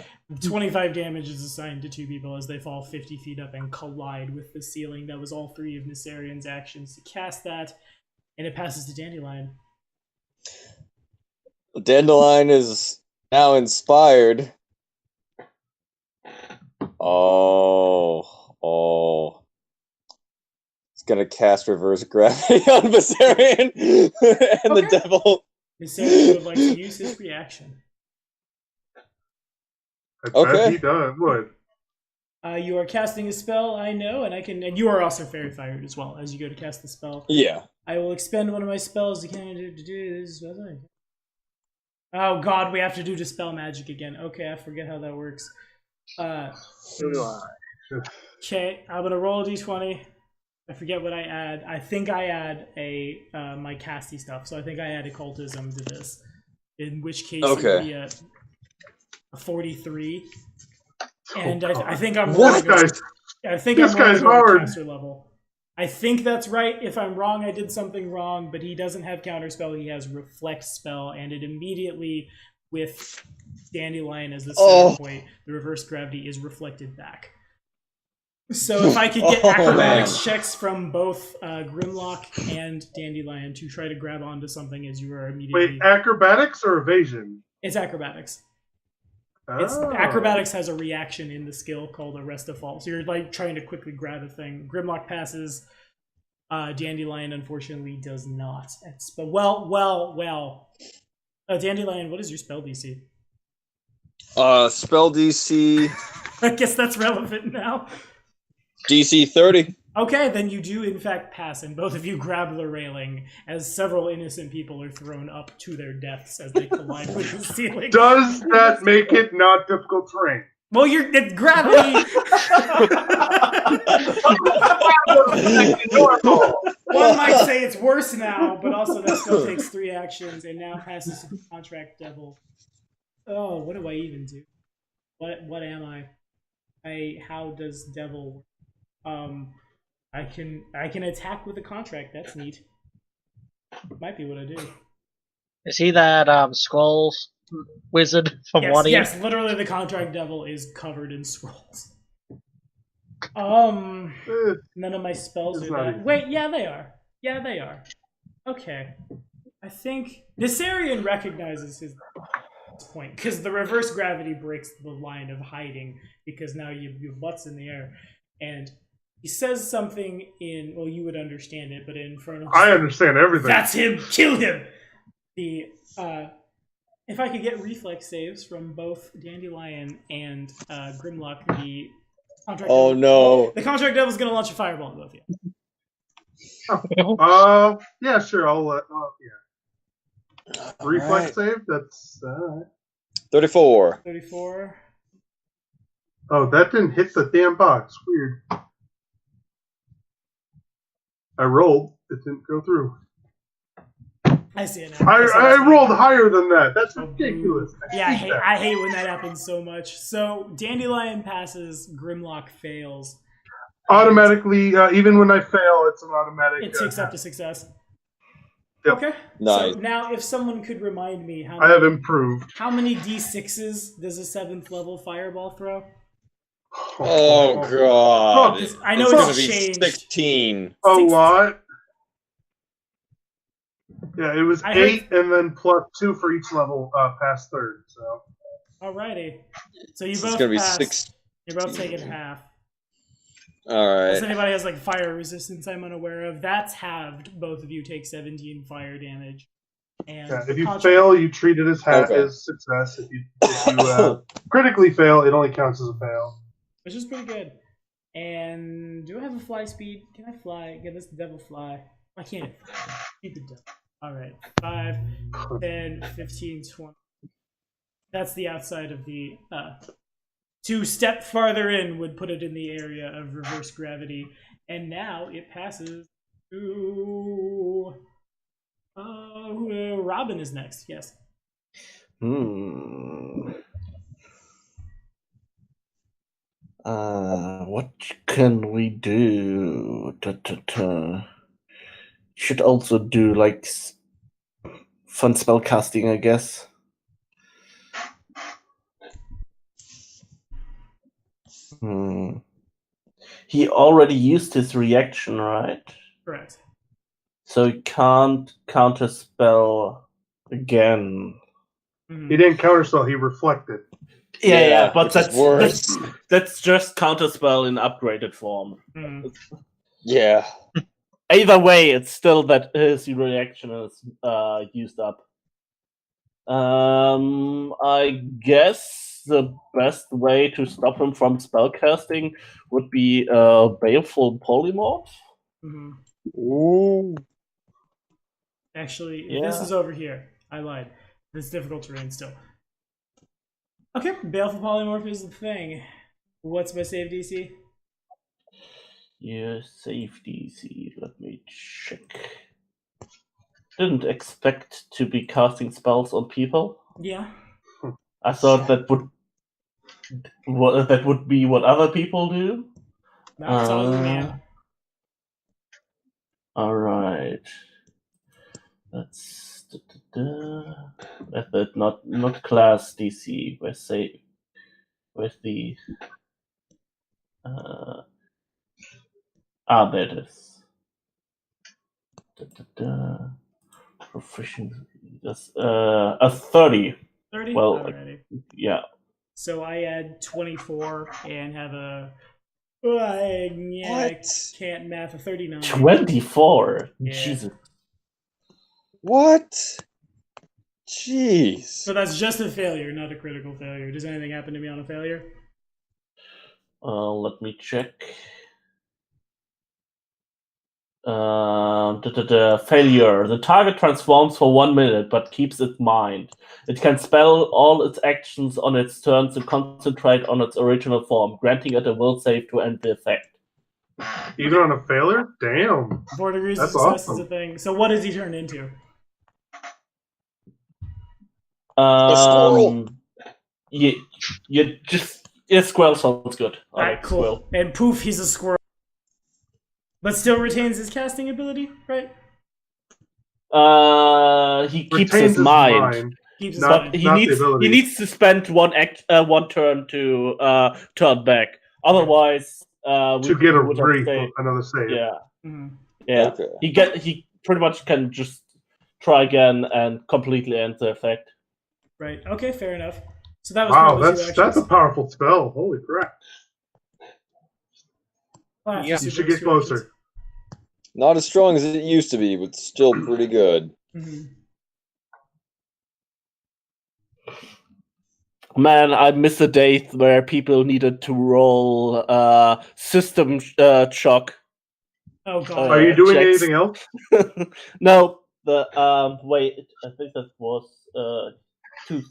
25 damage is assigned to 2 people as they fall 50 feet up and collide with the ceiling. That was all 3 of Nissarian's actions to cast that, and it passes to Dandelion. Dandelion is now inspired. Oh. He's gonna cast reverse gravity on Viserion and the devil. Viserion would like to use his reaction. Okay. He does. What? You are casting a spell, I know, and you are also fairy fired as well as you go to cast the spell. Yeah. I will expend one of my spells to do this. Oh god, we have to do dispel magic again. Okay, I forget how that works. Okay, I'm gonna roll a d20. I forget what I add. I think I add my casty stuff, so I think I add occultism to this. In which case, it would be a 43. And I think I'm this guy's hard. Caster level. I think that's right. If I'm wrong, I did something wrong. But he doesn't have counterspell. He has reflect spell, and it immediately, with Dandelion as the center point, the reverse gravity is reflected back. So if I could get acrobatics checks from both Grimlock and Dandelion to try to grab onto something as you are immediately... Wait, acrobatics or evasion? It's acrobatics. Oh. Acrobatics has a reaction in the skill called Arrest of Fall. So you're like trying to quickly grab a thing. Grimlock passes. Dandelion unfortunately does not. But Dandelion, what is your spell DC? Spell DC. I guess that's relevant now. DC 30. Okay, then you do in fact pass, and both of you grab the railing as several innocent people are thrown up to their deaths as they collide with the ceiling. Does that make it not difficult terrain? Well, it's gravity. One might say it's worse now, but also that still takes 3 actions and now passes to the contract devil. Oh, what do I even do? What am I? How does devil work? I can attack with a contract. That's neat. Might be what I do. Is he that scrolls wizard from What Yes, literally the contract devil is covered in scrolls. None of my spells are that. Wait, yeah, they are. Yeah, they are. Okay. I think Nissarian recognizes his point because the reverse gravity breaks the line of hiding because now your butt's in the air, and he says something in, well, you would understand it, but in front of... I understand everything. That's him! Kill him! If I could get reflex saves from both Dandelion and Grimlock, the contract... No. The contract devil's gonna launch a fireball at both of you. Yeah, sure, I'll let... yeah. Reflex save? That's... 34. 34. Oh, that didn't hit the damn box. Weird. I rolled. It didn't go through. I see it now. I rolled higher than that. That's ridiculous. Yeah, I hate when that happens so much. So Dandelion passes, Grimlock fails. Automatically, even when I fail, it's an automatic. It ticks up to success. Yep. Okay. Nice. So now, if someone could remind me, I have improved. How many d6s does a 7th level fireball throw? Oh god! I know it's it's gonna changed. be 16. A lot. Yeah, it was 8 and then plus 2 for each level past 3rd. So. Alrighty. So you both It's gonna be passed. 6. You're both taking half. All right. Unless anybody has like fire resistance I'm unaware of, that's halved. Both of you take 17 fire damage. And if you fail, you treat it as as success. If you critically fail, it only counts as a fail. Which is pretty good. And do I have a fly speed? Can I fly? Can this devil fly? I can't. Keep it devil. Alright. 5, 10, 15, 20. That's the outside of the... 2 step farther in would put it in the area of reverse gravity. And now it passes to... Robin is next. Yes. What can we do? Should also do like fun spell casting, I guess. He already used his reaction, right? Correct. So he can't counterspell again. He didn't counterspell, he reflected. Yeah, but which is worse. that's just counterspell in upgraded form. Yeah. Either way, it's still that his reaction is used up. I guess the best way to stop him from spellcasting would be Baleful Polymorph. Ooh. Actually, this is over here. I lied. This difficult terrain still. Okay, Baleful Polymorph is the thing. What's my save DC? Yeah, save DC. Let me check. Didn't expect to be casting spells on people. Yeah. I thought that would be what other people do. Not talking man. All right. That's not class DC. Where's the there it is. Proficiency. That's a 30. 30? Well, alrighty. Yeah. So I add 24 and have a can't math a 39. 24. Yeah. What? Jesus. Jeez. So that's just a failure, not a critical failure. Does anything happen to me on a failure? Let me check. Failure. The target transforms for 1 minute, but keeps its mind. It can spell all its actions on its turn to concentrate on its original form, granting it a will save to end the effect. Even on a failure? Damn. 4 degrees That's of success is awesome. a thing. So what does he turn into? A squirrel. Squirrel sounds good. Alright, cool. Squirrel. And poof, he's a squirrel. But still retains his casting ability, right? He keeps his mind. Keeps his Not- mind. He not the needs ability. he needs to spend one turn to turn back. Otherwise, To get another save. Yeah, Mhm. yeah. Okay. He pretty much can just try again and completely end the effect. Right. Okay, fair enough. So that was Wow, probably 2 that's actions. a powerful spell. Holy crap. Well, after Yeah. super You should get 2 closer. actions. Not as strong as it used to be, but still pretty good. Man, I miss the days where people needed to roll system shock. Oh god. Are you doing checks. anything else? No, wait, I think that was 2.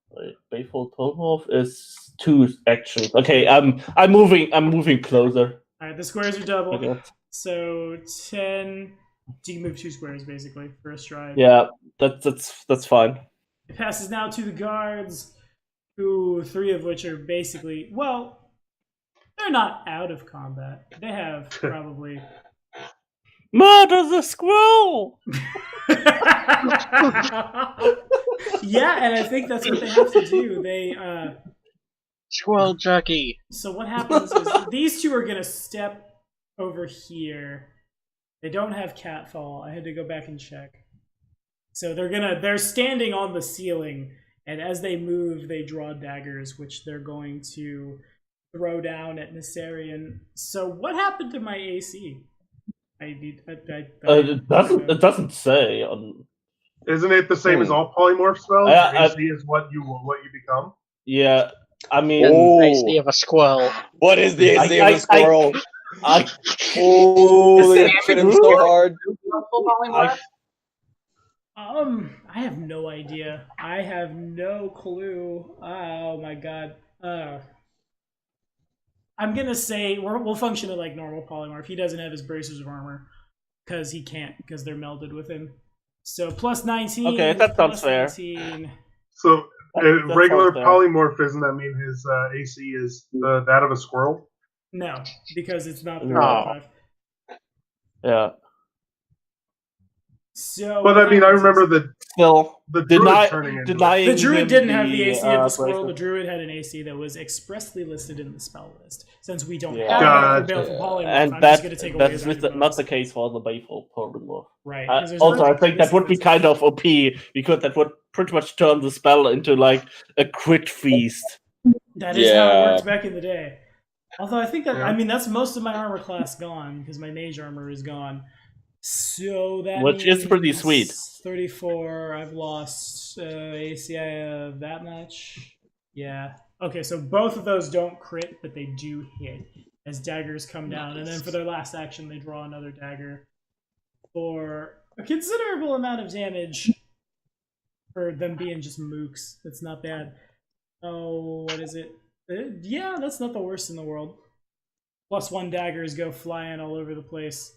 Wait, Baleful Polymorph is 2 actions. Okay, I'm moving closer. Alright, the squares are double. Okay. So 10. So you can move 2 squares basically for a stride. Yeah, that's fine. It passes now to the guards, who 3 of which are basically, well, they're not out of combat. They have probably Murder the squirrel! Yeah, and I think that's what they have to do. They Squirrel jerky. So what happens is these 2 are gonna step over here. They don't have catfall. I had to go back and check. So they're standing on the ceiling, and as they move, they draw daggers, which they're going to throw down at Nessarian. So what happened to my AC? It doesn't say on. Isn't it the same as all polymorph spells? AC is what you become. Yeah, I mean, AC of a squirrel. What is the AC of a squirrel? They hit him so hard. I have no idea. I have no clue. Oh my god. I'm gonna say we'll function it like normal polymorph. He doesn't have his braces of armor because he can't, because they're melded with him. So plus 19. Okay, that sounds plus fair. 19. So That regular sounds fair. polymorph, doesn't that mean his AC is that of a squirrel? No, because it's not No. 3.5. Yeah. So, But I mean, I remember Still, the druid turning into denying the druid him didn't have the AC of the squirrel. bracelet. The druid had an AC that was expressly listed in the spell list. Since we don't Yeah. have Gotcha. the Baleful Polymorph, And I'm just going to take away that's his not bonus. the case for the Baleful Polymorph. Right. 'cause there's Also, no- I think that would be kind of OP because that would pretty much turn the spell into like a crit feast. That is how it Yeah. worked back in the day. Although I think that, Yeah. I mean, that's most of my armor class gone because my mage armor is gone. So that Which is means pretty sweet. 34. I've lost ACI of that much. Yeah. Okay, so both of those don't crit, but they do hit as daggers come down. And then for their last action, they draw another dagger for a considerable amount of damage for them being just mooks. That's not bad. Oh, what is it? Yeah, that's not the worst in the world. Plus 1 daggers go flying all over the place.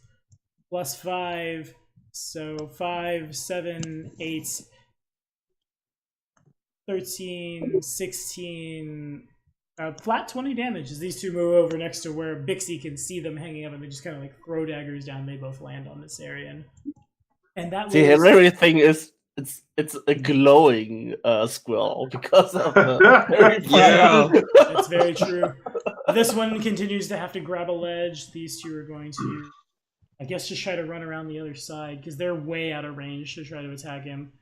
Plus 5, so 5, 7, 8, 13, 16, flat 20 damage as these two move over next to where Bixie can see them hanging up, and they just kind of like throw daggers down. They both land on this area, and that The was hilarious thing is it's a glowing squirrel because of the Yeah. That's very true. This one continues to have to grab a ledge. These two are going to, I guess, just try to run around the other side because they're way out of range to try to attack him.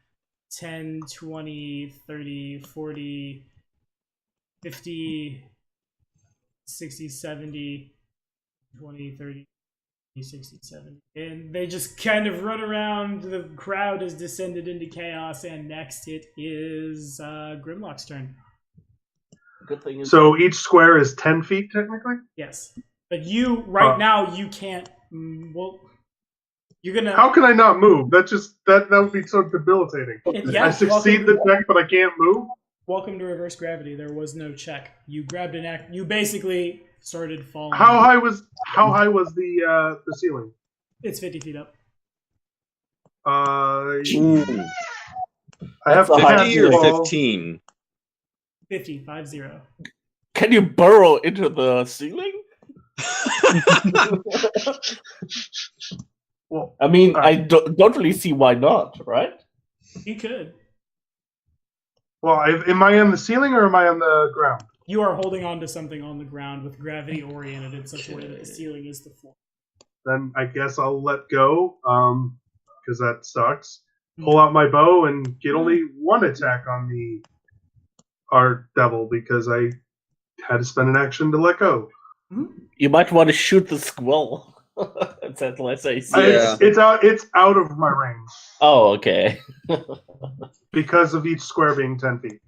10, 20, 30, 40, 50, 60, 70, 20, 30, 60, 70. And they just kind of run around. The crowd has descended into chaos, and next it is Grimlock's turn. Good thing is So each square is 10 feet, technically? Yes. But you, right now, you can't. Well, you're gonna. How can I not move? That would be so debilitating. Yeah, I succeed the check, but I can't move? Welcome to reverse gravity. There was no check. You grabbed an act. You basically started falling. How high was the ceiling? It's 50 feet up. I That's have a high 50 or fall. 15? 50, 5-0. Can you burrow into the ceiling? Well, I mean, I don't really see why not, right? You could. well, am I on the ceiling or am I on the ground? You are holding on to something on the ground with gravity oriented in such a way that the ceiling is the floor. Then I guess I'll let go, because that sucks. Pull out my bow and get only one attack on the Art Devil because I had to spend an action to let go. You might want to shoot the squirrel. That's less AC. Yeah. It's out of my range Oh, okay. because of each square being 10 feet.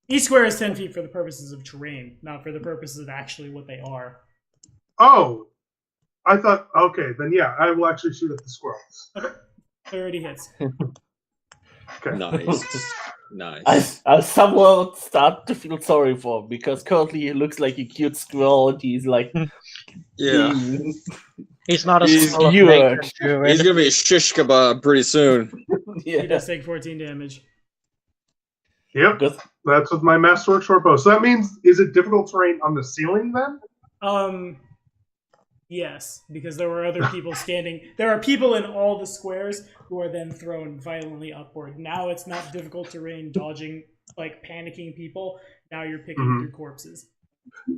Each square is 10 feet for the purposes of terrain, not for the purposes of actually what they are. Oh, I thought, okay, then yeah, I will actually shoot at the squirrels. 30 hits. Okay. Nice. I somewhat start to feel sorry for him because currently he looks like a cute squirrel and he's like Yeah. He's not a He's skull of huge. nature druid. He's gonna be a shish kebab pretty soon. He yeah. does take 14 damage. Yep, Because that's with my Masterwork short bow. So that means, is it difficult terrain on the ceiling then? Yes, because there were other people standing. There are people in all the squares who are then thrown violently upward. Now it's not difficult terrain dodging, like panicking people. Now you're picking through corpses.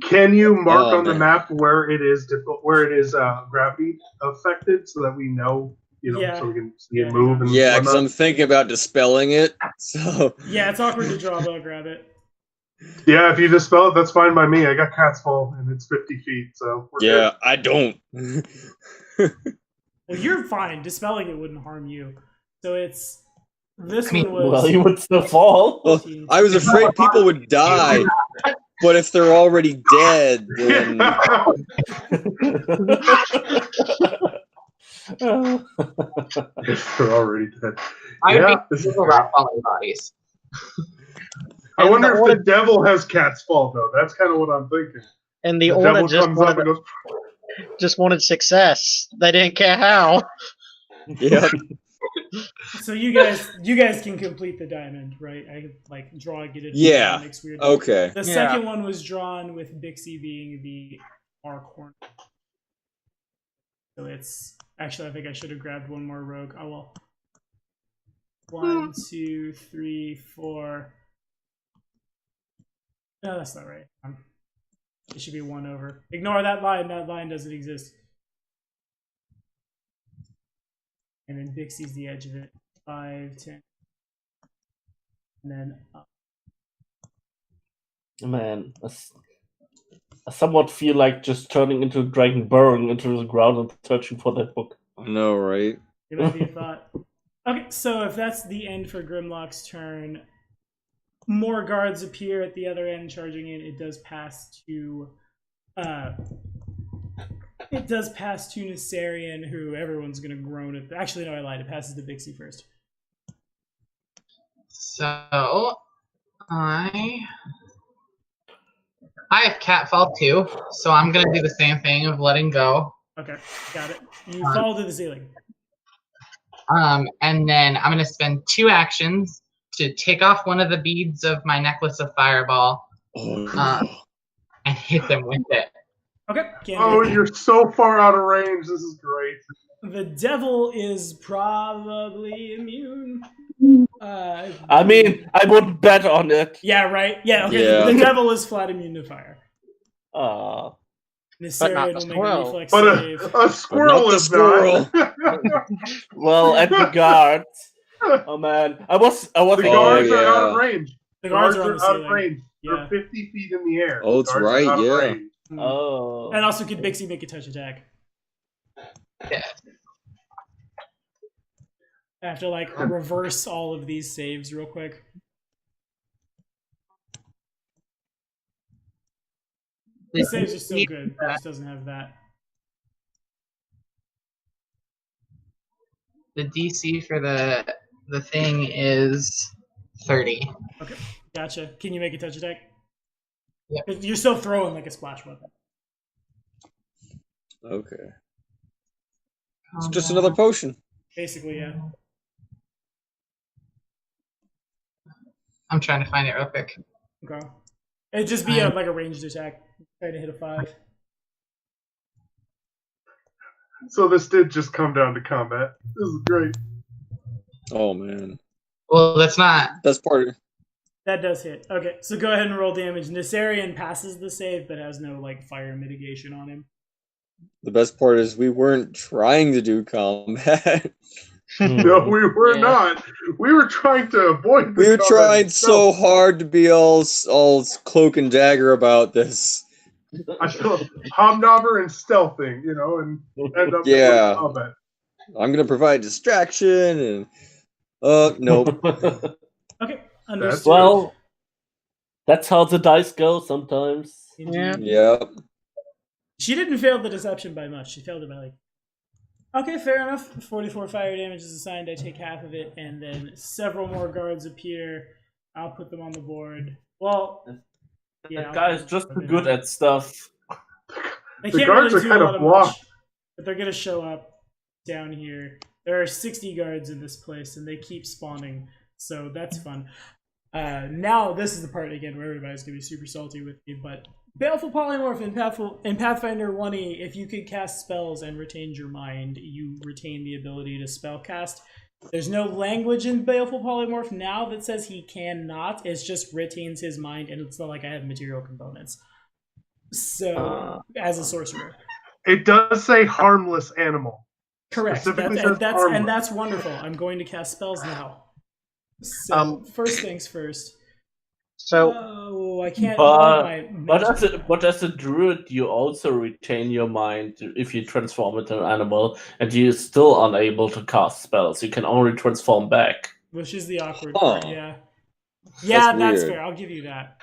Can you mark Oh, on the man. map where it is difficult, where it is gravity affected, so that we know, Yeah. so we can see Yeah. it move and Yeah, because whatnot? I'm thinking about dispelling it. So Yeah, it's awkward to draw, but I'll grab it. Yeah, if you dispel it, that's fine by me. I got Cat's Fall, and it's 50 feet, so we're yeah, I don't. Well, you're fine. Dispelling it wouldn't harm you. So it's this I mean, one was. well, he would still fall. Well, I was afraid people would die, but if they're already dead, then They're already dead. I Yeah, would this be is cool about falling bodies. I And wonder the if order- the devil has Cat's Fall, though. That's kind of what I'm thinking. And the The order devil comes up and goes, just wanted success. They didn't care how. yeah. So you guys can complete the diamond, right? I could like draw and get it. Yeah. Makes weird. Okay. The second one was drawn with Bixie being the far corner. So it's actually I think I should have grabbed one more rogue. Oh well. 1, 2, 3, 4. No, that's not right. It should be 1 over. Ignore that line. That line doesn't exist. And then Bixie's the edge of it. 5, 10. And then up. Man, I somewhat feel like just turning into a dragon, burrowing into the ground and searching for that book. I know, right? It might be a thought. Okay, so if that's the end for Grimlock's turn, more guards appear at the other end charging in. It does pass to Nissarian, who everyone's gonna groan at. Actually, no, I lied. It passes to Bixie first. So I have catfall too, so I'm gonna do the same thing of letting go. Okay, got it. You fall to the ceiling. And then I'm gonna spend 2 actions to take off one of the beads of my necklace of fireball, and hit them with it. Okay. You're so far out of range. This is great. The devil is probably immune. I mean, I wouldn't bet on it. Yeah, right? Yeah, okay. Yeah. The devil is flat immune to fire. Nissarian will make a reflex But save. a squirrel is not. Well, and the guards. Oh man, I was. The guards are yeah. out of range. The guards are on the out of ceiling. range. Yeah. They're 50 feet in the air. Oh, that's The guards are right, out of yeah. range. Oh. And also, could Bixie make a touch attack? Yeah. I have to like reverse all of these saves real quick. The saves are still good. It just doesn't have that. The DC for the thing is 30. Okay, gotcha. Can you make a touch attack? Yeah. You're still throwing like a splash weapon. Okay. It's just another potion. Basically, yeah. I'm trying to find it real quick. Okay. It'd just be like a ranged attack. Try to hit a 5. So this did just come down to combat. This is great. Oh man. Well, that's not. That's part of That does hit. Okay, so go ahead and roll damage. Nissarian passes the save, but has no like fire mitigation on him. the best part is we weren't trying to do combat. No, we were not. We were trying to avoid the We were combat trying so itself. hard to be all cloak and dagger about this. I feel hobnobber and stealthing, and end up Yeah. in combat. I'm gonna provide distraction and nope. Okay, understood. Well, that's how the dice go sometimes. Yeah. Yep. She didn't fail the deception by much. She failed it by like. Okay, fair enough. 44 fire damage is assigned. I take half of it, and then several more guards appear. I'll put them on the board. Well, yeah. That guy is just too good at stuff. They The can't guards really are do kind a of lot of blocked. much, but they're gonna show up down here. There are 60 guards in this place, and they keep spawning, so that's fun. Now this is the part again where everybody's gonna be super salty with me, but Baleful Polymorph in Pathfinder 1E, if you could cast spells and retain your mind, you retain the ability to spellcast. There's no language in Baleful Polymorph now that says he cannot. It's just retains his mind, and it's not like I have material components. So, as a sorcerer. It does say harmless animal. Correct. Specifically says And harmless. that's wonderful. I'm going to cast spells now. So, first things first. So, I can't. But as a druid, you also retain your mind if you transform into an animal, and you're still unable to cast spells. You can only transform back. Which is the awkward Huh. part, yeah. Yeah, that's weird. fair. I'll give you that.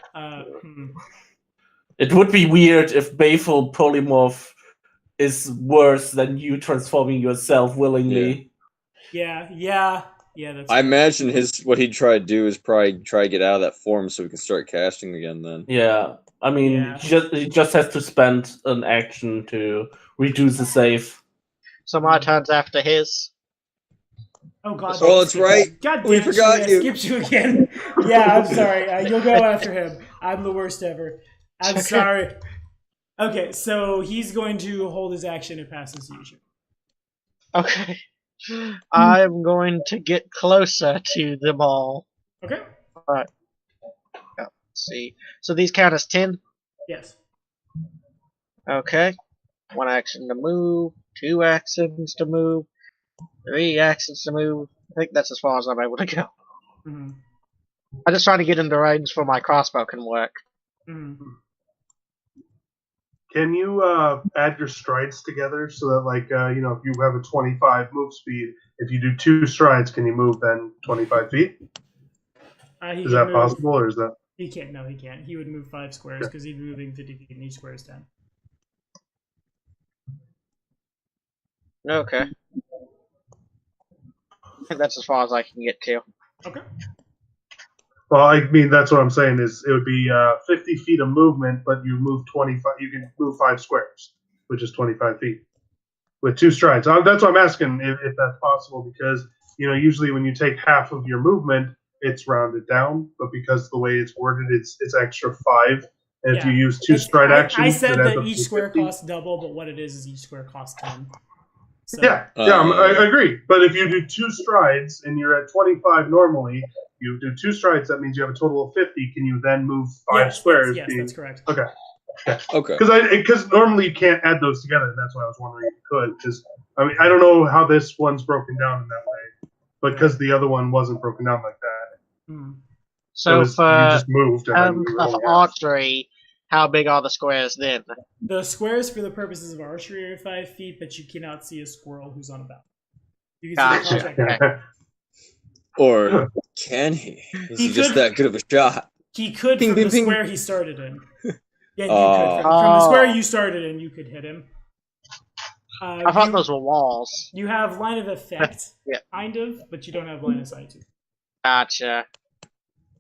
It would be weird if Baleful Polymorph is worse than you transforming yourself willingly. Yeah, that's I fair. imagine what he'd try to do is probably try to get out of that form so we can start casting again then. Yeah, I mean, Yeah. he just has to spend an action to reduce the save. so my turn's after his. Oh God! Oh, that's right. God damn We it, forgot Shui, I you. skipped you again. Yeah, I'm sorry. You'll go after him. I'm the worst ever. I'm sorry. Okay, so he's going to hold his action and pass his usual. Okay. I'm going to get closer to them all. Okay. Alright. Let's see. So these count as 10? Yes. Okay. 1 action to move, 2 actions to move, 3 actions to move. I think that's as far as I'm able to go. Mm-hmm. I'm just trying to get into range for my crossbow can work. Mm-hmm. Can you add your strides together so that, like, if you have a 25 move speed, if you do 2 strides, can you move then 25 feet? Is that possible, or is that? He can't. No, he can't. He would move 5 squares because he'd be moving 50 feet, and each square is 10. Okay. I think that's as far as I can get to. Okay. Well, I mean, that's what I'm saying is it would be 50 feet of movement, but you move 25. You can move 5 squares, which is 25 feet with 2 strides. That's what I'm asking if that's possible, because usually when you take half of your movement, it's rounded down, but because the way it's worded, it's extra 5. And if you use 2 stride actions, I said that each square 50. costs double, but what it is each square costs 10. So. Yeah, I agree. But if you do 2 strides and you're at 25 normally, you do 2 strides. That means you have a total of 50. Can you then move 5 squares? Yes, that's correct. Okay. Okay. Because normally you can't add those together. And that's why I was wondering if you could. Because I don't know how this one's broken down in that way, but because the other one wasn't broken down like that. Hmm. So you just moved. of archery, how big are the squares then? The squares for the purposes of archery are 5 feet, but you cannot see a squirrel who's on a balcony. You can see the contract. Okay. Or can he? Is he just that good of a shot? He could Ping, from ping, the ping. square he started in. Yeah, you Oh. could. From the square you started in, you could hit him. I thought those were walls. You have line of effect, Yeah. kind of, but you don't have line of sight too. Gotcha.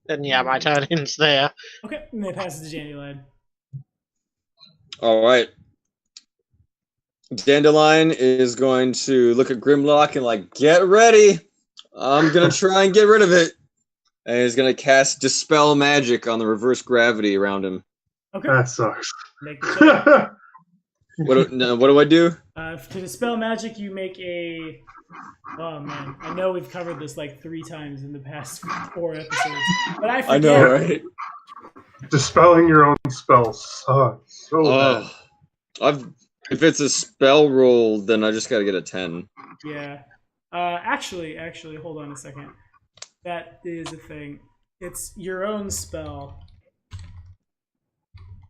Then yeah, my turn ends there. Okay, and then passes to Dandelion. All right. Dandelion is going to look at Grimlock and like, get ready. I'm going to try and get rid of it. And he's going to cast Dispel Magic on the reverse gravity around him. Okay. That sucks. Make the check. What do I do? To dispel magic, you make a... Oh, man. I know we've covered this like 3 times in the past 4 episodes. But I forget. I know, right? Dispelling your own spells sucks so bad. If it's a spell roll, then I just got to get a 10. Yeah. Actually, hold on a second. That is a thing. It's your own spell.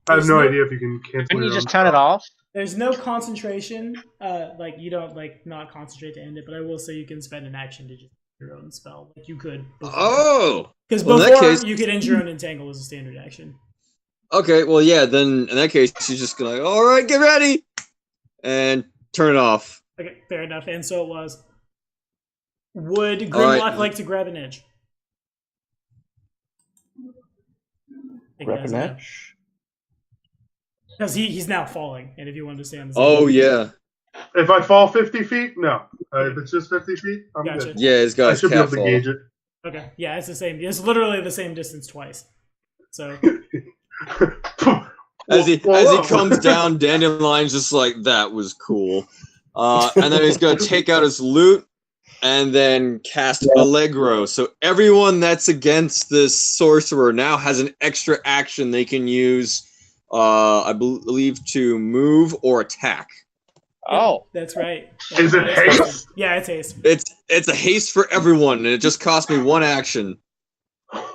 I have no idea if you can cancel. Can you your just own turn it spell. off? There's no concentration. Like you don't not concentrate to end it, but I will say you can spend an action to just your own spell. Like you could. Oh. Because Well, in before that case, you could end your own entangle as a standard action. Okay, well, yeah. Then in that case, she's just gonna like, all right, get ready, and turn it off. Okay, fair enough. And so it was. Would All Grimlock right. like to grab an edge? Grab an edge. Because he's now falling, and if you want to stay on the Oh yeah, If I fall 50 feet, no. If it's just 50 feet, I'm Gotcha. good. yeah. He's got I his should be cat able to fall. gauge it. Okay, yeah, it's the same. It's literally the same distance twice. So As he comes down, Dandelion's just like, that was cool. And then he's gonna take out his loot and then cast Allegro. So everyone that's against this sorcerer now has an extra action they can use, I believe, to move or attack. Oh. that's right. Is it haste? Yeah, it's haste. It's a haste for everyone, and it just cost me 1 action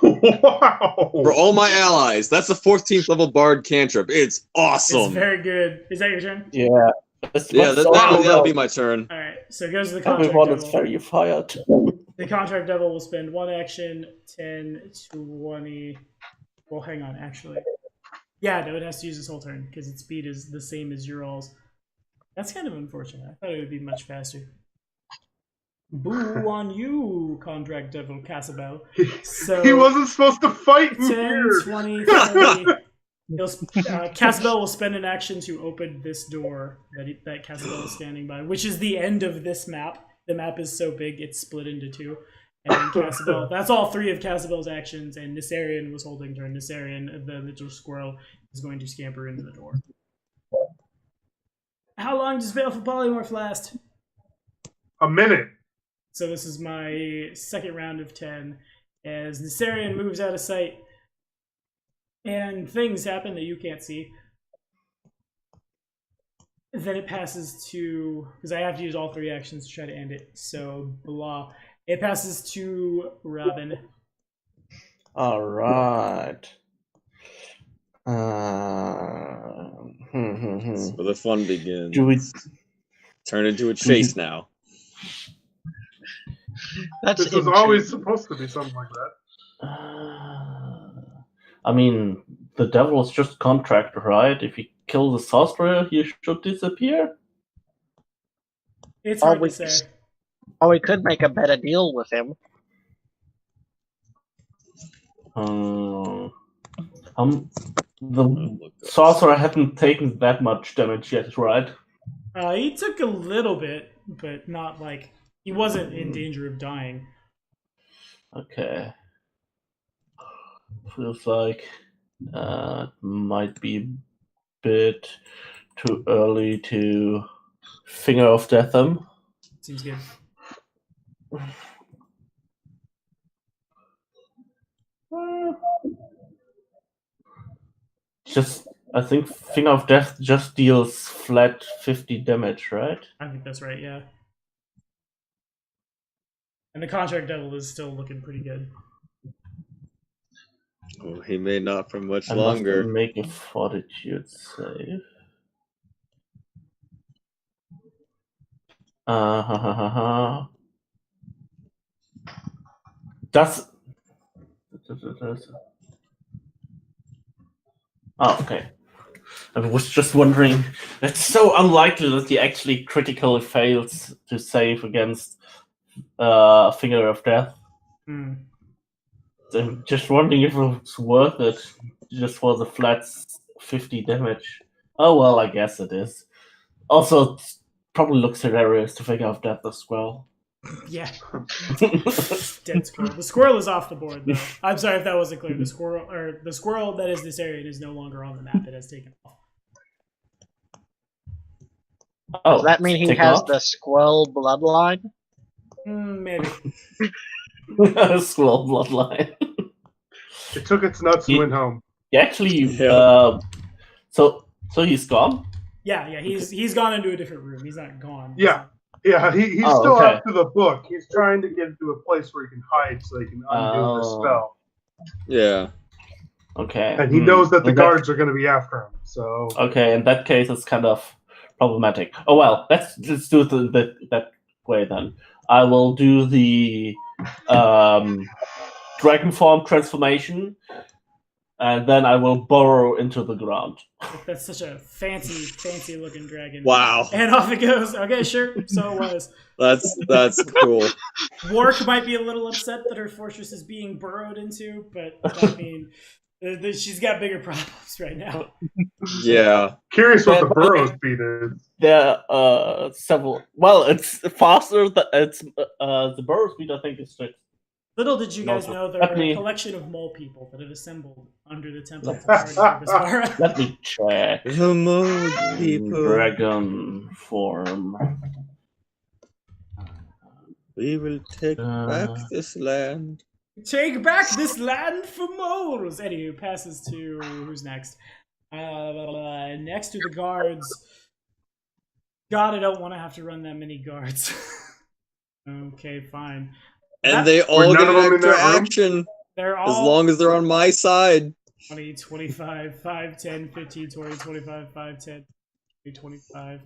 Wow. for all my allies. That's a 14th level bard cantrip. It's awesome. It's very good. Is that your turn? Yeah. Yeah, that'll be my turn. All right. So it goes to the contract Everyone is devil. very fired. The contract devil will spend 1 action, 10, 20. Well, hang on. Actually, yeah, no, it has to use its whole turn because its speed is the same as your all's. That's kind of unfortunate. I thought it would be much faster. Boo on you, contract devil Casabel. So He wasn't supposed to fight in 10, here. 20, 30. Casabel will spend an action to open this door that Casabel is standing by, which is the end of this map. the map is so big it's split into two. And then Casabel, that's all three of Casabel's actions, and Nissarian was holding turn. Nissarian, the little squirrel, is going to scamper into the door. How long does Baleful Polymorph last? A minute. So this is my second round of 10. As Nissarian moves out of sight, and things happen that you can't see. Then it passes to, because I have to use all three actions to try to end it. So blah. It passes to Robin. All right. That's where the fun begins. Do we? Turn into a chase now? That's This is always supposed to be something like that. I mean, the devil is just a contractor, right? If you kill the sorcerer, he should disappear. It's hard to say. Or we could make a better deal with him. The sorcerer hasn't taken that much damage yet, right? He took a little bit, but not like he wasn't in danger of dying. Okay. Feels like it might be a bit too early to finger of death him. Seems good. I think Finger of Death just deals flat 50 damage, right? I think that's right, yeah. And the Contract Devil is still looking pretty good. Oh, he may not for much I longer. must make a fortitude save. That's... Oh, okay. I was just wondering, it's so unlikely that he actually critically fails to save against Finger of Death. I'm just wondering if it's worth it just for the flat 50 damage. Oh well, I guess it is. Also, it probably looks hilarious to Finger of Death as well. Yeah. Dead squirrel. The squirrel is off the board, though. I'm sorry if that wasn't clear. The squirrel that is this area is no longer on the map. It has taken off. Oh, does that mean he has the squirrel bloodline? Maybe. Squirrel bloodline. It took its nuts and went home. Actually, so he's gone? Yeah, he's gone into a different room. He's not gone. Yeah, he's still after the book. He's trying to get to a place where he can hide so he can undo the spell. Yeah. Okay. And he knows that the guards are going to be after him. So. Okay, in that case, it's kind of problematic. Oh well, let's do it that way then. I will do the dragon form transformation, and then I will burrow into the ground. That's such a fancy looking dragon. Wow. And off it goes. Okay, sure. So it was. That's cool. Wark might be a little upset that her fortress is being burrowed into, but I mean, she's got bigger problems right now. Yeah. Curious what the burrow speed is. There are several. Well, it's faster. It's the burrow speed. I think is 6. Little did you guys know there are a collection of mole people that have assembled under the temple to guard Bismara. Let me check. The mole people. Dragon form. We will take back this land. Take back this land for moles. Anywho, passes to who's next? Next to the guards. God, I don't want to have to run that many guards. Okay, fine. And they all get an extra action. They're all, as long as they're on my side. 20, 25, 5, 10, 15, 20, 25, 5, 10, 25.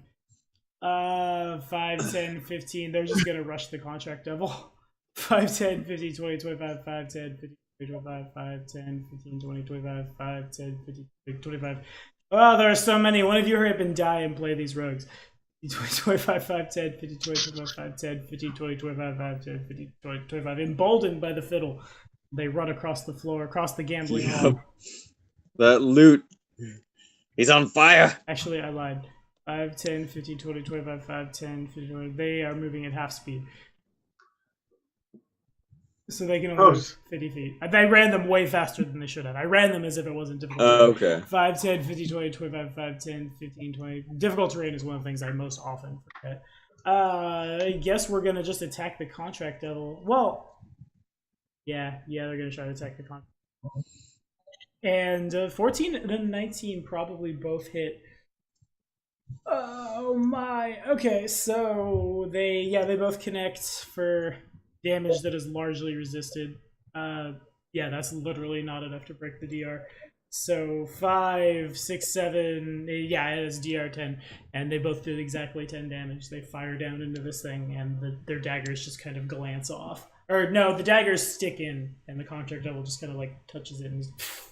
5, 10, 15. They're just going to rush the Contract Devil. 5, 10, 15, 20, 25, 5, 10, 15, 25, 5, 10, 15, 20, 25, 5, 10, 15, 25. Oh, there are so many. One of you hurry up and die and play these rogues. 20, 25, 5, 10, 15, 20, 25, 5, 10, 15, 20, 25, 5, 10, 15, 20, 25. Emboldened by the fiddle, they run across the floor, across the gambling hall. That loot. He's on fire. Actually, I lied. 5, 10, 15, 20, 25, 5, 10, 15, 20. They are moving at half speed. So they can only move 50 feet. I ran them way faster than they should have. I ran them as if it wasn't difficult terrain. Okay. 5, 10, 15, 20, 25, 5, 10, 15, 20. Difficult terrain is one of the things I most often forget. I guess we're going to just attack the contract devil. Well, yeah, they're going to try to attack the contract. And 14 and 19 probably both hit. Oh my. Okay, so they both connect for damage that is largely resisted. Yeah, that's literally not enough to break the DR. So 5, 6, 7, yeah, it is DR 10, and they both did exactly 10 damage. They fire down into this thing, and their daggers just kind of glance off. Or no, the daggers stick in, and the contract devil just kind of like touches it, and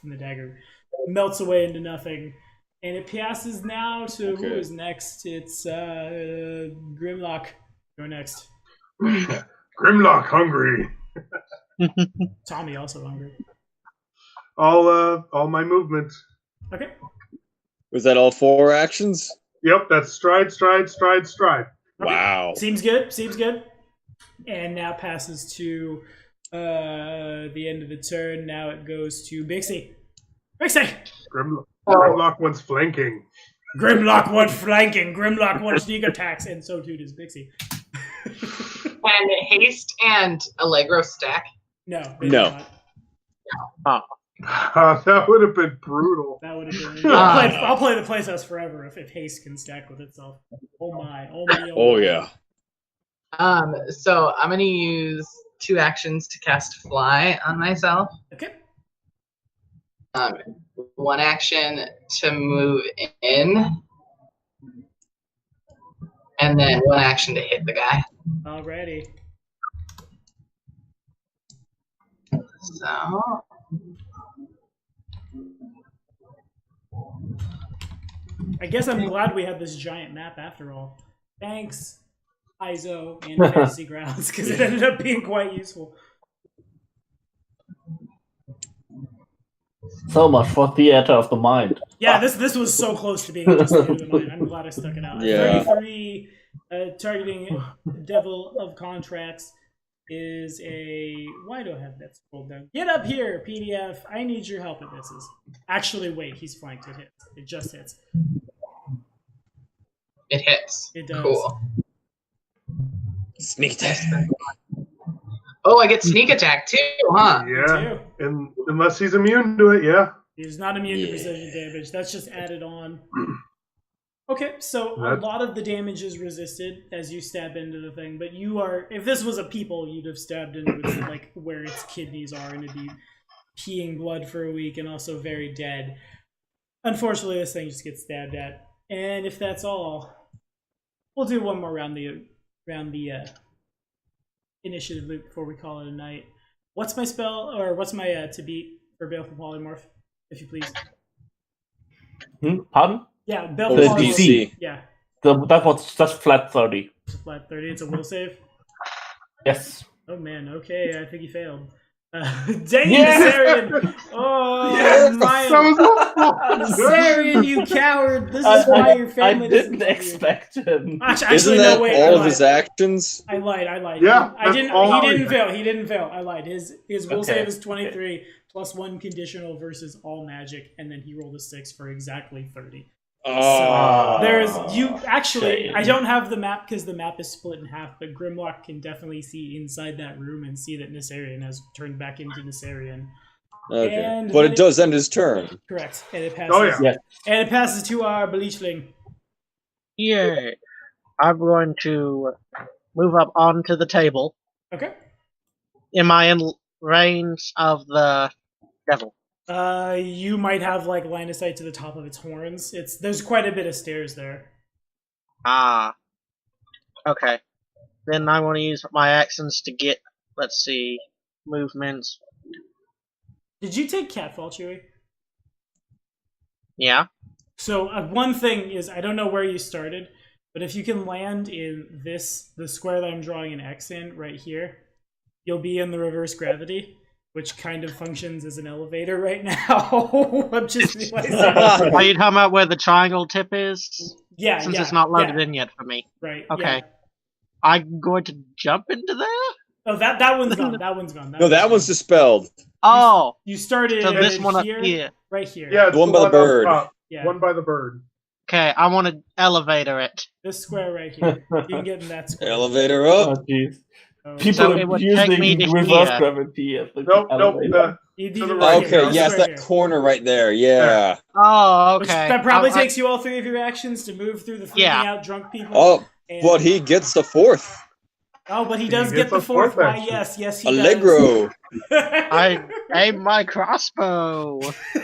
the dagger melts away into nothing. And it passes now to who is next? It's Grimlock. Go next. Grimlock hungry. Tommy also hungry. All my movement. Okay. Was that all 4 actions? Yep, that's stride, stride, stride, stride. Okay. Wow. Seems good. And now passes to the end of the turn. Now it goes to Bixie. Bixie! Grimlock wants flanking. Grimlock wants flanking. Grimlock wants sneak attacks, and so too does Bixie. And haste and Allegro stack. No. No. That would have been brutal. That would have been. I'll play the playtest forever if haste can stack with itself. Oh my. Oh yeah. So I'm gonna use 2 actions to cast Fly on myself. Okay. 1 action to move in, and then 1 action to hit the guy. Alrighty. So I guess I'm glad we had this giant map after all. Thanks, ISO and Fantasy Grounds, because it ended up being quite useful. So much for theater of the mind. Yeah, this was so close to being just the end of the mind. I'm glad I stuck it out. Yeah. 33, targeting Devil of Contracts is a... Why do I have that scrolled down? Get up here, PDF. I need your help at misses. Actually, wait, he's flanked. It hits. It just hits. it hits. It does. Cool. Sneak attack. Oh, I get sneak attack too, huh? Yeah, and unless he's immune to it, yeah. He's not immune to precision damage. That's just added on. Okay, so a lot of the damage is resisted as you stab into the thing, but you are... If this was a people, you'd have stabbed into its, like, where its kidneys are, and it'd be peeing blood for a week and also very dead. Unfortunately, this thing just gets stabbed at. And if that's all, we'll do one more round the initiative loop before we call it a night. What's my spell, or what's my to beat for Baleful Polymorph, if you please? Pardon? Yeah, Baleful The Polymorph. DC. Yeah, That's flat 30. flat 30. It's a will save. Yes. Oh man, okay, I think he failed. Dang it, Sarian! Oh, Sarian, you coward! This is why your family I didn't expect him. Actually, Isn't that no, wait, all of his actions? I lied. Yeah, I didn't. that's He all. didn't fail. I lied. His will Okay. save is 23 plus 1 conditional versus all magic, and then he rolled a 6 for exactly 30. Oh. There's you actually. Shame. I don't have the map because the map is split in half, but Grimlock can definitely see inside that room and see that Nissarian has turned back into Nissarian. Okay. And But it does end his turn. Correct, and it passes. Oh yeah. Yeah. And it passes to our Bleachling. Yay. I'm going to move up onto the table. Okay. Am I in range of the devil? You might have like line of sight to the top of its horns. There's quite a bit of stairs there. Ah. Okay. Then I want to use my actions to get, let's see, movements. Did you take Catfall, Chewie? Yeah. So one thing is, I don't know where you started, but if you can land in the square that I'm drawing an X in right here, you'll be in the reverse gravity, which kind of functions as an elevator right now. I'm just realizing. Are you talking about where the triangle tip is? Yeah, since yeah, it's not loaded yeah. in yet for me. Right. Okay. Yeah. I'm going to jump into there? Oh, that one's gone. That one's gone. No, that one's dispelled. Oh, You started so this one up here, here. right here. Yeah, it's The one by the up bird. top. Yeah. One by the bird. Okay, I want to elevator it. This square right here. You can get in that square. Elevator Oh, up. jeez. Oh, People So it would take me abusing to reverse here. gravity at the Nope, elevator. you need to it the right right. here. Okay, This yes, square that here. corner right there. Yeah. Oh, Which okay. that probably I- takes you all 3 of your actions to move through the freaking Yeah. out drunk people. Oh, and- but he gets the fourth. Oh, but he He does gets get the a fourth. fourth Why, action. yes, he Allegro. does. I aim my crossbow.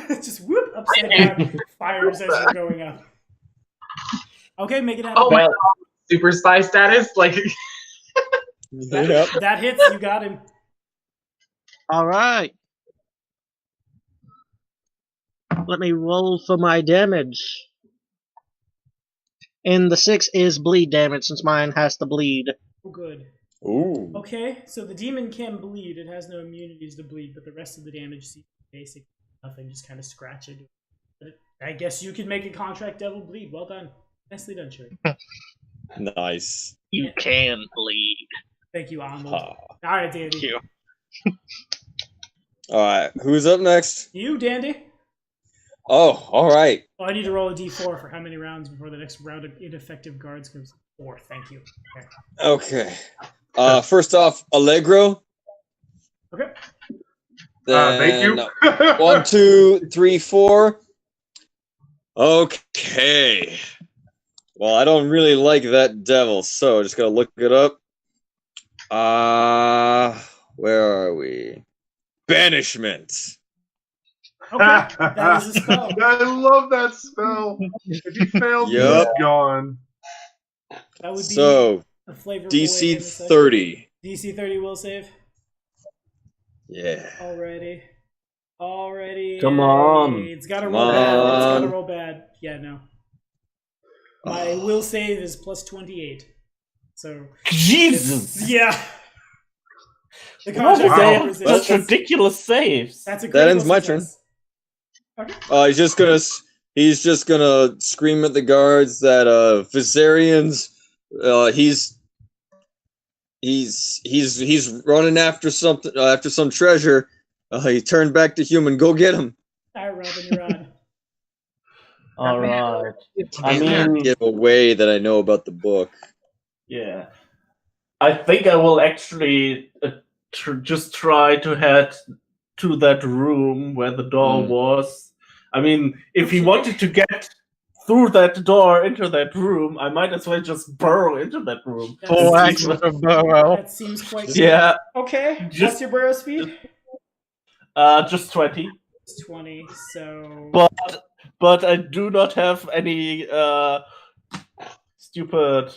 Just whoop upside down, fires as you're going up. Okay, make it happen. Oh my god, super spy status? Like, Yep. That hits. You got him. All right. Let me roll for my damage. And the 6 is bleed damage since mine has to bleed. Oh, good. Ooh. Okay, so the demon can bleed. It has no immunities to bleed, but the rest of the damage seems basically nothing, just kind of scratching. But I guess you can make a contract devil bleed. Well done. Nicely done, Chewie. Nice. You can bleed. Thank you, Arnold. Ah. All right, Dandy. Thank you. All right, who's up next? You, Dandy? Oh, all right. Oh, I need to roll a d4 for how many rounds before the next round of ineffective guards comes. 4, thank you. Okay. Okay. First off, Allegro. Okay. Thank you. 1, 2, 3, 4. Okay. Well, I don't really like that devil, so I just gotta look it up. Where are we? Banishment. Okay, that is a spell. I love that spell. If he fails, Yep. he's gone. That would be So, a flavorful DC way to finish 30. DC 30 will save. Yeah. Already. Come on. It's gotta Come roll bad. It's gotta on. roll bad. Yeah, no. My will save is plus 28. So Jesus! yeah. The What was contract Wow. of Such resistance. ridiculous saves. That's a That ends critical my success. He's just gonna scream at the guards that Viserions, he's running after something, after some treasure. He turned back to human. Go get him. All right, Robin, you're on. All right. I Is I there- mean, give away that I know about the book. yeah. I think I will actually just try to head to that room where the door was. I mean, if he wanted to get through that door into that room, I might as well just burrow into that room. Full That action seems, of burrow. that seems quite good. Yeah, Okay, what's Just- your burrow speed? just 20. It's 20, so... But I do not have any stupid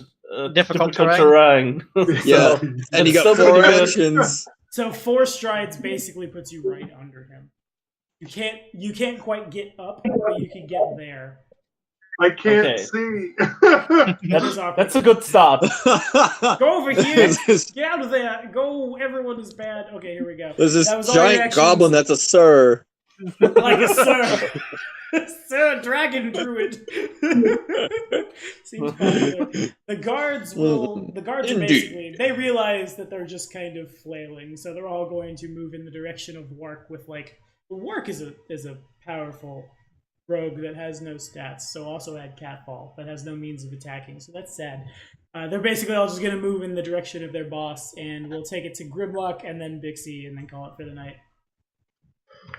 Difficult terrain. Yeah, So, and he it's got still 4 pretty good. actions. So 4 strides basically puts you right under him. You can't quite get up, but you can get there. I can't Okay. see. That is awkward. That's a good start. Go over here! This Get out of there! Go! Everyone is bad. Okay, here we go. There's this That was all your giant actions. goblin that's a sir. Like a sir. Sir, dragon druid. Seems popular. The guards are Indeed. basically, they realize that they're just kind of flailing, so they're all going to move in the direction of Wark with Wark is a powerful rogue that has no stats, so also had Catfall, that has no means of attacking, so that's sad. They're basically all just going to move in the direction of their boss, and we'll take it to Grimlock and then Bixie and then call it for the night.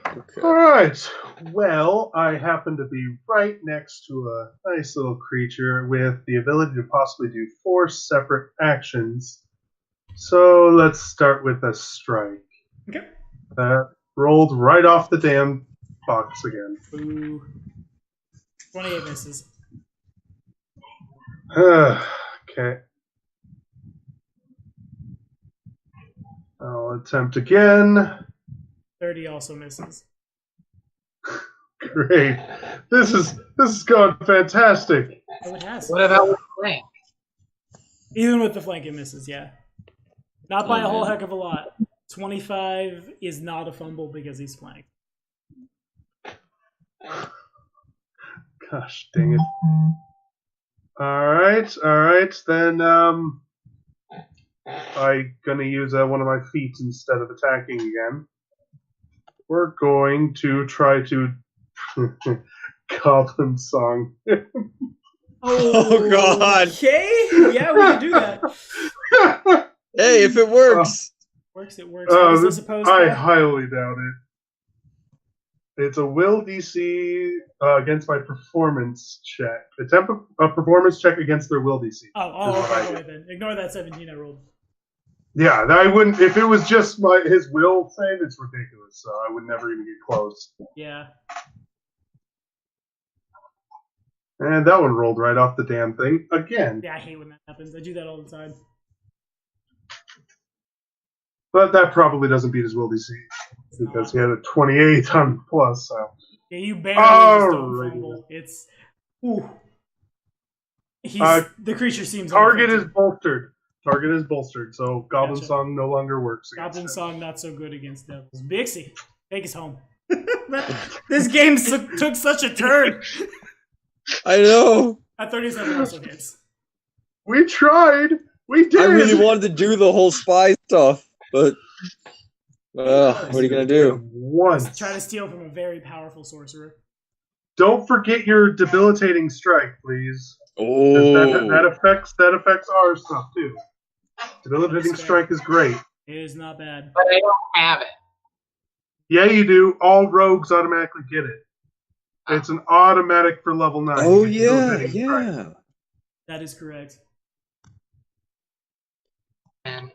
Okay. All right. Well, I happen to be right next to a nice little creature with the ability to possibly do 4 separate actions. So let's start with a strike. Okay. That rolled right off the damn box again. Boo. 28 misses. Okay. I'll attempt again. 30 also misses. Great. This is going fantastic. Oh, it has. What about with flank? Even with the flank, it misses, yeah. Not by a whole man. heck of a lot. 25 is not a fumble because he's flanked. Gosh dang it. All right. Then I'm gonna use one of my feats instead of attacking again. We're going to try to Goblin Song. Oh, God. Okay, yeah, we can do that. Hey, if it works. It works. How is this opposed I to? highly doubt it. It's a will DC against my performance check. Attempt a performance check against their will DC. Okay, go ahead then. Ignore that 17 I rolled. Yeah, I wouldn't. If it was just his will save, it's ridiculous. So I would never even get close. Yeah. And that one rolled right off the damn thing again. Yeah, I hate when that happens. I do that all the time. But that probably doesn't beat his will DC because he had a 28 on plus. So yeah, you barely just don't fumble. It's the creature seems target is bolstered. Target is bolstered, so Goblin Song no longer works. Goblin Song not so good against devils. Bixie, take us home. This game took such a turn. I know. At 37 also hits. We tried. We did. I really wanted to do the whole spy stuff, but what are you gonna do? Once. Try to steal from a very powerful sorcerer. Don't forget your debilitating strike, please. Oh, that affects our stuff too. Debilitating strike is great. It is not bad. But I don't have it. Yeah, you do. All rogues automatically get it. It's an automatic for level 9. Oh yeah. That is correct. And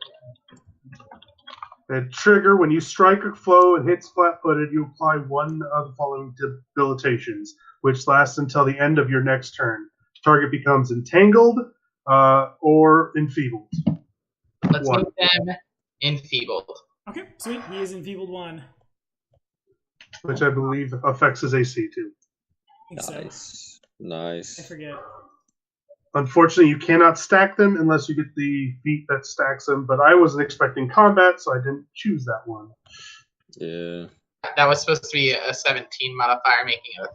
And trigger, when you strike a foe and hits flat-footed, you apply one of the following debilitations, which lasts until the end of your next turn. Target becomes entangled or enfeebled. let's move them enfeebled. Okay, sweet. He is enfeebled 1. Which I believe affects his AC too. I think Nice. I forget. Unfortunately, you cannot stack them unless you get the feat that stacks them, but I wasn't expecting combat, so I didn't choose that one. Yeah. That was supposed to be a 17 modifier, making it a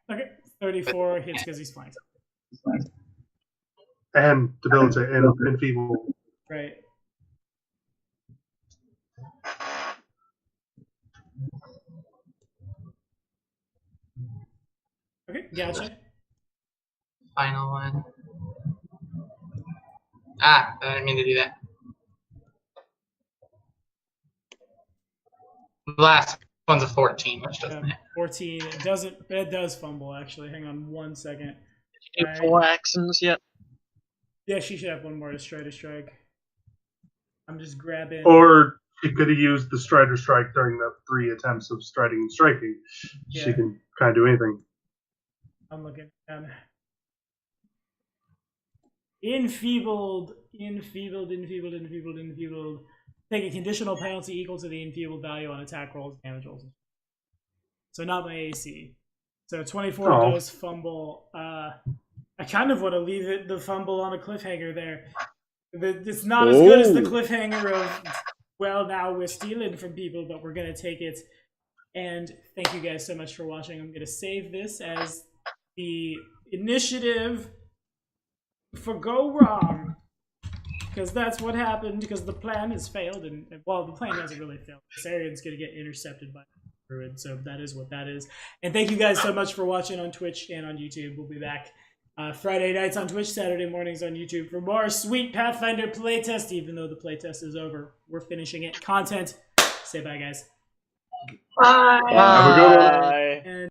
34. Okay, 34 hits because he's flanked. And debilitate and enfeeble. Right. Okay, gotcha. Final one. I didn't mean to do that. The last one's a 14, which doesn't hit. 14. It does fumble, actually. Hang on 1 second. Did you do 4 actions yet? Yeah, she should have one more to strike. I'm just grabbing. Or she could have used the Strider Strike during the 3 attempts of striding and striking. Yeah. She can kind of do anything. I'm looking down. Enfeebled. Take a conditional penalty equal to the enfeebled value on attack rolls, damage rolls. So not my AC. So 24 does fumble. I kind of want to leave the fumble on a cliffhanger there. It's not as good as the cliffhanger of, well, now we're stealing from people, but we're going to take it. And thank you guys so much for watching. I'm going to save this as the initiative for go wrong. Because that's what happened, because the plan has failed. And well, the plan hasn't really failed. Sarion's going to get intercepted by the Druid, so that is what that is. And thank you guys so much for watching on Twitch and on YouTube. We'll be back Friday nights on Twitch, Saturday mornings on YouTube for more sweet Pathfinder playtest, even though the playtest is over. We're finishing it. Content. Say bye, guys. Bye. Have a good one. And